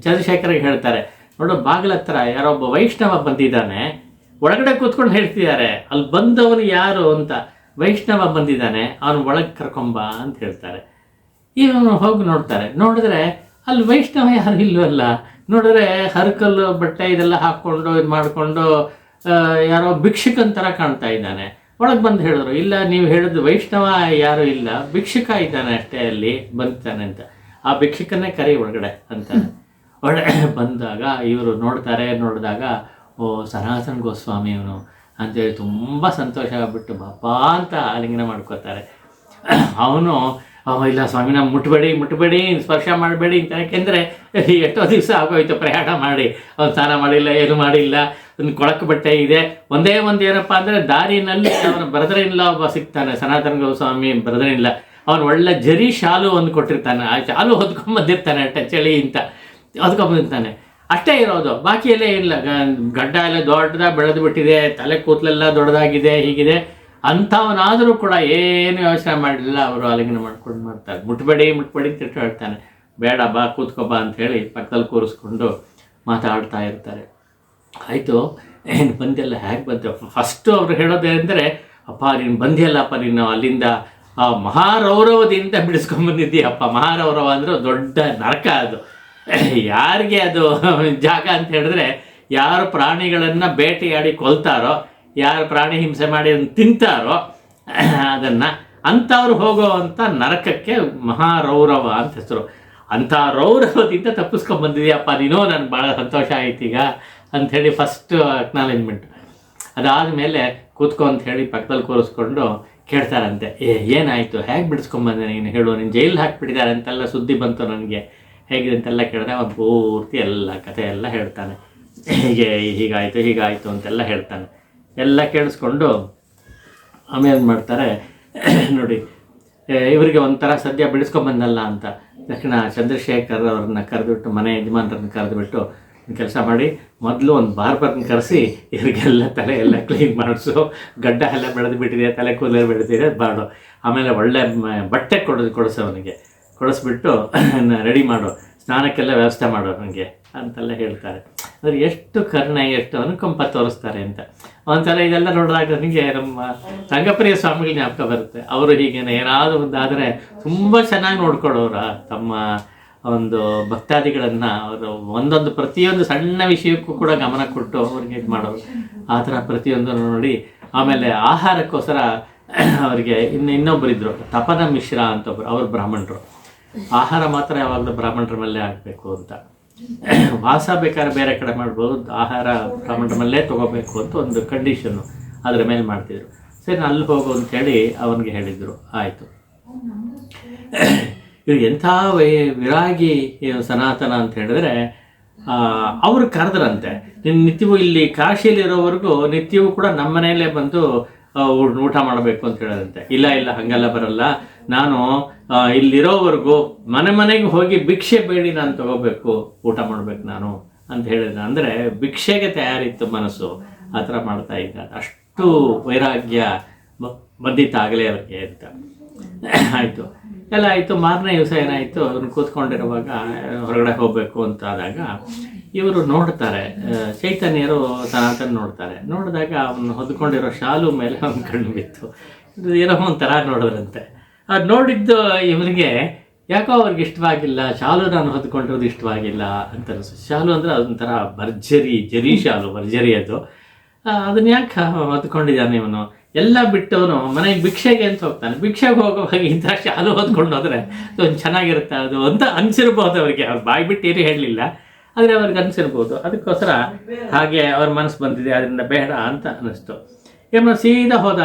ಚಂದ್ರಶೇಖರಿಗೆ ಹೇಳ್ತಾರೆ, ನೋಡು ಬಾಗಿಲ ಹತ್ರ ಯಾರೊಬ್ಬ ವೈಷ್ಣವ ಬಂದಿದ್ದಾನೆ, ಒಳಗಡೆ ಕೂತ್ಕೊಂಡು ಹೇಳ್ತಿದ್ದಾರೆ, ಅಲ್ಲಿ ಬಂದವನು ಯಾರು ಅಂತ. ವೈಷ್ಣವ ಬಂದಿದ್ದಾನೆ, ಅವನು ಒಳಗೆ ಕರ್ಕೊಂಬ ಅಂತ ಹೇಳ್ತಾರೆ. ಇವನು ಹೋಗಿ ನೋಡ್ತಾರೆ. ನೋಡಿದ್ರೆ ಅಲ್ಲಿ ವೈಷ್ಣವ ಯಾರು ಇಲ್ಲವಲ್ಲ. ನೋಡಿದ್ರೆ ಹರಕಲ್ಲು ಬಟ್ಟೆ ಇದೆಲ್ಲ ಹಾಕ್ಕೊಂಡು ಇದು ಮಾಡಿಕೊಂಡು ಯಾರೋ ಭಿಕ್ಷುಕನ ಥರ ಕಾಣ್ತಾ ಇದ್ದಾನೆ. ಒಳಗೆ ಬಂದು ಹೇಳಿದ್ರು, ಇಲ್ಲ ನೀವು ಹೇಳಿದ್ದು ವೈಷ್ಣವ ಯಾರು ಇಲ್ಲ, ಭಿಕ್ಷುಕ ಇದ್ದಾನೆ ಅಷ್ಟೇ ಅಲ್ಲಿ ಬಂತಾನೆ ಅಂತ. ಆ ಭಿಕ್ಷುಕನ್ನೇ ಕರಿ ಒಳಗಡೆ ಅಂತಾನೆ. ಒಳಗಡೆ ಬಂದಾಗ ಇವರು ನೋಡಿದಾಗ ಓ ಸನಾತನ ಗೋಸ್ವಾಮಿ ಇವನು ಅಂತೇಳಿ ತುಂಬ ಸಂತೋಷ ಆಗ್ಬಿಟ್ಟು ಬಾಪಾ ಅಂತ ಆಲಿಂಗನ ಮಾಡ್ಕೋತಾರೆ. ಅವನು ಇಲ್ಲ ಸ್ವಾಮಿನ ಮುಟ್ಬೇಡಿ ಸ್ಪರ್ಶ ಮಾಡಬೇಡಿ ಅಂತ. ಯಾಕೆಂದರೆ ಎಷ್ಟೋ ದಿವಸ ಆಗೋಯ್ತು ಪ್ರಯಾಣ ಮಾಡಿ, ಅವ್ನು ಸ್ನಾನ ಮಾಡಿಲ್ಲ, ಏನು ಮಾಡಿಲ್ಲ, ಒಂದು ಕೊಳಕು ಬಟ್ಟೆ ಇದೆ. ಒಂದೇ ಒಂದು ಏನಪ್ಪ ಅಂದರೆ ದಾರಿನಲ್ಲಿ ಅವನ ಬ್ರದರ್-ಇನ್-ಲಾ ಒಬ್ಬ ಸಿಗ್ತಾನೆ, ಸನಾತನ ಗೋಸ್ವಾಮಿ ಬ್ರದರ್-ಇನ್-ಲಾ. ಅವನು ಒಳ್ಳೆ ಜರಿ ಶಾಲು ಒಂದು ಕೊಟ್ಟಿರ್ತಾನೆ. ಆ ಶಾಲು ಹೊದ್ಕೊಂಬಂದಿರ್ತಾನೆ ಚಳಿ ಅಂತ ಹೊದ್ಕೊಂಬಂದಿರ್ತಾನೆ. ಅಷ್ಟೇ ಇರೋದು, ಬಾಕಿ ಎಲ್ಲ ಏನಿಲ್ಲ. ಗಡ್ಡ ಎಲ್ಲ ದೊಡ್ಡದಾಗಿ ಬೆಳೆದು ಬಿಟ್ಟಿದೆ, ತಲೆ ಕೂದಲೆಲ್ಲ ದೊಡ್ಡದಾಗಿದೆ, ಹೀಗಿದೆ. ಅಂಥವನಾದರೂ ಕೂಡ ಏನು ಯೋಚನೆ ಮಾಡಲಿಲ್ಲ. ಅವರು ಆಲಿಂಗನ ಮಾಡ್ಕೊಂಡು ಮಾಡ್ತಾರೆ. ಮುಟ್ಬೇಡಿ ಅಂತ ಹೇಳ್ತಾನೆ. ಬೇಡ ಬಾ ಕೂತ್ಕೊಬಾ ಅಂಥೇಳಿ ಪಕ್ಕದಲ್ಲಿ ಕೂರಿಸ್ಕೊಂಡು ಮಾತಾಡ್ತಾ ಇರ್ತಾರೆ. ಆಯಿತು, ಏನು ಬಂದೆಲ್ಲ ಹೇಗೆ ಬಂದೆ? ಫಸ್ಟು ಅವ್ರು ಹೇಳೋದೇನೆಂದರೆ, ಅಪ್ಪ ನೀನು ಬಂದಿಯಲ್ಲಪ್ಪ, ನೀನು ಅಲ್ಲಿಂದ ಮಹಾರೌರವದಿಂದ ಬಿಡಿಸ್ಕೊಂಡ್ಬಂದಿದ್ದೀಯಪ್ಪ. ಮಹಾರೌರವ ಅಂದರೆ ದೊಡ್ಡ ನರಕ. ಅದು ಯಾರಿಗೆ ಅದು ಜಾಗ ಅಂತ ಹೇಳಿದ್ರೆ, ಯಾರು ಪ್ರಾಣಿಗಳನ್ನು ಬೇಟೆಯಾಡಿ ಕೊಲ್ತಾರೋ, ಯಾರು ಪ್ರಾಣಿ ಹಿಂಸೆ ಮಾಡಿ ಅದನ್ನು ತಿಂತಾರೋ ಅದನ್ನು ಅಂಥವ್ರು ಹೋಗೋವಂಥ ನರಕಕ್ಕೆ ಮಹಾರೌರವ ಅಂತ ಹೆಸರು. ಅಂಥ ರೌರವದಿಂದ ತಪ್ಪಿಸ್ಕೊಂಡ್ಬಂದಿದೆಯಪ್ಪ ನೀನು, ನನಗೆ ಭಾಳ ಸಂತೋಷ ಆಯ್ತು ಈಗ ಅಂಥೇಳಿ ಫಸ್ಟ್ ಅಕ್ನಾಲೇಜ್ಮೆಂಟ್. ಅದಾದಮೇಲೆ ಕೂತ್ಕೊ ಅಂತ ಹೇಳಿ ಪಕ್ಕದಲ್ಲಿ ಕೂರಿಸ್ಕೊಂಡು ಕೇಳ್ತಾರಂತೆ, ಏನಾಯಿತು, ಹೇಗೆ ಬಿಡಿಸ್ಕೊಂಬಂದೆ ನೀನು ಹೇಳು, ನೀನು ಜೈಲಿಗೆ ಹಾಕಿಬಿಟ್ಟಿದ್ದಾರೆ ಅಂತೆಲ್ಲ ಸುದ್ದಿ ಬಂತು ನನಗೆ, ಹೇಗಿದೆ ಅಂತೆಲ್ಲ ಕೇಳಿದ್ರೆ ಅವ್ನು ಪೂರ್ತಿ ಎಲ್ಲ ಕಥೆ ಎಲ್ಲ ಹೇಳ್ತಾನೆ. ಹೀಗಾಯಿತು ಅಂತೆಲ್ಲ ಹೇಳ್ತಾನೆ. ಎಲ್ಲ ಕೇಳಿಸ್ಕೊಂಡು ಆಮೇಲೆ ಮಾಡ್ತಾರೆ ನೋಡಿ, ಇವರಿಗೆ ಒಂಥರ ಸದ್ಯ ಬಿಡಿಸ್ಕೊಂಬಂದಲ್ಲ ಅಂತ ತಕ್ಷಣ ಚಂದ್ರಶೇಖರ್ ಅವ್ರನ್ನ ಕರೆದುಬಿಟ್ಟು, ಮನೆ ಯಜಮಾನ್ರನ್ನ ಕರೆದುಬಿಟ್ಟು, ಕೆಲಸ ಮಾಡಿ ಮೊದಲು ಒಂದು ಬಾರ್ಬರ್ನ ಕರೆಸಿ ಇವರಿಗೆಲ್ಲ ತಲೆ ಎಲ್ಲ ಕ್ಲೀನ್ ಮಾಡಿಸು, ಗಡ್ಡ ಎಲ್ಲ ಬೆಳೆದು ಬಿಟ್ಟಿದೆ, ತಲೆ ಕೂದಲು ಬೆಳೆದಿದೆ ಬಾಡು, ಆಮೇಲೆ ಒಳ್ಳೆ ಬಟ್ಟೆ ಕೊಡಿಸು ಅವನಿಗೆ, ಕೊಡಿಸ್ಬಿಟ್ಟು ರೆಡಿ ಮಾಡು, ಸ್ನಾನಕ್ಕೆಲ್ಲ ವ್ಯವಸ್ಥೆ ಮಾಡೋ ನನಗೆ ಅಂತೆಲ್ಲ ಹೇಳ್ತಾರೆ. ಅಂದರೆ ಎಷ್ಟು ಕರುಣೆ, ಎಷ್ಟು ಅನುಕಂಪ ತೋರಿಸ್ತಾರೆ ಅಂತ. ಒಂದ್ಸಲ ಇದೆಲ್ಲ ನೋಡಿದಾಗ ನನಗೆ ನಮ್ಮ ರಂಗಪ್ರಿಯ ಸ್ವಾಮಿಗಳು ಜ್ಞಾಪಕ ಬರುತ್ತೆ. ಅವರು ಹೀಗೇನೆ ಏನಾದರೂ ಒಂದಾದರೆ ತುಂಬ ಚೆನ್ನಾಗಿ ನೋಡ್ಕೊಳ್ಳೋರ ತಮ್ಮ ಒಂದು ಭಕ್ತಾದಿಗಳನ್ನು. ಅವರು ಒಂದೊಂದು ಪ್ರತಿಯೊಂದು ಸಣ್ಣ ವಿಷಯಕ್ಕೂ ಕೂಡ ಗಮನ ಕೊಟ್ಟು ಅವ್ರಿಗೆ ಇದು ಮಾಡೋರು. ಆ ಥರ ಪ್ರತಿಯೊಂದನ್ನು ನೋಡಿ ಆಮೇಲೆ ಆಹಾರಕ್ಕೋಸ್ಕರ ಅವರಿಗೆ ಇನ್ನೊಬ್ಬರಿದ್ದರು, ತಪನ ಮಿಶ್ರಾ ಅಂತ ಒಬ್ಬರು, ಅವರು ಬ್ರಾಹ್ಮಣರು. ಆಹಾರ ಮಾತ್ರ ಯಾವಾಗಲೂ ಬ್ರಾಹ್ಮಣರ ಮೇಲೆ ಆಗಬೇಕು ಅಂತ, ವಾಸ ಬೇಕಾದ್ರೆ ಬೇರೆ ಕಡೆ ಮಾಡ್ಬೋದು, ಆಹಾರ ಬ್ರಾಹ್ಮಣರ ಮೇಲೆ ತೊಗೋಬೇಕು ಅಂತ ಒಂದು ಕಂಡೀಷನ್ನು ಅದರ ಮೇಲೆ ಮಾಡ್ತಿದ್ರು. ಸರಿ ಅಲ್ಲಿ ಹೋಗು ಅಂಥೇಳಿ ಅವನಿಗೆ ಹೇಳಿದರು. ಆಯಿತು, ಇವ್ರು ಎಂಥ ವಿರಾಗಿ ಸನಾತನ ಅಂತ ಹೇಳಿದ್ರೆ, ಅವರು ಕರೆದ್ರಂತೆ, ನಿತ್ಯವೂ ಇಲ್ಲಿ ಕಾಶಿಯಲ್ಲಿರೋವರೆಗೂ ನಿತ್ಯವೂ ಕೂಡ ನಮ್ಮ ಮನೆಯಲ್ಲೇ ಬಂದು ಊಟ ಮಾಡಬೇಕು ಅಂತ ಹೇಳಿದಂತೆ. ಇಲ್ಲ ಹಾಗೆಲ್ಲ ಬರಲ್ಲ, ನಾನು ಇಲ್ಲಿರೋವರೆಗೂ ಮನೆಗೆ ಹೋಗಿ ಭಿಕ್ಷೆ ಬೇಡಿ ನಾನು ತಗೋಬೇಕು, ಊಟ ಮಾಡಬೇಕು ನಾನು ಅಂತ ಹೇಳಿದ. ಅಂದರೆ ಭಿಕ್ಷೆಗೆ ತಯಾರಿತ್ತು ಮನಸ್ಸು, ಆ ಥರ ಮಾಡ್ತಾ ಇದ್ದ. ಅಷ್ಟು ವೈರಾಗ್ಯ ಬಂದಿತ್ತಾಗಲೇ ಅವ್ರಿಗೆ ಅಂತ. ಆಯಿತು, ಎಲ್ಲ ಆಯಿತು. ಮಾರನೇ ದಿವಸ ಏನಾಯಿತು, ಅವ್ನು ಕೂತ್ಕೊಂಡಿರುವಾಗ ಹೊರಗಡೆ ಹೋಗಬೇಕು ಅಂತ ಆದಾಗ ಇವರು ನೋಡ್ತಾರೆ, ಚೈತನ್ಯರು ಸನಾತನ ನೋಡಿದಾಗ ಅವನು ಹೊದ್ಕೊಂಡಿರೋ ಶಾಲು ಮೇಲೆ ಅವನು ಕಣ್ಣು ಬಿತ್ತು. ಏನೋ ಒಂಥರ ನೋಡಿದ್ರಂತೆ. ಅದು ನೋಡಿದ್ದು ಇವರಿಗೆ ಯಾಕೋ ಅವ್ರಿಗೆ ಇಷ್ಟವಾಗಿಲ್ಲ, ಶಾಲು ನಾನು ಹೊದ್ಕೊಂಡಿರೋದು ಇಷ್ಟವಾಗಿಲ್ಲ ಅಂತ ಅನಿಸ್ತು. ಶಾಲು ಅಂದರೆ ಅದೊಂಥರ ಜರಿ ಶಾಲು, ಭರ್ಜರಿ ಅದು. ಅದನ್ನ ಯಾಕೆ ಹೊದ್ಕೊಂಡಿದ್ದಾನೆ ಇವನು? ಎಲ್ಲ ಬಿಟ್ಟವನು ಮನೆಗೆ ಭಿಕ್ಷೆಗೆ ಅಂತ ಹೋಗ್ತಾನೆ. ಭಿಕ್ಷೆಗೆ ಹೋಗೋವಾಗ ಈ ಥರ ಶಾಲು ಹೊದ್ಕೊಂಡು ಹೋದರೆ ಒಂದು ಚೆನ್ನಾಗಿರುತ್ತೆ ಅದು ಅಂತ ಅನಿಸಿರ್ಬೋದು ಅವ್ರಿಗೆ. ಅವ್ರು ಬಾಯಿ ಬಿಟ್ಟು ಏನು ಹೇಳಲಿಲ್ಲ, ಆದರೆ ಅವ್ರಿಗೆ ಅನಿಸಿರ್ಬೋದು. ಅದಕ್ಕೋಸ್ಕರ ಹಾಗೆ ಅವ್ರ ಮನಸ್ಸು ಬಂದಿದೆ, ಅದರಿಂದ ಬೇಡ ಅಂತ ಅನ್ನಿಸ್ತು. ಏನೋ ಸೀದಾ ಹೋದ,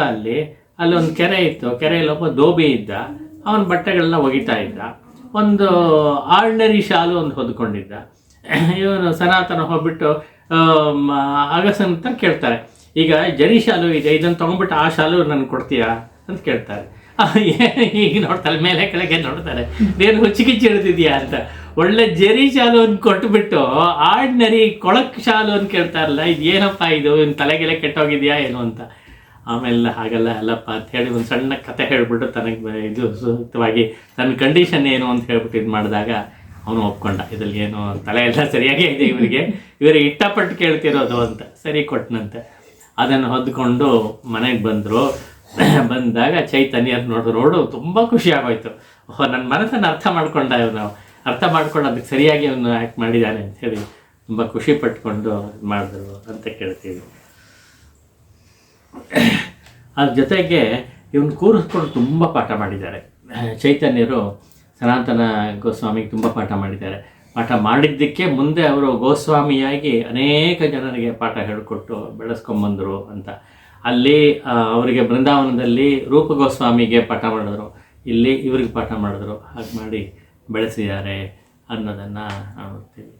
ಅಲ್ಲೊಂದು ಕೆರೆ ಇತ್ತು. ಕೆರೆಯಲ್ಲಿ ಒಬ್ಬ ದೋಬಿ ಇದ್ದ, ಅವನ ಬಟ್ಟೆಗಳನ್ನ ಒಗಿತಾ ಇದ್ದ. ಒಂದು ಆರ್ಡಿನರಿ ಶಾಲು ಒಂದು ಹೊದ್ಕೊಂಡಿದ್ದ. ಇವನು ಸನಾತನ ಹೋಗ್ಬಿಟ್ಟು ಅಗಸಂತ ಕೇಳ್ತಾರೆ, ಈಗ ಜರಿ ಶಾಲು ಇದೆ, ಇದನ್ನು ತೊಗೊಂಡ್ಬಿಟ್ಟು ಆ ಶಾಲು ನನಗೆ ಕೊಡ್ತೀಯಾ ಅಂತ ಕೇಳ್ತಾರೆ. ಈಗ ನೋಡ್ತಾರೆ, ಮೇಲೆ ಕೆಳಗೆ ನೋಡ್ತಾರೆ, ಏನು ಹುಚ್ಚಿಗಿಚ್ಚಿ ಹಿಡಿದಿದ್ಯಾ ಅಂತ. ಒಳ್ಳೆ ಜರಿ ಶಾಲು ಒಂದು ಕೊಟ್ಬಿಟ್ಟು ಆರ್ಡಿನರಿ ಕೊಳಕ್ ಶಾಲು ಅಂತ ಕೇಳ್ತಾರಲ್ಲ, ಇದು ಏನಪ್ಪ ಇದು, ತಲೆಗೆಲೆ ಕೆಟ್ಟೋಗಿದೆಯಾ ಏನು ಅಂತ. ಆಮೇಲೆ ಹಾಗೆಲ್ಲ ಅಲ್ಲಪ್ಪ ಅಂತ ಹೇಳಿ ಒಂದು ಸಣ್ಣ ಕತೆ ಹೇಳಿಬಿಟ್ಟು ತನಗೆ ಇದು ಸೂಕ್ತವಾಗಿ ತನ್ನ ಕಂಡೀಷನ್ ಏನು ಅಂತ ಹೇಳ್ಬಿಟ್ಟು ಇದು ಮಾಡಿದಾಗ ಅವನು ಒಪ್ಕೊಂಡ. ಇದರಲ್ಲಿ ಏನು ತಲೆ ಎಲ್ಲ ಸರಿಯಾಗೇ ಇದೆ ಇವರಿಗೆ ಇಷ್ಟಪಟ್ಟು ಕೇಳ್ತಿರೋದು ಅಂತ. ಸರಿ ಕೊಟ್ಟನಂತೆ. ಅದನ್ನು ಹೊದ್ಕೊಂಡು ಮನೆಗೆ ಬಂದರು. ಬಂದಾಗ ಚೈತನ್ಯರು ನೋಡು ತುಂಬ ಖುಷಿ ಆಗೋಯ್ತು. ಓಹೋ, ನನ್ನ ಮನಸ್ಸನ್ನು ಅರ್ಥ ಮಾಡ್ಕೊಂಡ ಇವನು, ಅರ್ಥ ಮಾಡ್ಕೊಂಡು ಅದಕ್ಕೆ ಸರಿಯಾಗಿ ಅವನು ಆ್ಯಕ್ಟ್ ಮಾಡಿದ್ದಾನೆ ಅಂಥೇಳಿ ತುಂಬ ಖುಷಿ ಪಟ್ಕೊಂಡು ಮಾಡಿದ್ರು ಅಂತ ಕೇಳ್ತೀವಿ. ಅದ್ರ ಜೊತೆಗೆ ಇವನು ಕೂರಿಸ್ಕೊಂಡು ತುಂಬ ಪಾಠ ಮಾಡಿದ್ದಾರೆ ಚೈತನ್ಯರು. ಸನಾತನ ಗೋಸ್ವಾಮಿಗೆ ತುಂಬ ಪಾಠ ಮಾಡಿದ್ದಾರೆ. ಪಾಠ ಮಾಡಿದ್ದಕ್ಕೆ ಮುಂದೆ ಅವರು ಗೋಸ್ವಾಮಿಯಾಗಿ ಅನೇಕ ಜನರಿಗೆ ಪಾಠ ಹೇಳಿಕೊಟ್ಟು ಬೆಳೆಸ್ಕೊಂಬಂದರು ಅಂತ. ಅಲ್ಲಿ ಅವರಿಗೆ ಬೃಂದಾವನದಲ್ಲಿ ರೂಪ ಗೋಸ್ವಾಮಿಗೆ ಪಾಠ ಮಾಡಿದ್ರು, ಇಲ್ಲಿ ಇವ್ರಿಗೆ ಪಾಠ ಮಾಡಿದ್ರು. ಹಾಗೆ ಮಾಡಿ ಬೆಳೆಸಿದ್ದಾರೆ ಅನ್ನೋದನ್ನು ನೋಡ್ತೀವಿ.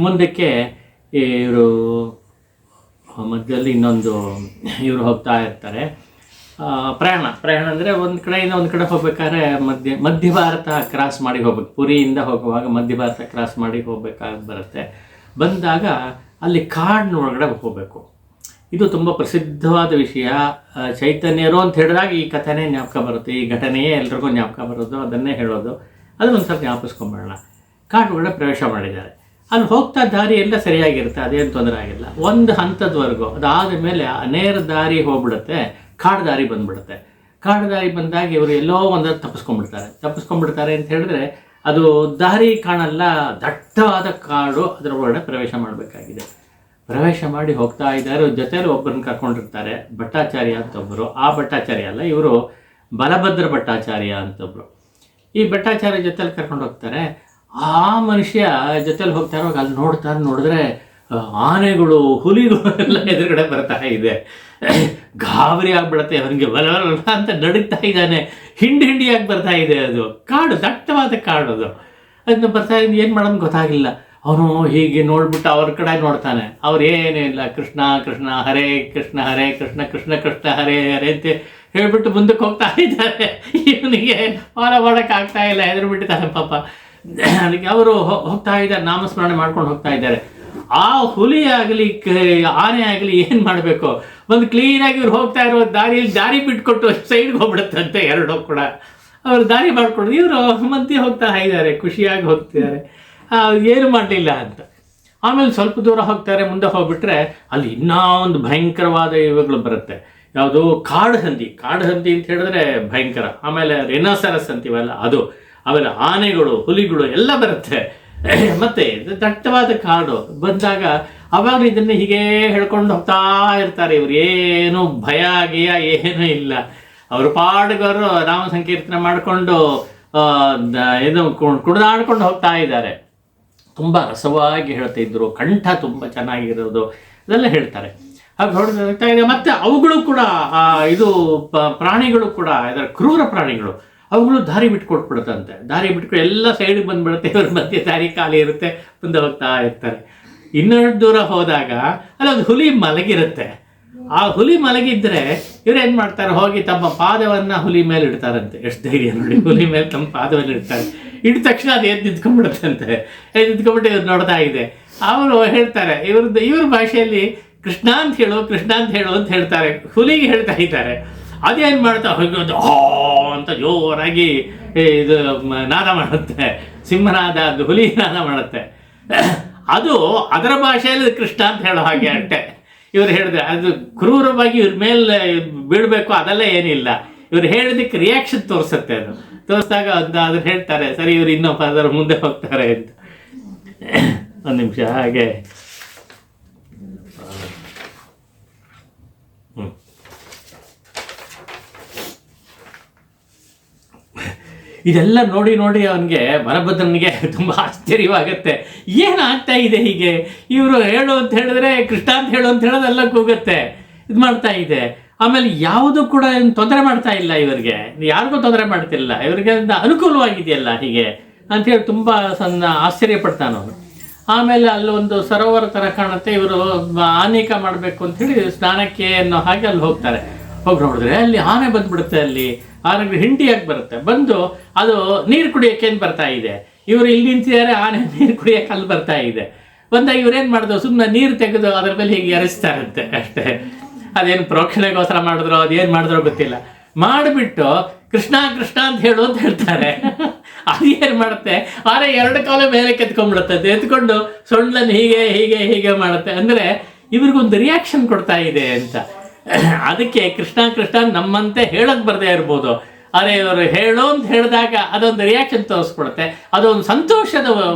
ಮುಂದಕ್ಕೆ ಇವರು ಮಧ್ಯದಲ್ಲಿ ಇನ್ನೊಂದು ಇವರು ಹೋಗ್ತಾ ಇರ್ತಾರೆ. ಪ್ರಯಾಣ ಅಂದರೆ ಒಂದು ಕಡೆಯಿಂದ ಒಂದು ಕಡೆ ಹೋಗ್ಬೇಕಾದ್ರೆ ಮಧ್ಯ ಭಾರತ ಕ್ರಾಸ್ ಮಾಡಿ ಹೋಗ್ಬೇಕು. ಪುರಿಯಿಂದ ಹೋಗುವಾಗ ಮಧ್ಯ ಭಾರತ ಕ್ರಾಸ್ ಮಾಡಿ ಹೋಗ್ಬೇಕಾಗಿ ಬರುತ್ತೆ. ಬಂದಾಗ ಅಲ್ಲಿ ಕಾಡಿನೊಳಗಡೆ ಹೋಗಬೇಕು. ಇದು ತುಂಬ ಪ್ರಸಿದ್ಧವಾದ ವಿಷಯ. ಚೈತನ್ಯರು ಅಂತ ಹೇಳಿದಾಗ ಈ ಕಥೆನೇ ಜ್ಞಾಪಕ ಬರುತ್ತೆ, ಈ ಘಟನೆಯೇ ಎಲ್ರಿಗೂ ಜ್ಞಾಪಕ ಬರೋದು, ಅದನ್ನೇ ಹೇಳೋದು. ಅದನ್ನೊಂದು ಸ್ವಲ್ಪ ಜ್ಞಾಪಿಸ್ಕೊಂಬೇಡ. ಕಾಡಿನೊಳಗಡೆ ಪ್ರವೇಶ ಮಾಡಿದ್ದಾರೆ. ಅಲ್ಲಿ ಹೋಗ್ತಾ ದಾರಿ ಎಲ್ಲ ಸರಿಯಾಗಿರುತ್ತೆ, ಅದೇನು ತೊಂದರೆ ಆಗಿಲ್ಲ ಒಂದು ಹಂತದವರೆಗೂ. ಅದಾದ ಮೇಲೆ ನೇರ ದಾರಿ ಹೋಗ್ಬಿಡುತ್ತೆ, ಕಾಡು ದಾರಿ ಬಂದ್ಬಿಡುತ್ತೆ. ಕಾಡು ದಾರಿ ಬಂದಾಗ ಇವರು ಎಲ್ಲೋ ಒಂದು ತಪ್ಪಿಸ್ಕೊಂಡ್ಬಿಡ್ತಾರೆ ಅಂತ ಹೇಳಿದ್ರೆ ಅದು ದಾರಿ ಕಾಣಲ್ಲ, ದಟ್ಟವಾದ ಕಾಡು, ಅದರ ಒಳಗಡೆ ಪ್ರವೇಶ ಮಾಡಬೇಕಾಗಿದೆ. ಪ್ರವೇಶ ಮಾಡಿ ಹೋಗ್ತಾ ಇದ್ದಾರೆ. ಜೊತೆಯಲ್ಲಿ ಒಬ್ಬರನ್ನ ಕರ್ಕೊಂಡಿರ್ತಾರೆ, ಭಟ್ಟಾಚಾರ್ಯ ಅಂತೊಬ್ಬರು. ಆ ಭಟ್ಟಾಚಾರ್ಯ ಅಲ್ಲ, ಇವರು ಬಲಭದ್ರ ಭಟ್ಟಾಚಾರ್ಯ ಅಂತೊಬ್ಬರು. ಈ ಭಟ್ಟಾಚಾರ್ಯ ಜೊತೆಲಿ ಕರ್ಕೊಂಡು ಹೋಗ್ತಾರೆ. ಆ ಮನುಷ್ಯ ಜೊತೆಲಿ ಹೋಗ್ತಾ ಇರುವಾಗ ಅಲ್ಲಿ ನೋಡಿದ್ರೆ ಆನೆಗಳು, ಹುಲಿಗಳು ಎಲ್ಲ ಎದುರುಗಡೆ ಬರ್ತಾ ಇದೆ. ಗಾಬರಿ ಆಗ್ಬಿಡತ್ತೆ ಅವನಿಗೆ, ಬಲ ಅಂತ ನಡುಗ್ತಾ ಇದ್ದಾನೆ. ಹಿಂಡಿಯಾಗಿ ಬರ್ತಾ ಇದೆ. ಅದು ಕಾಡು, ದಟ್ಟವಾದ ಕಾಡು. ಅದನ್ನ ಬರ್ತಾ ಇದ್ದು ಏನು ಮಾಡೋದು ಗೊತ್ತಾಗಿಲ್ಲ. ಅವನು ಹೀಗೆ ನೋಡ್ಬಿಟ್ಟು ಅವ್ರ ಕಡೆ ನೋಡ್ತಾನೆ. ಅವ್ರು ಏನಿಲ್ಲ, ಕೃಷ್ಣ ಕೃಷ್ಣ ಹರೇ ಕೃಷ್ಣ ಹರೇ ಕೃಷ್ಣ ಕೃಷ್ಣ ಕೃಷ್ಣ ಹರೇ ಹರೇ ಅಂತ ಹೇಳ್ಬಿಟ್ಟು ಮುಂದಕ್ಕೆ ಹೋಗ್ತಾ ಇದ್ದಾರೆ. ಇವನಿಗೆ ಫಾಲೋ ಮಾಡೋಕ್ಕಾಗ್ತಾ ಇಲ್ಲ, ಹೆದರು ಬಿಟ್ಟಿದ್ದಾನೆ ಪಾಪ. ಅದಕ್ಕೆ ಅವರು ಹೋಗ್ತಾ ಇದ್ದಾರೆ, ನಾಮಸ್ಮರಣೆ ಮಾಡ್ಕೊಂಡು ಹೋಗ್ತಾ ಇದ್ದಾರೆ. ಆ ಹುಲಿ ಆಗಲಿ ಆನೆ ಆಗಲಿ ಏನು ಮಾಡಬೇಕು, ಒಂದು ಕ್ಲೀನಾಗಿ ಇವ್ರು ಹೋಗ್ತಾ ಇರೋ ದಾರಿಯಲ್ಲಿ ದಾರಿ ಬಿಟ್ಕೊಟ್ಟು ಸೈಡ್ಗೆ ಹೋಗ್ಬಿಡುತ್ತಂತೆ. ಎರಡೂ ಕೂಡ ಅವರು ದಾರಿ ಮಾಡ್ಕೊಂಡು ಇವರು ಮಧ್ಯೆ ಹೋಗ್ತಾ ಇದ್ದಾರೆ, ಖುಷಿಯಾಗಿ ಹೋಗ್ತಿದ್ದಾರೆ. ಏನು ಮಾಡಲಿಲ್ಲ ಅಂತ. ಆಮೇಲೆ ಸ್ವಲ್ಪ ದೂರ ಹೋಗ್ತಾರೆ. ಮುಂದೆ ಹೋಗ್ಬಿಟ್ರೆ ಅಲ್ಲಿ ಇನ್ನೂ ಒಂದು ಭಯಂಕರವಾದ ಇವುಗಳು ಬರುತ್ತೆ. ಯಾವುದು, ಕಾಡು ಹಂದಿ ಅಂತ ಹೇಳಿದ್ರೆ ಭಯಂಕರ. ಆಮೇಲೆ ರೆನೋಸರಸ್ ಅಂತೀವಲ್ಲ ಅದು, ಆಮೇಲೆ ಆನೆಗಳು, ಹುಲಿಗಳು ಎಲ್ಲ ಬರುತ್ತೆ. ಮತ್ತೆ ದಟ್ಟವಾದ ಕಾಡು ಬಂದಾಗ ಅವಾಗ ಇದನ್ನು ಹೀಗೆ ಹೇಳ್ಕೊಂಡು ಹೋಗ್ತಾ ಇರ್ತಾರೆ. ಇವ್ರು ಏನು ಭಯ ಗಿಯ ಏನೂ ಇಲ್ಲ. ಅವರು ಪಾಡುಗರು ನಾಮ ಸಂಕೀರ್ತನೆ ಮಾಡಿಕೊಂಡು ಇದು ಕುಣಿದಾಡ್ಕೊಂಡು ಹೋಗ್ತಾ ಇದ್ದಾರೆ. ತುಂಬ ರಸವಾಗಿ ಹೇಳ್ತಿದ್ರು, ಕಂಠ ತುಂಬ ಚೆನ್ನಾಗಿರೋದು ಇದೆಲ್ಲ ಹೇಳ್ತಾರೆ. ಹಾಗೆ ಹೊಡ್ತಾ ಇದೆ. ಮತ್ತು ಅವುಗಳು ಕೂಡ ಇದು ಪ್ರಾಣಿಗಳು ಕೂಡ ಇದರ ಕ್ರೂರ ಪ್ರಾಣಿಗಳು, ಅವುಗಳು ದಾರಿ ಬಿಟ್ಕೊಟ್ಬಿಡುತ್ತಂತೆ. ದಾರಿ ಬಿಟ್ಕೊಂಡು ಎಲ್ಲ ಸೈಡಿಗೆ ಬಂದುಬಿಡುತ್ತೆ. ಇವ್ರ ಮಧ್ಯೆ ದಾರಿ ಖಾಲಿ ಇರುತ್ತೆ, ಮುಂದೆ ಹೋಗ್ತಾ ಇರ್ತಾರೆ. ಇನ್ನೊಂದು ದೂರ ಹೋದಾಗ ಅಲ್ಲೊಂದು ಹುಲಿ ಮಲಗಿರುತ್ತೆ. ಆ ಹುಲಿ ಮಲಗಿದ್ರೆ ಇವ್ರೇನು ಮಾಡ್ತಾರೆ, ಹೋಗಿ ತಮ್ಮ ಪಾದವನ್ನು ಹುಲಿ ಮೇಲೆ ಇಡ್ತಾರಂತೆ. ಎಷ್ಟು ಧೈರ್ಯ ನೋಡಿ, ಹುಲಿ ಮೇಲೆ ತಮ್ಮ ಪಾದವನ್ನು ಇಡ್ತಾರೆ. ಇಟ್ಟ ತಕ್ಷಣ ಅದು ಎದ್ದು ನಿಂತ್ಕೊಂಡ್ಬಿಡುತ್ತಂತೆ. ನಿಂತ್ಕೊಂಡ್ಬಿಟ್ಟು ಇವ್ರು ನೋಡ್ತಾ ಇದೆ. ಅವರು ಹೇಳ್ತಾರೆ, ಇವ್ರ ಭಾಷೆಯಲ್ಲಿ ಕೃಷ್ಣ ಅಂತ ಹೇಳು ಅಂತ ಹೇಳ್ತಾರೆ. ಹುಲಿಗೆ ಹೇಳ್ತಾ ಇದ್ದಾರೆ. ಅದೇನು ಮಾಡ್ತಾ ಹೋಗೋದು ಅಂತ ಜೋರಾಗಿ ಇದು ನಾದ ಮಾಡುತ್ತೆ, ಸಿಂಹನಾದ, ಅದು ಹುಲಿ ನಾದ ಮಾಡುತ್ತೆ. ಅದು ಅದರ ಭಾಷೆಯಲ್ಲಿ ಕೃಷ್ಣ ಅಂತ ಹೇಳೋ ಹಾಗೆ ಅಷ್ಟೆ. ಇವ್ರು ಹೇಳಿದ್ರೆ ಅದು ಕ್ರೂರವಾಗಿ ಇವ್ರ ಮೇಲೆ ಬೀಳಬೇಕು ಅದೆಲ್ಲ ಏನಿಲ್ಲ. ಇವ್ರು ಹೇಳಿದಕ್ಕೆ ರಿಯಾಕ್ಷನ್ ತೋರಿಸುತ್ತೆ. ಅದು ತೋರಿಸಿದಾಗ ಅದನ್ನ ಹೇಳ್ತಾರೆ, ಸರಿ ಇವ್ರು ಇನ್ನೊಬ್ಬ ಅದರ ಮುಂದೆ ಹೋಗ್ತಾರೆ ಅಂತ. ಒಂದು ನಿಮಿಷ ಹಾಗೆ ಇದೆಲ್ಲ ನೋಡಿ ಅವನಿಗೆ ಬಲಭದ್ರನಿಗೆ ತುಂಬ ಆಶ್ಚರ್ಯವಾಗುತ್ತೆ. ಏನಾಗ್ತಾ ಇದೆ ಹೀಗೆ, ಇವರು ಹೇಳು ಅಂತ ಹೇಳಿದ್ರೆ ಕೃಷ್ಣ ಅಂತ ಹೇಳು ಅಂತ ಹೇಳೋದೆಲ್ಲ ಕೂಗುತ್ತೆ, ಇದು ಮಾಡ್ತಾ ಇದೆ. ಆಮೇಲೆ ಯಾವುದೂ ಕೂಡ ತೊಂದರೆ ಮಾಡ್ತಾ ಇಲ್ಲ, ಇವರಿಗೆ ಯಾರಿಗೂ ತೊಂದರೆ ಮಾಡ್ತಿಲ್ಲ, ಇವರಿಗೆ ಅನುಕೂಲವಾಗಿದೆಯಲ್ಲ ಹೀಗೆ ಅಂಥೇಳಿ ತುಂಬ ಆಶ್ಚರ್ಯಪಡ್ತಾನೆ ಅವನು. ಆಮೇಲೆ ಅಲ್ಲೊಂದು ಸರೋವರ ಥರ ಕಾಣುತ್ತೆ. ಇವರು ಆನೇಕ ಮಾಡಬೇಕು ಅಂಥೇಳಿ ಸ್ನಾನಕ್ಕೆ ಅನ್ನೋ ಹಾಗೆ ಅಲ್ಲಿ ಹೋಗ್ತಾರೆ. ಹೋಗಿ ನೋಡಿದ್ರೆ ಅಲ್ಲಿ ಆನೆ ಬಂದ್ಬಿಡುತ್ತೆ. ಅಲ್ಲಿ ಆನೆಗೆ ಹಿಂಡಿಯಾಗಿ ಬರುತ್ತೆ. ಬಂದು ಅದು ನೀರು ಕುಡಿಯೋಕ್ಕೆ ಬರ್ತಾ ಇದೆ. ಇವರು ಇಲ್ಲಿ ನಿಂತಿದ್ದಾರೆ, ಆನೆ ನೀರು ಕುಡಿಯೋಕೆ ಅಲ್ಲಿ ಬರ್ತಾ ಇದೆ. ಬಂದಾಗ ಇವ್ರೇನು ಮಾಡಿದ್ರು, ಸುಮ್ಮನೆ ನೀರು ತೆಗೆದು ಅದ್ರ ಮೇಲೆ ಹೀಗೆ ಎರಚ್ತಾರಂತೆ ಅಷ್ಟೇ. ಅದೇನು ಪ್ರೋಕ್ಷಣೆಗೋಸ್ಕರ ಮಾಡಿದ್ರು ಅದೇನು ಮಾಡಿದ್ರೋ ಗೊತ್ತಿಲ್ಲ. ಮಾಡಿಬಿಟ್ಟು ಕೃಷ್ಣ ಅಂತ ಹೇಳು ಅಂತ ಹೇಳ್ತಾರೆ. ಅದೇನು ಮಾಡುತ್ತೆ, ಆನೆ ಎರಡು ಕಾಲ ಮೇಲೆ ಕೆತ್ಕೊಂಡ್ಬಿಡುತ್ತೆ. ಎತ್ಕೊಂಡು ಸೊಂಡ್ಲನ್ನು ಹೀಗೆ ಮಾಡುತ್ತೆ. ಅಂದರೆ ಇವ್ರಿಗೊಂದು ರಿಯಾಕ್ಷನ್ ಕೊಡ್ತಾ ಇದೆ ಅಂತ. ಅದಕ್ಕೆ ಕೃಷ್ಣ ಕೃಷ್ಣ ನಮ್ಮಂತೆ ಹೇಳಕ್ ಬರದೇ ಇರ್ಬೋದು, ಆದರೆ ಇವರು ಹೇಳೋ ಅಂತ ಹೇಳಿದಾಗ ಅದೊಂದು ರಿಯಾಕ್ಷನ್ ತೋರಿಸ್ಕೊಡುತ್ತೆ, ಅದೊಂದು ಸಂತೋಷದ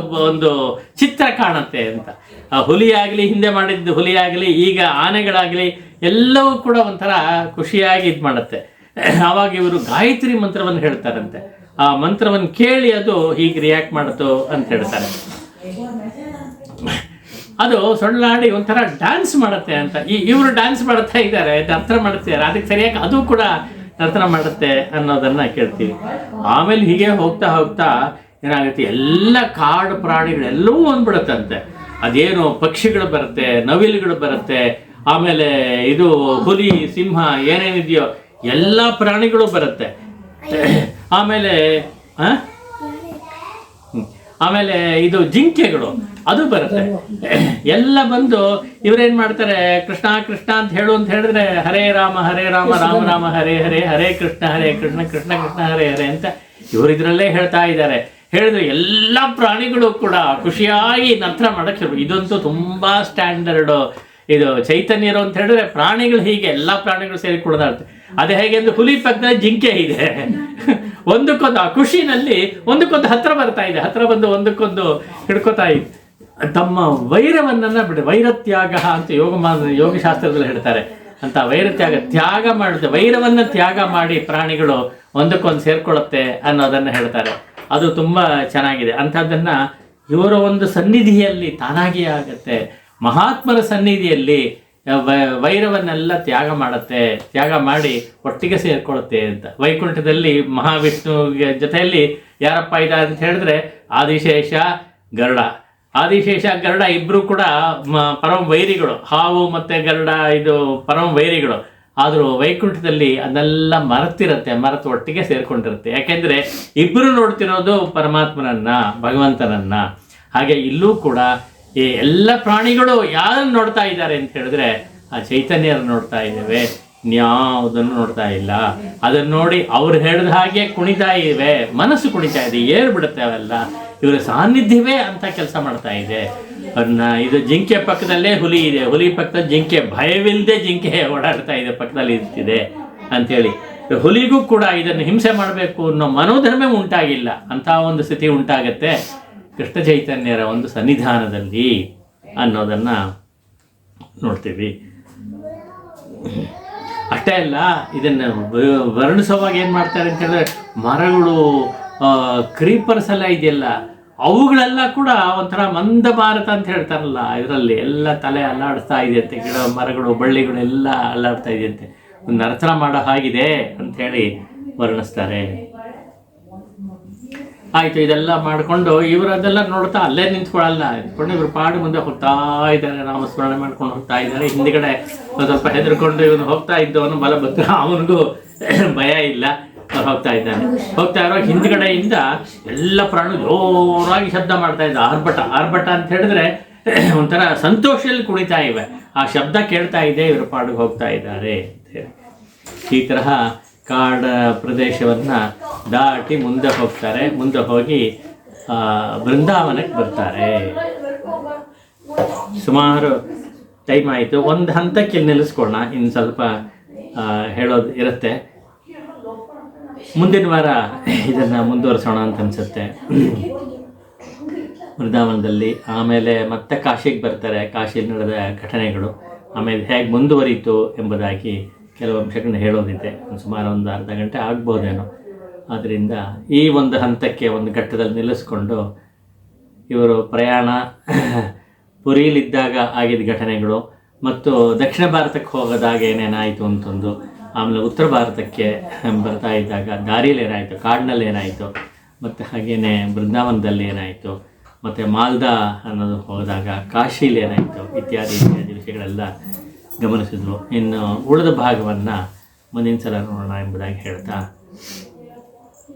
ಒಂದು ಚಿತ್ರ ಕಾಣುತ್ತೆ ಅಂತ. ಹುಲಿ ಆಗಲಿ, ಹಿಂದೆ ಮಾಡಿದ್ದು ಹುಲಿ ಆಗಲಿ, ಈಗ ಆನೆಗಳಾಗಲಿ, ಎಲ್ಲವೂ ಕೂಡ ಒಂಥರ ಖುಷಿಯಾಗಿ ಇದು ಮಾಡುತ್ತೆ. ಆವಾಗ ಇವರು ಗಾಯತ್ರಿ ಮಂತ್ರವನ್ನು ಹೇಳ್ತಾರಂತೆ. ಆ ಮಂತ್ರವನ್ನು ಕೇಳಿ ಅದು ಹೀಗೆ ರಿಯಾಕ್ಟ್ ಮಾಡುತ್ತೋ ಅಂತ ಹೇಳ್ತಾರೆ. ಅದು ಸೊಳ್ಳಾಡಿ ಒಂಥರ ಡ್ಯಾನ್ಸ್ ಮಾಡುತ್ತೆ ಅಂತ. ಇವರು ಡ್ಯಾನ್ಸ್ ಮಾಡ್ತಾ ಇದ್ದಾರೆ, ನರ್ತನ ಮಾಡ್ತಿದ್ದಾರೆ, ಅದಕ್ಕೆ ಸರಿಯಾಗಿ ಅದು ಕೂಡ ನರ್ತನ ಮಾಡುತ್ತೆ ಅನ್ನೋದನ್ನ ಕೇಳ್ತೀವಿ. ಆಮೇಲೆ ಹೀಗೆ ಹೋಗ್ತಾ ಹೋಗ್ತಾ ಏನಾಗುತ್ತೆ, ಎಲ್ಲ ಕಾಡು ಪ್ರಾಣಿಗಳೆಲ್ಲವೂ ಬಂದ್ಬಿಡುತ್ತಂತೆ. ಅದೇನು ಪಕ್ಷಿಗಳು ಬರುತ್ತೆ, ನವಿಲುಗಳು ಬರುತ್ತೆ, ಆಮೇಲೆ ಇದು ಹುಲಿ, ಸಿಂಹ ಏನೇನಿದೆಯೋ ಎಲ್ಲ ಪ್ರಾಣಿಗಳು ಬರುತ್ತೆ. ಆಮೇಲೆ ಆಮೇಲೆ ಇದು ಜಿಂಕೆಗಳು ಅದು ಬರುತ್ತೆ. ಎಲ್ಲ ಬಂದು ಇವರೇನು ಮಾಡ್ತಾರೆ, ಕೃಷ್ಣ ಕೃಷ್ಣ ಅಂತ ಹೇಳು ಅಂತ ಹೇಳಿದ್ರೆ ಹರೇ ರಾಮ ರಾಮ ರಾಮ ಹರೇ ಹರೇ, ಹರೇ ಕೃಷ್ಣ ಕೃಷ್ಣ ಕೃಷ್ಣ ಹರೇ ಹರೇ ಅಂತ ಇವರು ಇದರಲ್ಲೇ ಹೇಳ್ತಾ ಇದ್ದಾರೆ. ಹೇಳಿದ್ರೆ ಎಲ್ಲ ಪ್ರಾಣಿಗಳು ಕೂಡ ಖುಷಿಯಾಗಿ ನರ್ತನ ಮಾಡಕ್ಕೆ ಶುರು. ಇದಂತೂ ತುಂಬಾ ಸ್ಟ್ಯಾಂಡರ್ಡು. ಇದು ಚೈತನ್ಯರು ಅಂತ ಹೇಳಿದ್ರೆ ಪ್ರಾಣಿಗಳು ಹೀಗೆ ಎಲ್ಲ ಪ್ರಾಣಿಗಳು ಸೇರಿ ಕುಡಿದಾಡ್ತೆ. ಅದೇ ಹೇಗೆ ಅಂದ್ರೆ ಹುಲಿ ಪಕ್ಕದಲ್ಲಿ ಜಿಂಕೆ ಇದೆ, ಒಂದಕ್ಕೊಂದು ಆ ಖುಷಿನಲ್ಲಿ ಒಂದಕ್ಕೊಂದು ಹತ್ರ ಬರ್ತಾ ಇದೆ, ಹತ್ರ ಬಂದು ಒಂದಕ್ಕೊಂದು ಹಿಡ್ಕೋತಾ ಇದೆ. ತಮ್ಮ ವೈರವನ್ನ ವೈರತ್ಯಾಗ ಅಂತ ಯೋಗಶಾಸ್ತ್ರದಲ್ಲಿ ಹೇಳ್ತಾರೆ. ಅಂತ ತ್ಯಾಗ ಮಾಡುತ್ತೆ, ವೈರವನ್ನ ತ್ಯಾಗ ಮಾಡಿ ಪ್ರಾಣಿಗಳು ಒಂದಕ್ಕೊಂದು ಸೇರ್ಕೊಳ್ಳುತ್ತೆ ಅನ್ನೋದನ್ನ ಹೇಳ್ತಾರೆ. ಅದು ತುಂಬ ಚೆನ್ನಾಗಿದೆ. ಅಂಥದ್ದನ್ನ ಇವರ ಒಂದು ಸನ್ನಿಧಿಯಲ್ಲಿ ತಾನಾಗಿಯೇ ಆಗತ್ತೆ. ಮಹಾತ್ಮರ ಸನ್ನಿಧಿಯಲ್ಲಿ ವೈರವನ್ನೆಲ್ಲ ತ್ಯಾಗ ಮಾಡುತ್ತೆ, ತ್ಯಾಗ ಮಾಡಿ ಒಟ್ಟಿಗೆ ಸೇರ್ಕೊಳ್ಳುತ್ತೆ ಅಂತ. ವೈಕುಂಠದಲ್ಲಿ ಮಹಾವಿಷ್ಣು ಜೊತೆಯಲ್ಲಿ ಯಾರಪ್ಪ ಇದ್ದಾರೆ ಅಂತ ಹೇಳಿದ್ರೆ ಆದಿಶೇಷ ಗರುಡ. ಆದಿಶೇಷ ಗರುಡ ಇಬ್ರು ಕೂಡ ಪರಮ ವೈರಿಗಳು. ಹಾವು ಮತ್ತೆ ಗರುಡ ಇದು ಪರಮ ವೈರಿಗಳು. ಆದರೂ ವೈಕುಂಠದಲ್ಲಿ ಅದನ್ನೆಲ್ಲ ಮರೆತು ಒಟ್ಟಿಗೆ ಸೇರ್ಕೊಂಡಿರುತ್ತೆ. ಯಾಕೆಂದ್ರೆ ಇಬ್ಬರು ನೋಡ್ತಿರೋದು ಪರಮಾತ್ಮನನ್ನ, ಭಗವಂತನನ್ನ. ಹಾಗೆ ಇಲ್ಲೂ ಕೂಡ ಈ ಎಲ್ಲ ಪ್ರಾಣಿಗಳು ಯಾರನ್ನು ನೋಡ್ತಾ ಇದ್ದಾರೆ ಅಂತ ಹೇಳಿದ್ರೆ ಆ ಚೈತನ್ಯರನ್ನು ನೋಡ್ತಾ ಇದ್ದೇವೆ, ಇನ್ಯಾವುದನ್ನು ನೋಡ್ತಾ ಇಲ್ಲ. ಅದನ್ನು ನೋಡಿ ಅವ್ರು ಹೇಳಿದ ಹಾಗೆ ಕುಣಿತಾ ಇವೆ, ಮನಸ್ಸು ಕುಣಿತಾ ಇದೆ, ಏರ್ ಬಿಡುತ್ತೆ ಅವೆಲ್ಲ. ಇವರ ಸಾನ್ನಿಧ್ಯವೇ ಅಂತ ಕೆಲಸ ಮಾಡ್ತಾ ಇದೆ. ಇದು ಜಿಂಕೆ ಪಕ್ಕದಲ್ಲೇ ಹುಲಿ ಇದೆ, ಹುಲಿ ಪಕ್ಕದಲ್ಲಿ ಜಿಂಕೆ, ಭಯವಿಲ್ಲದೆ ಜಿಂಕೆ ಓಡಾಡ್ತಾ ಇದೆ, ಪಕ್ಕದಲ್ಲಿ ಇರ್ತಿದೆ ಅಂಥೇಳಿ. ಹುಲಿಗೂ ಕೂಡ ಇದನ್ನು ಹಿಂಸೆ ಮಾಡಬೇಕು ಅನ್ನೋ ಮನೋಧರ್ಮೇ ಉಂಟಾಗಿಲ್ಲ. ಅಂಥ ಒಂದು ಸ್ಥಿತಿ ಉಂಟಾಗತ್ತೆ ಕೃಷ್ಣ ಚೈತನ್ಯರ ಒಂದು ಸನ್ನಿಧಾನದಲ್ಲಿ ಅನ್ನೋದನ್ನ ನೋಡ್ತೀವಿ. ಅಷ್ಟೇ ಅಲ್ಲ, ಇದನ್ನು ವರ್ಣಿಸುವಾಗ ಏನು ಮಾಡ್ತಾರೆ ಅಂತ ಹೇಳಿದ್ರೆ ಮರಗಳು, ಕ್ರೀಪರ್ಸ್ ಎಲ್ಲ ಇದೆಯಲ್ಲ, ಅವುಗಳೆಲ್ಲ ಕೂಡ ಒಂಥರ ಮಂದ ಭಾರತ ಅಂತ ಹೇಳ್ತಾರಲ್ಲ, ಇದರಲ್ಲಿ ಎಲ್ಲ ತಲೆ ಅಲ್ಲಾಡಿಸ್ತಾ ಇದೆಯಂತೆ. ಗಿಡ ಮರಗಳು ಬಳ್ಳಿಗಳು ಎಲ್ಲ ಅಲ್ಲಾಡ್ತಾ ಇದೆಯಂತೆ, ಒಂದು ನರ್ತನ ಮಾಡೋ ಹಾಗಿದೆ ಅಂಥೇಳಿ ವರ್ಣಿಸ್ತಾರೆ. ಆಯಿತು, ಇದೆಲ್ಲ ಮಾಡಿಕೊಂಡು ಇವರು ಅದೆಲ್ಲ ನೋಡ್ತಾ ಅಲ್ಲೇ ನಿಂತ್ಕೊಳ್ಳಲ್ಲ, ನಿಂತ್ಕೊಂಡು ಇವ್ರು ಪಾಡು ಮುಂದೆ ಹೋಗ್ತಾ ಇದ್ದಾರೆ, ನಾಮಸ್ಮರಣೆ ಮಾಡ್ಕೊಂಡು ಹೋಗ್ತಾ ಇದ್ದಾರೆ. ಹಿಂದ್ಗಡೆ ಸ್ವಲ್ಪ ಹೆದರ್ಕೊಂಡು ಇವನು ಹೋಗ್ತಾ ಇದ್ದವನು ಬಲಭದ್ರ, ಅವನಿಗೂ ಭಯ ಇಲ್ಲ, ಹೋಗ್ತಾ ಇದ್ದಾನೆ. ಹೋಗ್ತಾ ಇರೋ ಹಿಂದ್ಗಡೆಯಿಂದ ಎಲ್ಲ ಪ್ರಾಣಿ ಜೋರಾಗಿ ಶಬ್ದ ಮಾಡ್ತಾ ಇದ್ದ. ಆರ್ಭಟ ಅಂತ ಹೇಳಿದ್ರೆ ಒಂಥರ ಸಂತೋಷದಲ್ಲಿ ಕುಣಿತಾ ಇವೆ. ಆ ಶಬ್ದ ಕೇಳ್ತಾ ಇದೆ, ಇವರು ಪಾಡಿಗೆ ಹೋಗ್ತಾ ಇದ್ದಾರೆ ಅಂತ ಹೇಳಿ. ಈ ತರಹ ಕಾಡ ಪ್ರದೇಶವನ್ನ ದಾಟಿ ಮುಂದೆ ಹೋಗ್ತಾರೆ. ಮುಂದೆ ಹೋಗಿ ಬೃಂದಾವನಕ್ಕೆ ಬರ್ತಾರೆ. ಸುಮಾರು ಟೈಮ್ ಆಯಿತು. ಒಂದು ಹಂತಕ್ಕೆ ನಿಲ್ಲಿಸ್ಕೊಳ್ಳೋಣ, ಇನ್ನು ಸ್ವಲ್ಪ ಹೇಳೋದು ಇರುತ್ತೆ. ಮುಂದಿನ ವಾರ ಇದನ್ನು ಮುಂದುವರಿಸೋಣ ಅಂತ ಅನಿಸುತ್ತೆ. ಬೃಂದಾವನದಲ್ಲಿ ಆಮೇಲೆ ಮತ್ತೆ ಕಾಶಿಗೆ ಬರ್ತಾರೆ. ಕಾಶಿಯಲ್ಲಿ ನಡೆದ ಘಟನೆಗಳು ಆಮೇಲೆ ಹೇಗೆ ಮುಂದುವರಿಯಿತು ಎಂಬುದಾಗಿ ಕೆಲವು ಅಂಶಗಳನ್ನ ಹೇಳೋದಿದೆ. ಸುಮಾರು ಒಂದು ಅರ್ಧ ಗಂಟೆ ಆಗ್ಬೋದೇನೋ. ಆದ್ದರಿಂದ ಈ ಒಂದು ಹಂತಕ್ಕೆ, ಒಂದು ಘಟ್ಟದಲ್ಲಿ ನಿಲ್ಲಿಸ್ಕೊಂಡು ಇವರು ಪ್ರಯಾಣ, ಪುರಿಯಲ್ಲಿದ್ದಾಗ ಆಗಿದ್ದ ಘಟನೆಗಳು ಮತ್ತು ದಕ್ಷಿಣ ಭಾರತಕ್ಕೆ ಹೋಗೋದಾಗ ಏನೇನಾಯಿತು ಅಂತಂದು, ಆಮೇಲೆ ಉತ್ತರ ಭಾರತಕ್ಕೆ ಬರ್ತಾ ಇದ್ದಾಗ ದಾರಿಯಲ್ಲಿ ಏನಾಯಿತು, ಕಾಡಿನಲ್ಲಿ ಏನಾಯಿತು, ಮತ್ತು ಹಾಗೆಯೇ ಬೃಂದಾವನದಲ್ಲಿ ಏನಾಯಿತು, ಮತ್ತು ಮಾಲ್ದಾ ಅನ್ನೋದು ಹೋದಾಗ ಕಾಶಿಲಿ ಏನಾಯಿತು, ಇತ್ಯಾದಿ ವಿಷಯಗಳೆಲ್ಲ ಗಮನಿಸಿದ್ರು. ಇನ್ನು ಉಳಿದ ಭಾಗವನ್ನು ಮುಂದಿನ ಸಲ ನೋಡೋಣ ಎಂಬುದಾಗಿ ಹೇಳ್ತಾ,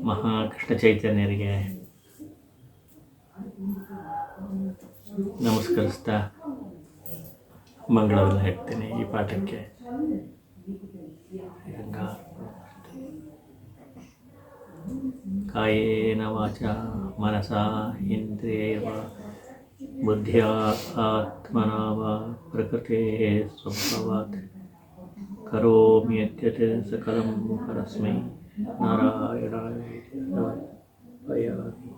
ಮಹಾಕೃಷ್ಣ ಚೈತನ್ಯರಿಗೆ ನಮಸ್ಕರಿಸ್ತಾ ಮಂಗಳವನ್ನು ಹೇಳ್ತೇನೆ ಈ ಪಾಠಕ್ಕೆ. ಕಾಯೇನ ವಾಚ ಮನಸಾ ಇಂದ್ರಿಯೈರ್ವಾ ಬುದ್ಧಿಯ ಆತ್ಮನ ವಾ ಪ್ರಕೃತಿ ಸ್ವಭಾವಾತ್ ಕರೋಮಿ ಯದ್ಯತ್ ಸಕಲಂ ಪರಸ್ಮೈ ನಾರಾಯಣಾಯ ಸಮರ್ಪಯಾಮಿ.